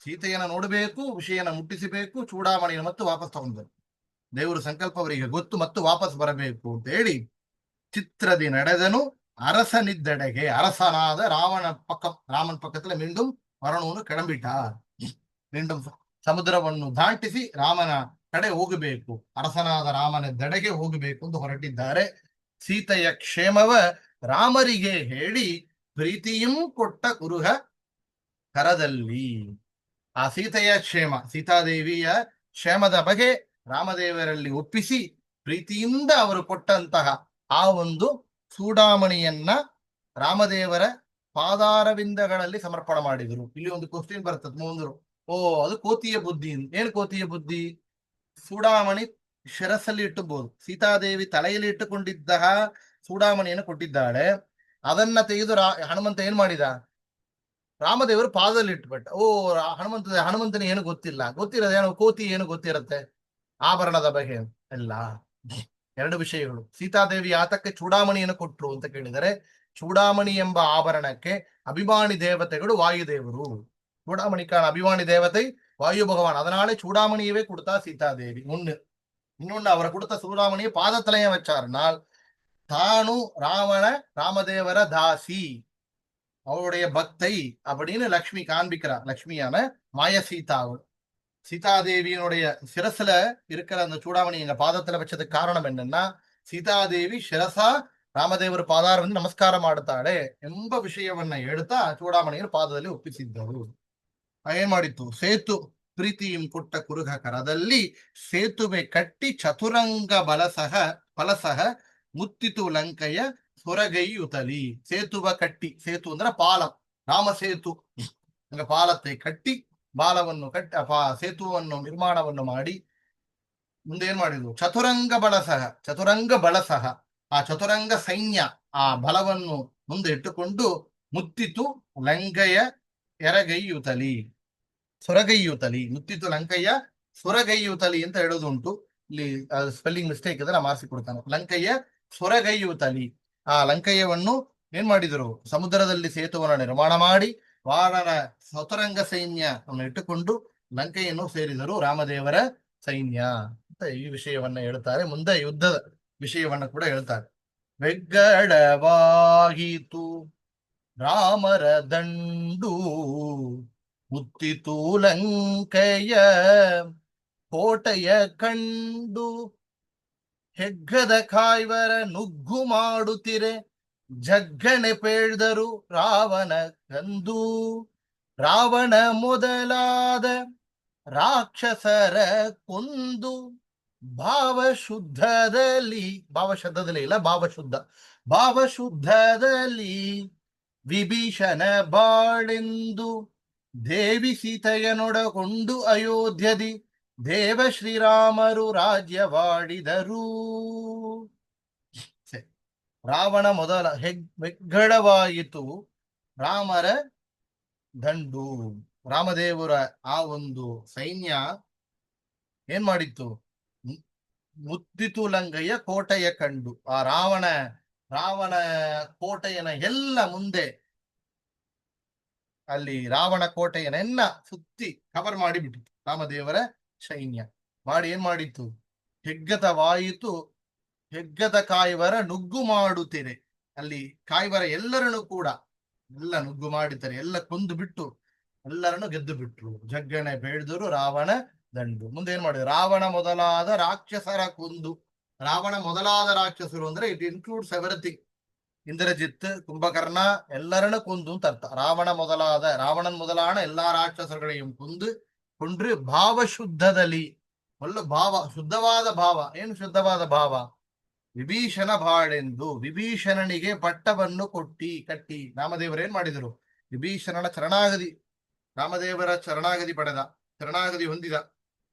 ಸೀತೆಯನ್ನ ನೋಡಬೇಕು, ವಿಷಯನ ಮುಟ್ಟಿಸಬೇಕು, ಚೂಡಾಮಣಿಯನ್ನು ಮತ್ತು ವಾಪಸ್ ತಗೊಂಡ್ರು. ದೇವರ ಸಂಕಲ್ಪ ಅವರಿಗೆ ಗೊತ್ತು, ಮತ್ತು ವಾಪಸ್ ಬರಬೇಕು ಅಂತ ಹೇಳಿ ಚಿತ್ರದಿ ನಡೆದನು அரசனிದ್ದೆಡೆಗೆ. அரசனாದ ರಾಮನ ಪಕ್ಕದಲ್ಲಿ ಮೀண்டும் ಮರಣವನ್ನು கிளம்பிட்டார். ಮೀண்டும் ಸಮುದ್ರವನ್ನು ದಾಟಿಸಿ ರಾಮನ ಕಡೆ ಹೋಗಬೇಕು, ಅರಸನಾದ ರಾಮನದ್ದೆಡೆಗೆ ಹೋಗಬೇಕು ಎಂದು ಹೊರಟಿದ್ದಾರೆ. ಸೀತೆಯ ಕ್ಷೇಮವ ರಾಮರಿಗೆ ಹೇಳಿ ಪ್ರೀತಿಯೂ ಕೊಟ್ಟ ಕುರುಹ ಕರದಲ್ಲಿ. ಆ ಸೀತೆಯ ಕ್ಷೇಮ, ಸೀತಾದೇವಿಯ ಕ್ಷೇಮದ ಬಗ್ಗೆ ರಾಮದೇವರಲ್ಲಿ ಒಪ್ಪಿಸಿ ಪ್ರೀತಿಯಿಂದ ಅವರು ಕೊಟ್ಟಂತಹ ಆ ಒಂದು ಚೂಡಾಮಣಿಯನ್ನ ರಾಮದೇವರ ಪಾದಾರವಿಂದಗಳಲ್ಲಿ ಸಮರ್ಪಣೆ ಮಾಡಿದರು. ಇಲ್ಲಿ ಒಂದು ಕ್ವಶನ್ ಬರ್ತದೆ ಮುಂದರು, ಅದು ಕೋತಿಯ ಬುದ್ಧಿ. ಏನು ಕೋತಿಯ ಬುದ್ಧಿ? ಚೂಡಾಮಣಿ ಶಿರಸ್ಸಲ್ಲಿ ಇಟ್ಟಬಹುದು, ಸೀತಾದೇವಿ ತಲೆಯಲ್ಲಿ ಇಟ್ಟುಕೊಂಡಿದ್ದ ಚೂಡಾಮಣಿಯನ್ನು ಕೊಟ್ಟಿದ್ದಾಳೆ. ಅದನ್ನ ತೆಗೆದು ಹನುಮಂತ ಏನ್ ಮಾಡಿದ, ರಾಮದೇವರು ಪಾದದಲ್ಲಿ ಇಟ್ಬಿಟ್ಟ. ಹನುಮಂತನ ಏನು ಗೊತ್ತಿರೋದು ಏನು, ಕೋತಿ ಏನು ಗೊತ್ತಿರತ್ತೆ ಆಭರಣದ ಬಗ್ಗೆ ಎಲ್ಲ. ಎರಡು ವಿಷಯಗಳು. ಸೀತಾದೇವಿ ಆತಕ್ಕೆ ಚೂಡಾಮಣಿಯನ್ನು ಕೊಟ್ರು ಅಂತ ಕೇಳಿದರೆ, ಚೂಡಾಮಣಿ ಎಂಬ ಆಭರಣಕ್ಕೆ ಅಭಿಮಾನಿ ದೇವತೆಗಳು ವಾಯುದೇವರು. ಚೂಡಾಮಣಿக்கான அபிமானி தேவதை வாயு பகவான். அதனாலே சூடாமணியவே கொடுத்தா சீதாதேவி. இன்னொன்னு அவர் கொடுத்த சூடாமணியை பாதத்திலைய வச்சாருனால் தானு ராமதேவர தாசி, அவருடைய பக்தை அப்படின்னு லக்ஷ்மி காண்பிக்கிறார். லக்ஷ்மியான மாய சீதா. சீதாதேவியினுடைய சிரசுல இருக்கிற அந்த சூடாமணி எங்க பாதத்துல வச்சதுக்கு காரணம் என்னன்னா, ಸೀತಾದೇವಿ ಶಿರಸ ರಾಮದೇವರ ಪಾದಾರವನ್ನು ನಮಸ್ಕಾರ ಮಾಡುತ್ತಾಳೆ ಎಂಬ ವಿಷಯವನ್ನ ಹೇಳ್ತಾ ಚೂಡಾಮಣಿಯನ್ನು ಪಾದದಲ್ಲಿ ಒಪ್ಪಿಸಿದ್ದರು. ಏನ್ ಮಾಡಿತ್ತು, ಸೇತು ಪ್ರೀತಿಯಂ ಕೊಟ್ಟ ಕುರುಹ ಕರದಲ್ಲಿ ಸೇತುವೆ ಕಟ್ಟಿ ಚತುರಂಗ ಫಲಸಹ ಮುತ್ತಿತು ಲಂಕೆಯ ಸೊರಗೈಯುತಲಿ. ಸೇತುವ ಕಟ್ಟಿ, ಸೇತು ಅಂದ್ರೆ ಪಾಲಂ, ರಾಮ ಸೇತು ಪಾಲத்தை ಕಟ್ಟಿ ಬಾಲವನ್ನು ಕಟ್ಟಿ ಸೇತುವನ್ನು ನಿರ್ಮಾಣವನ್ನು ಮಾಡಿ ಮುಂದೆ ಏನ್ ಮಾಡಿದ್ರು, ಚತುರಂಗ ಬಳಸಹ ಆ ಚತುರಂಗ ಸೈನ್ಯ ಆ ಬಲವನ್ನು ಮುಂದೆ ಇಟ್ಟುಕೊಂಡು ಮುತ್ತಿತು ಲಂಕೆಯ ಎರಗೈಯುತಲಿ ಸೊರಗೈಯುತಲಿ. ಮುತ್ತಿತು ಲಂಕೆಯ ಸೊರಗೈಯುತಲಿ ಅಂತ ಹೇಳೋದುಂಟು. ಇಲ್ಲಿ ಸ್ಪೆಲ್ಲಿಂಗ್ ಮಿಸ್ಟೇಕ್ ಇದ್ರೆ ನಾ ಮಾಡಿಸಿಕೊಡ್ತಾನೆ. ಲಂಕೆಯ ಸೊರಗೈಯುತಲಿ. ಆ ಲಂಕೆಯವನ್ನು ಏನ್ ಮಾಡಿದರು, ಸಮುದ್ರದಲ್ಲಿ ಸೇತುವನ್ನು ನಿರ್ಮಾಣ ಮಾಡಿ ವಾನರ ಚತುರಂಗ ಸೈನ್ಯವನ್ನು ಇಟ್ಟುಕೊಂಡು ಲಂಕೆಯನ್ನು ಸೇರಿದರು ರಾಮದೇವರ ಸೈನ್ಯ ಅಂತ ಈ ವಿಷಯವನ್ನ ಹೇಳ್ತಾರೆ. ಮುಂದೆ ಯುದ್ಧದ ವಿಷಯವನ್ನ ಕೂಡ ಹೇಳ್ತಾರೆ. ಬೆಗ್ಗಡವಾಗಿತು ರಾಮರ ದಂಡು ಮುತ್ತಿತು ಲಂಕೆಯ ಕೋಟೆಯ ಕಂಡು ಹೆಗ್ಗದ ಕಾಯ್ವರ ನುಗ್ಗು ಮಾಡುತ್ತಿರೆ ಜಗ್ಗನೆ ಪೇಳ್ದರು ರಾವಣ ಕಂದು. ರಾವಣ ಮೊದಲಾದ ರಾಕ್ಷಸರ ಕೊಂದು ಭಾವಶುದ್ಧದಲ್ಲಿ ವಿಭೀಷಣ ಬಾಳೆಂದು ದೇವಿ ಸೀತೆಯನೊಡಗೊಂಡು ಅಯೋಧ್ಯದಿ ದೇವ ಶ್ರೀರಾಮರು ರಾಜ್ಯವಾಡಿದರು. ರಾವಣ ಮೊದಲ ಹೆಗ್ಗಡವಾಯಿತು ರಾಮರ ದಂಡು. ರಾಮದೇವರ ಆ ಒಂದು ಸೈನ್ಯ ಏನ್ ಮಾಡಿತ್ತು, ಮುತ್ತಿತು ಲಂಕೆಯ ಕೋಟೆಯ ಕಂಡು. ಆ ರಾವಣ ಕೋಟೆಯನ ಎಲ್ಲ ಮುಂದೆ ಅಲ್ಲಿ ರಾವಣ ಕೋಟೆಯನ್ನೆಲ್ಲ ಸುತ್ತಿ ಕವರ್ ಮಾಡಿಬಿಟ್ಟಿತ್ತು ರಾಮದೇವರ ಸೈನ್ಯ ಮಾಡಿ ಏನ್ ಮಾಡಿತ್ತು, ಹೆಗ್ಗತವಾಯಿತು ಹೆಗ್ಗದ ಕಾಯ್ವರ ನುಗ್ಗು ಮಾಡುತ್ತೀರೆ. ಅಲ್ಲಿ ಕಾಯ್ವರ ಎಲ್ಲರನ್ನು ಕೂಡ ಎಲ್ಲ ನುಗ್ಗು ಮಾಡಿದ್ದಾರೆ, ಎಲ್ಲ ಕೊಂದು ಬಿಟ್ಟು ಎಲ್ಲರನ್ನು ಗೆದ್ದು ಬಿಟ್ರು. ಜಗ್ಗಣೆ ಬೇಡ್ದರು ರಾವಣ ದಂಡು. ಮುಂದೆ ಏನ್ ಮಾಡಿದ್ರು, ರಾವಣ ಮೊದಲಾದ ರಾಕ್ಷಸರ ಕೊಂದು. ರಾವಣ ಮೊದಲಾದ ರಾಕ್ಷಸರು ಅಂದ್ರೆ it includes everything. Indrajit, Kumbhakarna ಎಲ್ಲರನ್ನು ಕೊಂದು ಅಂತ ಅರ್ಥ. ರಾವಣನ್ ಮೊದಲಾದ ಎಲ್ಲಾ ರಾಕ್ಷಸರುಗಳೆயும் ಕೊಂಡ್ರು ಭಾವಶುದ್ಧದಲ್ಲಿ. ಒಳ್ಳೆ ಭಾವ, ಶುದ್ಧವಾದ ಭಾವ. ಏನು ಶುದ್ಧವಾದ ಭಾವ? ವಿಭೀಷಣ ಬಾಳೆಂದು ವಿಭೀಷಣನಿಗೆ ಪಟ್ಟವನ್ನು ಕಟ್ಟಿ ರಾಮದೇವರು ಏನ್ ಮಾಡಿದರು, ವಿಭೀಷಣನ ರಾಮದೇವರ ಶರಣಾಗತಿ ಪಡೆದ, ಶರಣಾಗತಿ ಹೊಂದಿದ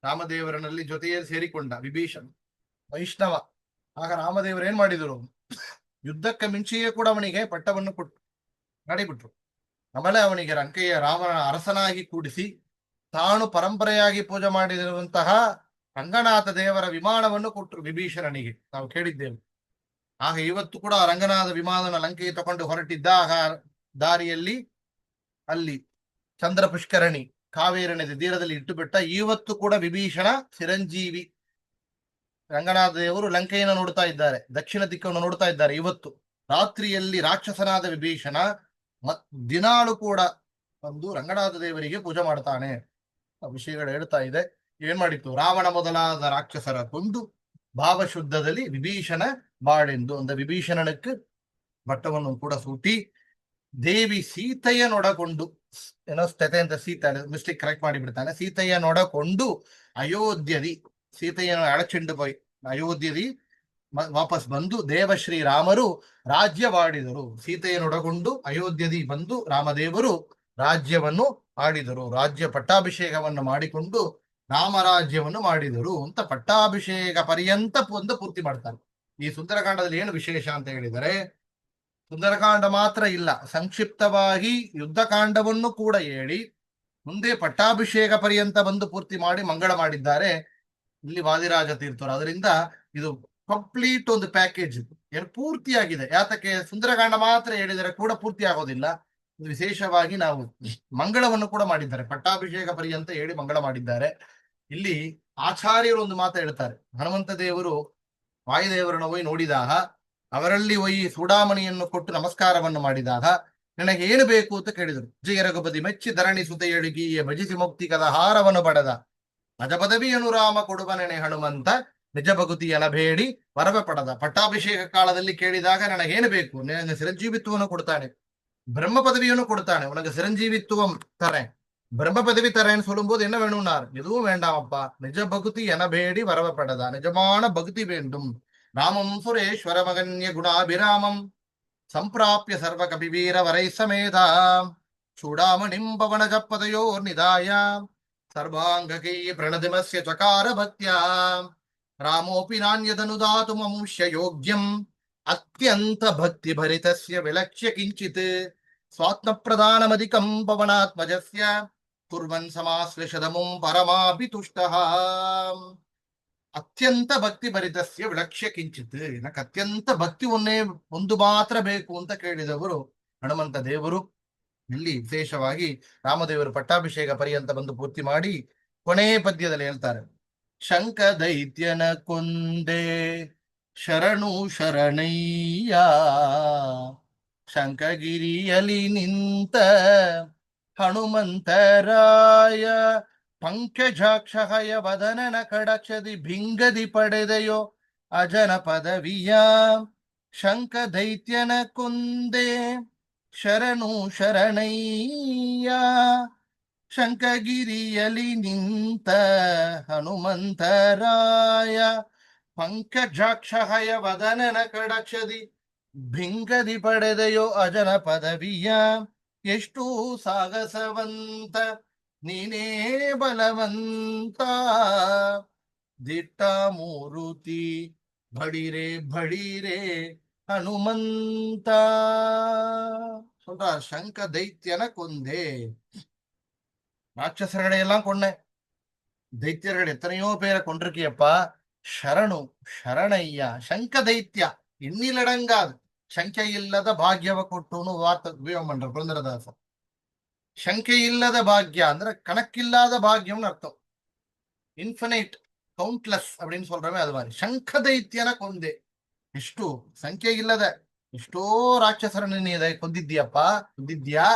ರಾಮದೇವರನಲ್ಲಿ ಜೊತೆಯಲ್ಲಿ ಸೇರಿಕೊಂಡ ವಿಭೀಷಣ ವೈಷ್ಣವ. ಆಗ ರಾಮದೇವರು ಏನ್ ಮಾಡಿದರು, ಯುದ್ಧಕ್ಕೆ ಮುಂಚೆಯೇ ಕೂಡ ಅವನಿಗೆ ಪಟ್ಟವನ್ನು ಕೊಟ್ಟು ನಡಿಬಿಟ್ರು. ಆಮೇಲೆ ಅವನಿಗೆ ಲಂಕೆಯ ರಾಮನ ಅರಸನಾಗಿ ಕೂಡಿಸಿ ತಾನು ಪರಂಪರೆಯಾಗಿ ಪೂಜೆ ಮಾಡಿರುವಂತಹ ರಂಗನಾಥ ದೇವರ ವಿಮಾನವನ್ನು ಕೊಟ್ಟರು ವಿಭೀಷಣನಿಗೆ. ನಾವು ಕೇಳಿದ್ದೇವೆ. ಆಗ ಇವತ್ತು ಕೂಡ ರಂಗನಾಥ ವಿಮಾನನ ಲಂಕೆಗೆ ತಗೊಂಡು ಹೊರಟಿದ್ದಾಗ ದಾರಿಯಲ್ಲಿ ಅಲ್ಲಿ ಚಂದ್ರ ಪುಷ್ಕರಣಿ ಕಾವೇರಿ ನದಿ ತೀರದಲ್ಲಿ ಇಟ್ಟು ಬಿಟ್ಟ. ಇವತ್ತು ಕೂಡ ವಿಭೀಷಣ ಚಿರಂಜೀವಿ. ರಂಗನಾಥ ದೇವರು ಲಂಕೆಯನ್ನು ನೋಡ್ತಾ ಇದ್ದಾರೆ, ದಕ್ಷಿಣ ದಿಕ್ಕನ್ನು ನೋಡ್ತಾ ಇದ್ದಾರೆ. ಇವತ್ತು ರಾತ್ರಿಯಲ್ಲಿ ರಾಕ್ಷಸನಾದ ವಿಭೀಷಣ ದಿನಾಳು ಕೂಡ ಒಂದು ರಂಗನಾಥ ದೇವರಿಗೆ ಪೂಜೆ ಮಾಡ್ತಾನೆ. ವಿಷಯಗಳು ಹೇಳ್ತಾ ಇದೆ. ಏನ್ ಮಾಡಿತ್ತು, ರಾವಣ ಮೊದಲಾದ ರಾಕ್ಷಸರ ಕೊಂದು ಭಾವಶುದ್ಧದಲ್ಲಿ ವಿಭೀಷಣ ಬಾಳೆಂದು ಅಂದ ವಿಭೀಷಣನಕ್ಕೆ ಬಟ್ಟವನ್ನು ಕೂಡ ಸೂಟಿ ದೇವಿ ಸೀತೆಯನ್ನೊಡಗೊಂಡು, ಏನೋ ಸ್ಥತೆ ಅಂತ ಸೀತೆ ಮಿಸ್ಟೇಕ್ ಕರೆಕ್ಟ್ ಮಾಡಿ ಬಿಡ್ತಾನೆ, ಸೀತೆಯನ್ನೊಡಗೊಂಡು ಅಯೋಧ್ಯದಿ, ಸೀತೆಯನ್ನು ಅಳಚಿಂಡು ಪೋಯ್ ಅಯೋಧ್ಯದಿ ವಾಪಸ್ ಬಂದು ದೇವಶ್ರೀ ರಾಮರು ರಾಜ್ಯವಾಡಿದರು. ಸೀತೆಯನ್ನೊಡಗೊಂಡು ಅಯೋಧ್ಯದಿ ಬಂದು ರಾಮದೇವರು ರಾಜ್ಯವನ್ನು ಆಡಿದರು. ರಾಜ್ಯ ಪಟ್ಟಾಭಿಷೇಕವನ್ನು ಮಾಡಿಕೊಂಡು ರಾಮರಾಜ್ಯವನ್ನು ಮಾಡಿದರು ಅಂತ ಪಟ್ಟಾಭಿಷೇಕ ಪರ್ಯಂತ ಒಂದು ಪೂರ್ತಿ ಮಾಡ್ತಾರೆ. ಈ ಸುಂದರಕಾಂಡದಲ್ಲಿ ಏನು ವಿಶೇಷ ಅಂತ ಹೇಳಿದರೆ, ಸುಂದರಕಾಂಡ ಮಾತ್ರ ಇಲ್ಲ, ಸಂಕ್ಷಿಪ್ತವಾಗಿ ಯುದ್ಧಕಾಂಡವನ್ನು ಕೂಡ ಹೇಳಿ ಮುಂದೆ ಪಟ್ಟಾಭಿಷೇಕ ಪರ್ಯಂತ ಬಂದು ಪೂರ್ತಿ ಮಾಡಿ ಮಂಗಳ ಮಾಡಿದ್ದಾರೆ ಇಲ್ಲಿ ವಾದಿರಾಜ ತೀರ್ಥರು. ಅದರಿಂದ ಇದು ಕಂಪ್ಲೀಟ್ ಒಂದು ಪ್ಯಾಕೇಜ್ ಏನು ಪೂರ್ತಿಯಾಗಿದೆ. ಯಾತಕ್ಕೆ ಸುಂದರಕಾಂಡ ಮಾತ್ರ ಹೇಳಿದರೆ ಕೂಡ ಪೂರ್ತಿ ಆಗೋದಿಲ್ಲ. ವಿಶೇಷವಾಗಿ ನಾವು ಮಂಗಳವನ್ನು ಕೂಡ ಮಾಡಿದ್ದಾರೆ, ಪಟ್ಟಾಭಿಷೇಕ ಪರ್ಯಂತ ಹೇಳಿ ಮಂಗಳ ಮಾಡಿದ್ದಾರೆ. ಇಲ್ಲಿ ಆಚಾರ್ಯರು ಒಂದು ಮಾತು ಹೇಳ್ತಾರೆ, ಹನುಮಂತ ದೇವರು ವಾಯುದೇವರನ್ನು ಹೋಗಿ ನೋಡಿದಾಗ ಅವರಲ್ಲಿ ಹೋಗಿ ಸೂಡಾಮಣಿಯನ್ನು ಕೊಟ್ಟು ನಮಸ್ಕಾರವನ್ನು ಮಾಡಿದಾಗ ನನಗೆ ಏನು ಬೇಕು ಅಂತ ಕೇಳಿದರು. ಜಯ ರಘುಪತಿ ಮೆಚ್ಚಿ ಧರಣಿ ಸುತ ಎಳುಗಿಯ ಭಜಿಸಿ ಮುಕ್ತಿಕದ ಹಾರವನ್ನು ಪಡೆದ ಅಜ ಪದವಿಯನು ರಾಮ ಕೊಡುವನೆನೆ ಹನುಮಂತ ನಿಜ ಭಗುತಿಯನ ಬೇಡಿ ವರವ ಪಡೆದ. ಪಟ್ಟಾಭಿಷೇಕ ಕಾಲದಲ್ಲಿ ಕೇಳಿದಾಗ ನನಗೇನು ಬೇಕು, ನನಗೆ ಚಿರಂಜೀವಿತ್ವವನ್ನು ಕೊಡ್ತಾನೆ, ಬ್ರಹ್ಮ ಪದವಿಯನ್ನು ಕೊಡ್ತಾನೆ, உனக்கு சிரஞ்சீவித்துவம் தரேன், பிரம்ம பதவி தரேன்னு சொல்லும்போது என்ன வேணும்னார், எதுவும் வேண்டாமப்பா, நிஜ பகுதி என பேடி வரவப்படதா, நிஜமான பக்தி வேண்டும். ராமம் சுரேஸ்வர மகன்ய குணாபிராமம் சம்பிராப்ய சர்வ கபிவீர வரை சமேதா சூடாமணிம் பவன ஜப்பதயோர் நிதாய சர்வாங்ககை பிரணதிமஸ்ய சகார பக்தியா ராமோபி நான்யதனுதாது மமுஷ்ய யோக்யம் ಅತ್ಯಂತ ಭಕ್ತಿ ಭರಿತಸ್ಯ ವಿಲಕ್ಷ್ಯ ಕಿಂಚಿತ್ ಸ್ವಾತ್ಮ ಪ್ರಧಾನಮಧಿಕಂ ಪವನಾತ್ಮಜಸ್ಯ ಕುರ್ವನ್ ಸಮಾಶ್ಲೇಷದಮುಂ ಪರಮಾಪಿ ತುಷ್ಟಃ. ಅತ್ಯಂತ ಭಕ್ತಿ ಭರಿತಸ್ಯ ವಿಲಕ್ಷ್ಯ ಕಿಂಚಿತ್, ನನಗೆ ಅತ್ಯಂತ ಭಕ್ತಿ ಒಂದು ಮಾತ್ರ ಬೇಕು ಅಂತ ಕೇಳಿದವರು ಹನುಮಂತ ದೇವರು. ಇಲ್ಲಿ ವಿಶೇಷವಾಗಿ ರಾಮದೇವರು ಪಟ್ಟಾಭಿಷೇಕ ಪರ್ಯಂತ ಬಂದು ಪೂರ್ತಿ ಮಾಡಿ ಕೊನೆ ಪದ್ಯದಲ್ಲಿ ಹೇಳ್ತಾರೆ, ಶಂಕ ದೈತ್ಯನ ಕೊಂದೆ ಶರಣು ಶರಣಯ್ಯ, ಶಂಕಗಿರಿಯಲಿ ನಿಂತ ಹನುಮಂತರಾಯ, ಪಂಕಜಾಕ್ಷಹಯ ವದನನ ಕಡಕ್ಷದಿ ಭಿಂಗದಿ ಪಡೆದೆಯೋ ಅಜನ ಪದವಿಯ, ಶಂಕ ದೈತ್ಯನ ಕೊಂದೆ ಶರಣು ಶರಣಯ್ಯ, ಶಂಕಗಿರಿಯಲಿ ನಿಂತ ಹನುಮಂತರಾಯ, ಪಂಕಜಾಕ್ಷಹಯ ವದನನ ಕಡಕ್ಷದಿ ಭಿಂಗದಿ ಪಡೆದೆಯೋ ಅಜನ ಪದವಿಯ, ಎಷ್ಟು ಸಾಗಸವಂತ ನೀನೇ ಬಲವಂತ, ದಿಟ್ಟ ಮೂರುತಿ ಬಡಿರೆ ಬಡಿರೆ ಹನುಮಂತ. சொல்ற ಶಂಕ ದೈತ್ಯನ ಕೊಂದೆ, ராட்சசர்களையெல்லாம் கொன்னேன், தைத்தியர்கள் எத்தனையோ பேரை கொண்டிருக்கியப்பா, ಶರಣು ಶರಣಯ್ಯ, ಶಂಕ ದೈತ್ಯ ಎನ್ನಿಲಡಂಗಾದ ಶಂಕೆಯಿಲ್ಲದ ಭಾಗ್ಯವ ಕೊಟ್ಟು ವಾರ್ತ ಉಪಯೋಗ ಮಾಡ್ರ ಪುರಂದರದಾಸ. ಶಂಕೆಯಿಲ್ಲದ ಭಾಗ್ಯ ಅಂದ್ರೆ ಕಣಕ್ಕಿಲ್ಲದ ಭಾಗ್ಯವನ್ನು ಅರ್ಥ. இன்ஃபினைட் கவுண்ட்லெஸ் அப்படின்னு சொல்றமே அது மாதிரி ಶಂಖ ದೈತ್ಯನ ಕೊಂದೆ. ಎಷ್ಟು ಸಂಖ್ಯೆ ಇಲ್ಲದ ಎಷ್ಟೋ ರಾಕ್ಷಸರನ್ನು ನೀ ಕೊಂದಿದ್ಯಾ.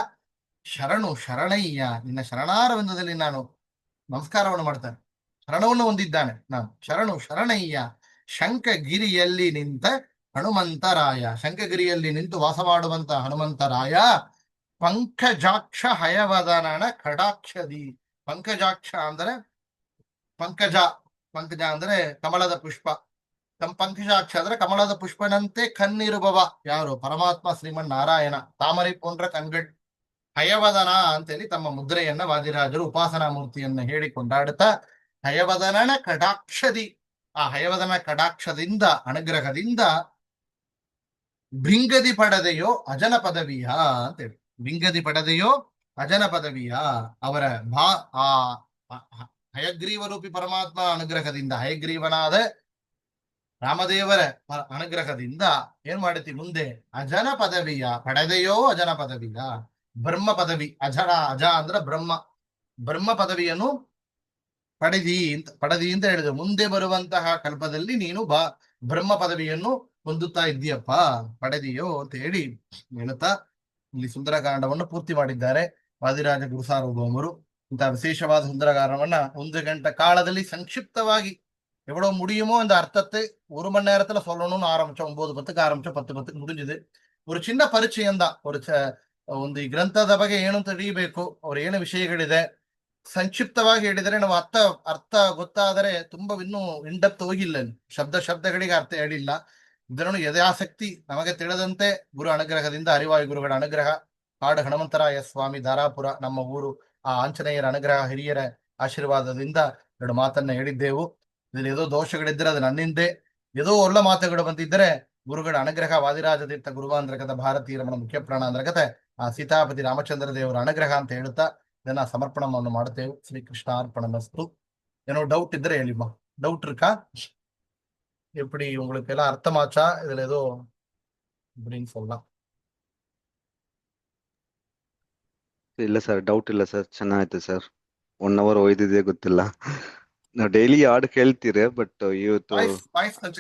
ಶರಣು ಶರಣಯ್ಯ, ನಿನ್ನ ಶರಣಾರವಿಂದದಲ್ಲಿ ನಾನು ನಮಸ್ಕಾರವನ್ನು ಮಾಡ್ತಾನೆ. ಶರಣವನ್ನು ಹೊಂದಿದ್ದಾನೆ ನಾನು. ಶರಣು ಶರಣಯ್ಯ, ಶಂಖಗಿರಿಯಲ್ಲಿ ನಿಂತ ಹನುಮಂತರಾಯ, ಶಂಖಗಿರಿಯಲ್ಲಿ ನಿಂತು ವಾಸ ಮಾಡುವಂತ ಹನುಮಂತರಾಯ, ಪಂಕಜಾಕ್ಷ ಹಯವದನನ ಕಡಾಕ್ಷದಿ. ಪಂಕಜಾಕ್ಷ ಅಂದ್ರೆ ಪಂಕಜ, ಪಂಕಜ ಅಂದ್ರೆ ಕಮಲದ ಪುಷ್ಪ. ಪಂಕಜಾಕ್ಷ ಅಂದ್ರೆ ಕಮಲದ ಪುಷ್ಪನಂತೆ ಕಣ್ಣಿರುಬವ ಯಾರು? ಪರಮಾತ್ಮ ಶ್ರೀಮನ್ ನಾರಾಯಣ. ತಾಮரை போன்ற ಕಣ್ಗಳ್. ಹಯವದನ ಅಂತೇಳಿ ತಮ್ಮ ಮುದ್ರೆಯನ್ನ ವಾದಿರಾಜರು ಉಪಾಸನಾ ಮೂರ್ತಿಯನ್ನ ಹೇಳಿ ಕೊಂಡಾಡುತ್ತಾ ಹಯವದನನ ಕಟಾಕ್ಷದಿ, ಆ ಹಯವದನ ಕಟಾಕ್ಷದಿಂದ ಅನುಗ್ರಹದಿಂದ ಭೃಂಗದಿ ಪಡೆದೆಯೋ ಅಜನ ಪದವಿಯ ಅಂತೇಳಿ. ಭೃಂಗದಿ ಪಡೆದೆಯೋ ಅಜನ ಪದವಿಯ ಅವರ ಆ ಹಯಗ್ರೀವ ರೂಪಿ ಪರಮಾತ್ಮ ಅನುಗ್ರಹದಿಂದ, ಹಯಗ್ರೀವನಾದ ರಾಮದೇವರ ಅನುಗ್ರಹದಿಂದ ಏನ್ ಮಾಡುತ್ತಿ ಮುಂದೆ ಅಜನ ಪದವಿಯ ಪಡೆದೆಯೋ ಅಜನ ಪದವಿಯ. ಬ್ರಹ್ಮ ಪದವಿ, ಅಜ ಅಂದ್ರೆ ಬ್ರಹ್ಮ ಪದವಿಯನ್ನು ಪಡೆದಿ ಅಂತ ಹೇಳಿದ್ರು. ಮುಂದೆ ಬರುವಂತಹ ಕಲ್ಪದಲ್ಲಿ ನೀನು ಬ್ರಹ್ಮ ಪದವಿಯನ್ನು ಹೊಂದುತ್ತಾ ಇದ್ದೀಯಪ್ಪ, ಪಡೆದಿಯೋ ಅಂತ ಹೇಳಿ ಹೇಳುತ್ತಾ ಇಲ್ಲಿ ಸುಂದರಕಾಂಡವನ್ನು ಪೂರ್ತಿ ಮಾಡಿದ್ದಾರೆ ವಾದಿರಾಜ ಗುರುಸಾರ್ವಭೌಮರು. ಇಂತಹ ವಿಶೇಷವಾದ ಸುಂದರಕಾಂಡವನ್ನ 1 ಗಂಟೆ ಕಾಲದಲ್ಲಿ ಸಂಕ್ಷಿಪ್ತವಾಗಿ எவ்வளவு முடியுமோ அந்த அர்த்தத்தை 1 மணி நேரத்துல சொல்லணும்னு ஆரம்பிச்சோம். 9:10க்கு ஆரம்பிச்சோம், 10:10க்கு முடிஞ்சது. ஒரு ಚಿನ್ನ ಪರಿಚಯಂದ ಒಂದು ಈ ಗ್ರಂಥದ ಬಗ್ಗೆ ಏನು ತಿಳಿಯಬೇಕು, ಅವ್ರ ಏನು ವಿಷಯಗಳಿದೆ ಸಂಕ್ಷಿಪ್ತವಾಗಿ ಹೇಳಿದರೆ ನಾವು ಅರ್ಥ ಗೊತ್ತಾದರೆ ತುಂಬಾ ಇನ್ನೂ ಇಂಡಪ್ತ್ ಹೋಗಿಲ್ಲ. ಶಬ್ದಗಳಿಗೆ ಅರ್ಥ ಹೇಳಿಲ್ಲ. ಇದನ್ನು ಯಥಾಸಕ್ತಿ ನಮಗೆ ತಿಳಿದಂತೆ ಗುರು ಅನುಗ್ರಹದಿಂದ, ಹರಿವಾಯು ಗುರುಗಳ ಅನುಗ್ರಹ, ಕಾಡು ಹನುಮಂತರಾಯ ಸ್ವಾಮಿ ದಾರಾಪುರ ನಮ್ಮ ಊರು, ಆ ಆಂಜನೇಯರ ಅನುಗ್ರಹ, ಹಿರಿಯರ ಆಶೀರ್ವಾದದಿಂದ 2 ಮಾತನ್ನ ಹೇಳಿದ್ದೆವು. ಇದ್ರಲ್ಲಿ ಏದೋ ದೋಷಗಳಿದ್ದರೆ ಅದು ನನ್ನಿಂದೆ, ಏದೋ ಒಳ್ಳೆ ಮಾತುಗಳು ಬಂದಿದ್ದರೆ ಗುರುಗಳ ಅನುಗ್ರಹ, ವಾದಿರಾಜ ತೀರ್ಥ ಗುರುವಾಂದ್ರಗತ ಭಾರತೀಯ ರಮಣ ಮುಖ್ಯ ಪ್ರಾಣಾಂದ್ರಗತ ಆ ಸೀತಾಪತಿ ರಾಮಚಂದ್ರ ದೇವರ ಅನುಗ್ರಹ ಅಂತ ಹೇಳುತ್ತಾ ಇದನ್ನ ಸಮರ್ಪಣವನ್ನು ಮಾಡುತ್ತೇವೆ. ಶ್ರೀ ಕೃಷ್ಣಾರ್ಪಣಮಸ್ತು. ಏನೋ ಡೌಟ್ ಇದ್ರೆ ಹೇಳಿಮ್ಮ. டவுட் இருக்கா? எப்படி உங்களுக்கு எல்லாம் அர்த்தமாச்சா? இதுல ஏதோ அப்படின்னு சொல்லலாம். ಇಲ್ಲ ಸರ್, ಡೌಟ್ ಇಲ್ಲ ಸರ್, ಚೆನ್ನಾಯ್ತು ಸರ್. 1 hour ಹೋಯ್ದಿದೆ ಗೊತ್ತಿಲ್ಲ. ನಾವು ಡೈಲಿ ಹಾಡು ಕೇಳ್ತೀರಿ, ಬಟ್ ಇವತ್ತು ವಾಯ್ಸ್ ಕೊಂಚ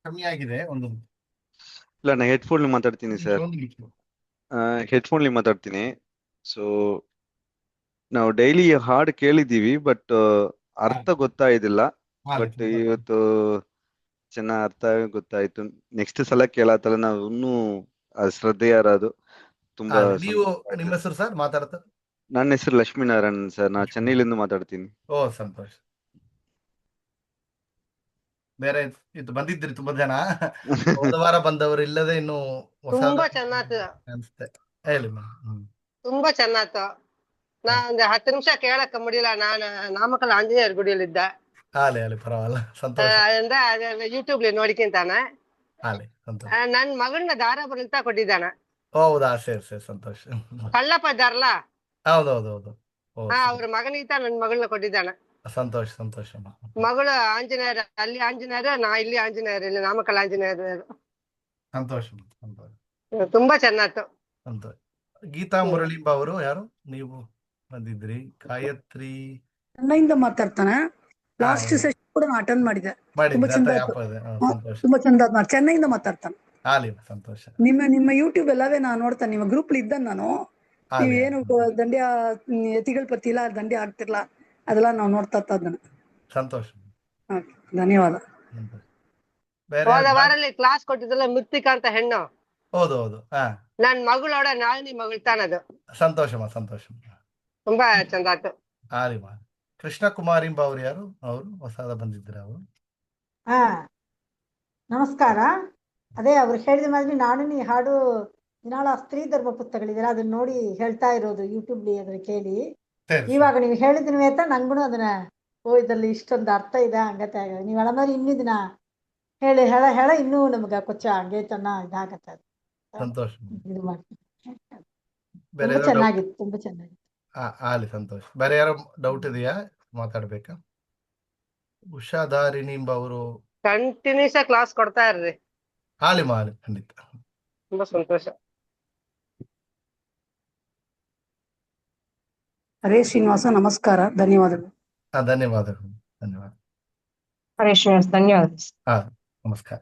ಕಮ್ಮಿ ಆಗಿದೆ. ಒಂದು ಇಲ್ಲ, ನಾ ಹೆಡ್ಫೋನ್ ಮಾತಾಡ್ತೀನಿ ಸರ್, ಹೆಡ್ಫೋನ್ ಮಾತಾಡ್ತೀನಿ. ಸೊ ನಾವು ಡೈಲಿ ಹಾಡು ಕೇಳಿದೀವಿ, ಬಟ್ ಅರ್ಥ ಗೊತ್ತಾಯ್ದಿಲ್ಲ. ಬಟ್ ಇವತ್ತು ಚೆನ್ನಾಗಿ ಅರ್ಥ ಗೊತ್ತಾಯ್ತು. ನೆಕ್ಸ್ಟ್ ಸಲ ಕೇಳತ್ತಲ್ಲ ನಾವು ಇನ್ನೂ ಶ್ರದ್ಧೆಯಾರದು. ತುಂಬಾ ನೀವು ನಿಮ್ಮ ಹೆಸರು ಸರ್ ಮಾತಾಡ್ತಾರೆ? ನನ್ನ ಹೆಸರು ಲಕ್ಷ್ಮೀನಾರಾಯಣ್ ಸರ್, ನಾ ಚೆನ್ನೈಲಿಂದ ಮಾತಾಡ್ತೀನಿ. ಓ ಸಂತೋಷ. ಬೇರೆ ಇದು ಬಂದಿದ್ರಿ ತುಂಬಾ ಜನ, ಒಂದು ವಾರ ಬಂದವರು ಇಲ್ಲದೆ ಇನ್ನು ತುಂಬಾ ಚೆನ್ನಾತು ಅನ್ಸುತ್ತೆ. ಹೇಳಿ ತುಂಬಾ ಚೆನ್ನಾತು. ನಾ ಒಂದು 10 ನಿಮಿಷ ಕೇಳಕ್ ಮುಡಿಲ್ಲ. ನಾನು ನಾಮಕಲ್ ಆಂಜನೇಯರ್ ಗುಡಿಯಲ್ಲಿದ್ದ. ಹಾಲೆ ಪರವಾಗಿಲ್ಲ, ಸಂತೋಷ. ಯೂಟ್ಯೂಬ್ ನೋಡಿಕಿಂತಾನ ನನ್ ಮಗಳನ್ನ ದಾರಾಪುರ ಅಂತ ಕೊಟ್ಟಿದ್ದಾನ. ಹೌದಾ, ಸರಿ ಸರಿ, ಸಂತೋಷ. ಕಳ್ಳಪ್ಪ ಇದ್ದಾರಲ್ಲ, ಹೌದೌದೌದು, ಅವ್ರ ಮಗನಿಗಿಂತ ನನ್ ಮಗಳನ್ನ ಕೊಟ್ಟಿದ್ದಾನ. ಸಂತೋಷ ಸಂತೋಷ. ಮಗಳು ಆಂಜನೇಯರ, ಅಲ್ಲಿ ಆಂಜನೇಯರ, ನಾ ಇಲ್ಲಿ ಆಂಜನೇಯರ್, ಇಲ್ಲಿ ನಾಮಕಲ್ ಆಂಜನೇಯರ್. ಸಂತೋಷ ಸಂತೋಷ, ತುಂಬಾ ಚೆನ್ನಾತು. ಸಂತೋಷ. ಗೀತಾ ಮುರಳಿಂಬ ಅವರು ಯಾರು? ನೀವು ಬಂದಿದ್ರಿ. ಗಾಯತ್ರಿ ಚೆನ್ನೈಯಿಂದ ಮಾತಾಡ್ತಾನೆ. ಲಾಸ್ಟ್ ಸೆಷನ್ ಕೂಡ ಅಟೆಂಡ್ ಮಾಡಿದೆ. ತುಂಬಾ ಚಂದ ಚೆನ್ನೈಯಿಂದ ಮಾತಾಡ್ತಾನೆ. ಸಂತೋಷ. ನಿಮ್ಮ ಯೂಟ್ಯೂಬ್ ಎಲ್ಲವೇ ನಾನು ನೋಡ್ತಾನೆ. ನಿಮ್ಮ ಗ್ರೂಪ್ ಇದ್ದ ನಾನು, ನೀವೇನು ದಂಡ್ಯ ಯತಿಗಳ ಪತಿ ಇಲ್ಲ, ದಂಡ್ಯ ಆಗ್ತಿರ್ಲ, ಅದೆಲ್ಲ ನಾವು ನೋಡ್ತಾ ಇದ್ದನ. ಸಂತೋಷ, ಧನ್ಯವಾದ. ಹೋದ ವಾರಲ್ಲಿ ಕ್ಲಾಸ್ ಕೊಟ್ಟಿದ್ದಲ್ಲ, ಮೃತ್ತಿಕಾ ಅಂತ ಹೆಣ್ಣು. ಹೌದೌದು, ನನ್ ಮಗಳೋಡ ನಾಳಿನಿ ಮಗಳು ತಾನದು. ಸಂತೋಷಮ್ಮ, ಸಂತೋಷ. ತುಂಬಾ ಚಂದ ಆಯ್ತು. ಕೃಷ್ಣ ಕುಮಾರಿಂಬ ಅವ್ರು ಯಾರು? ಅವರು ಹೊಸದ ಬಂದಿದ್ರ ಅವರು? ನಮಸ್ಕಾರ. ಅದೇ ಅವ್ರು ಹೇಳಿದ ಮಾದ್ರಿ ನಾನು ಈ ಹಾಡು ದಿನಾಳ ಸ್ತ್ರೀ ಧರ್ಮ ಪುಸ್ತಕಗಳಿದೆಯಲ್ಲ, ಅದನ್ನ ನೋಡಿ ಹೇಳ್ತಾ ಇರೋದು ಯೂಟ್ಯೂಬ್ ಅದನ್ನ ಕೇಳಿ. ಇವಾಗ ನೀವು ಹೇಳಿದಿನ ಆಯ್ತಾ, ನಂಗೂ ಅದನ್ನ ಇದ್ರಲ್ಲಿ ಇಷ್ಟೊಂದು ಅರ್ಥ ಇದೆ ಹಂಗತೆ. ನೀವ್ ಹೇಳಮಾರಿ ಇನ್ನೂ ದಿನ ಹೇಳ ಇನ್ನೂ ನಮ್ಗ ಕೊಚ್ಚ ಹಂಗೆ ಇದಾಗತ್ತೆ. ಸಂತೋಷ, ಇದು ಮಾಡಿ ತುಂಬಾ ಚೆನ್ನಾಗಿತ್ತು, ತುಂಬಾ ಚೆನ್ನಾಗಿತ್ತು. ಸಂತೋಷ. ಬೇರೆ ಯಾರೋ ಡೌಟ್ ಇದೆಯಾ? ಮಾತಾಡ್ಬೇಕಾ? ಉಷಾಧಾರಿಣಿ ಅವರು ಕಂಟಿನ್ಯೂಸ್ ಕ್ಲಾಸ್ ಕೊಡ್ತಾ ಇರ್ರಿ. ಖಂಡಿತ. ತುಂಬಾ ಸಂತೋಷ. ಹರೇ ಶ್ರೀನಿವಾಸ, ನಮಸ್ಕಾರ, ಧನ್ಯವಾದಗಳು. ಧನ್ಯವಾದಗಳು. ಧನ್ಯವಾದ. ಹರೇ ಶ್ರೀನಿವಾಸ್, ಧನ್ಯವಾದ. ಹಾ, ನಮಸ್ಕಾರ.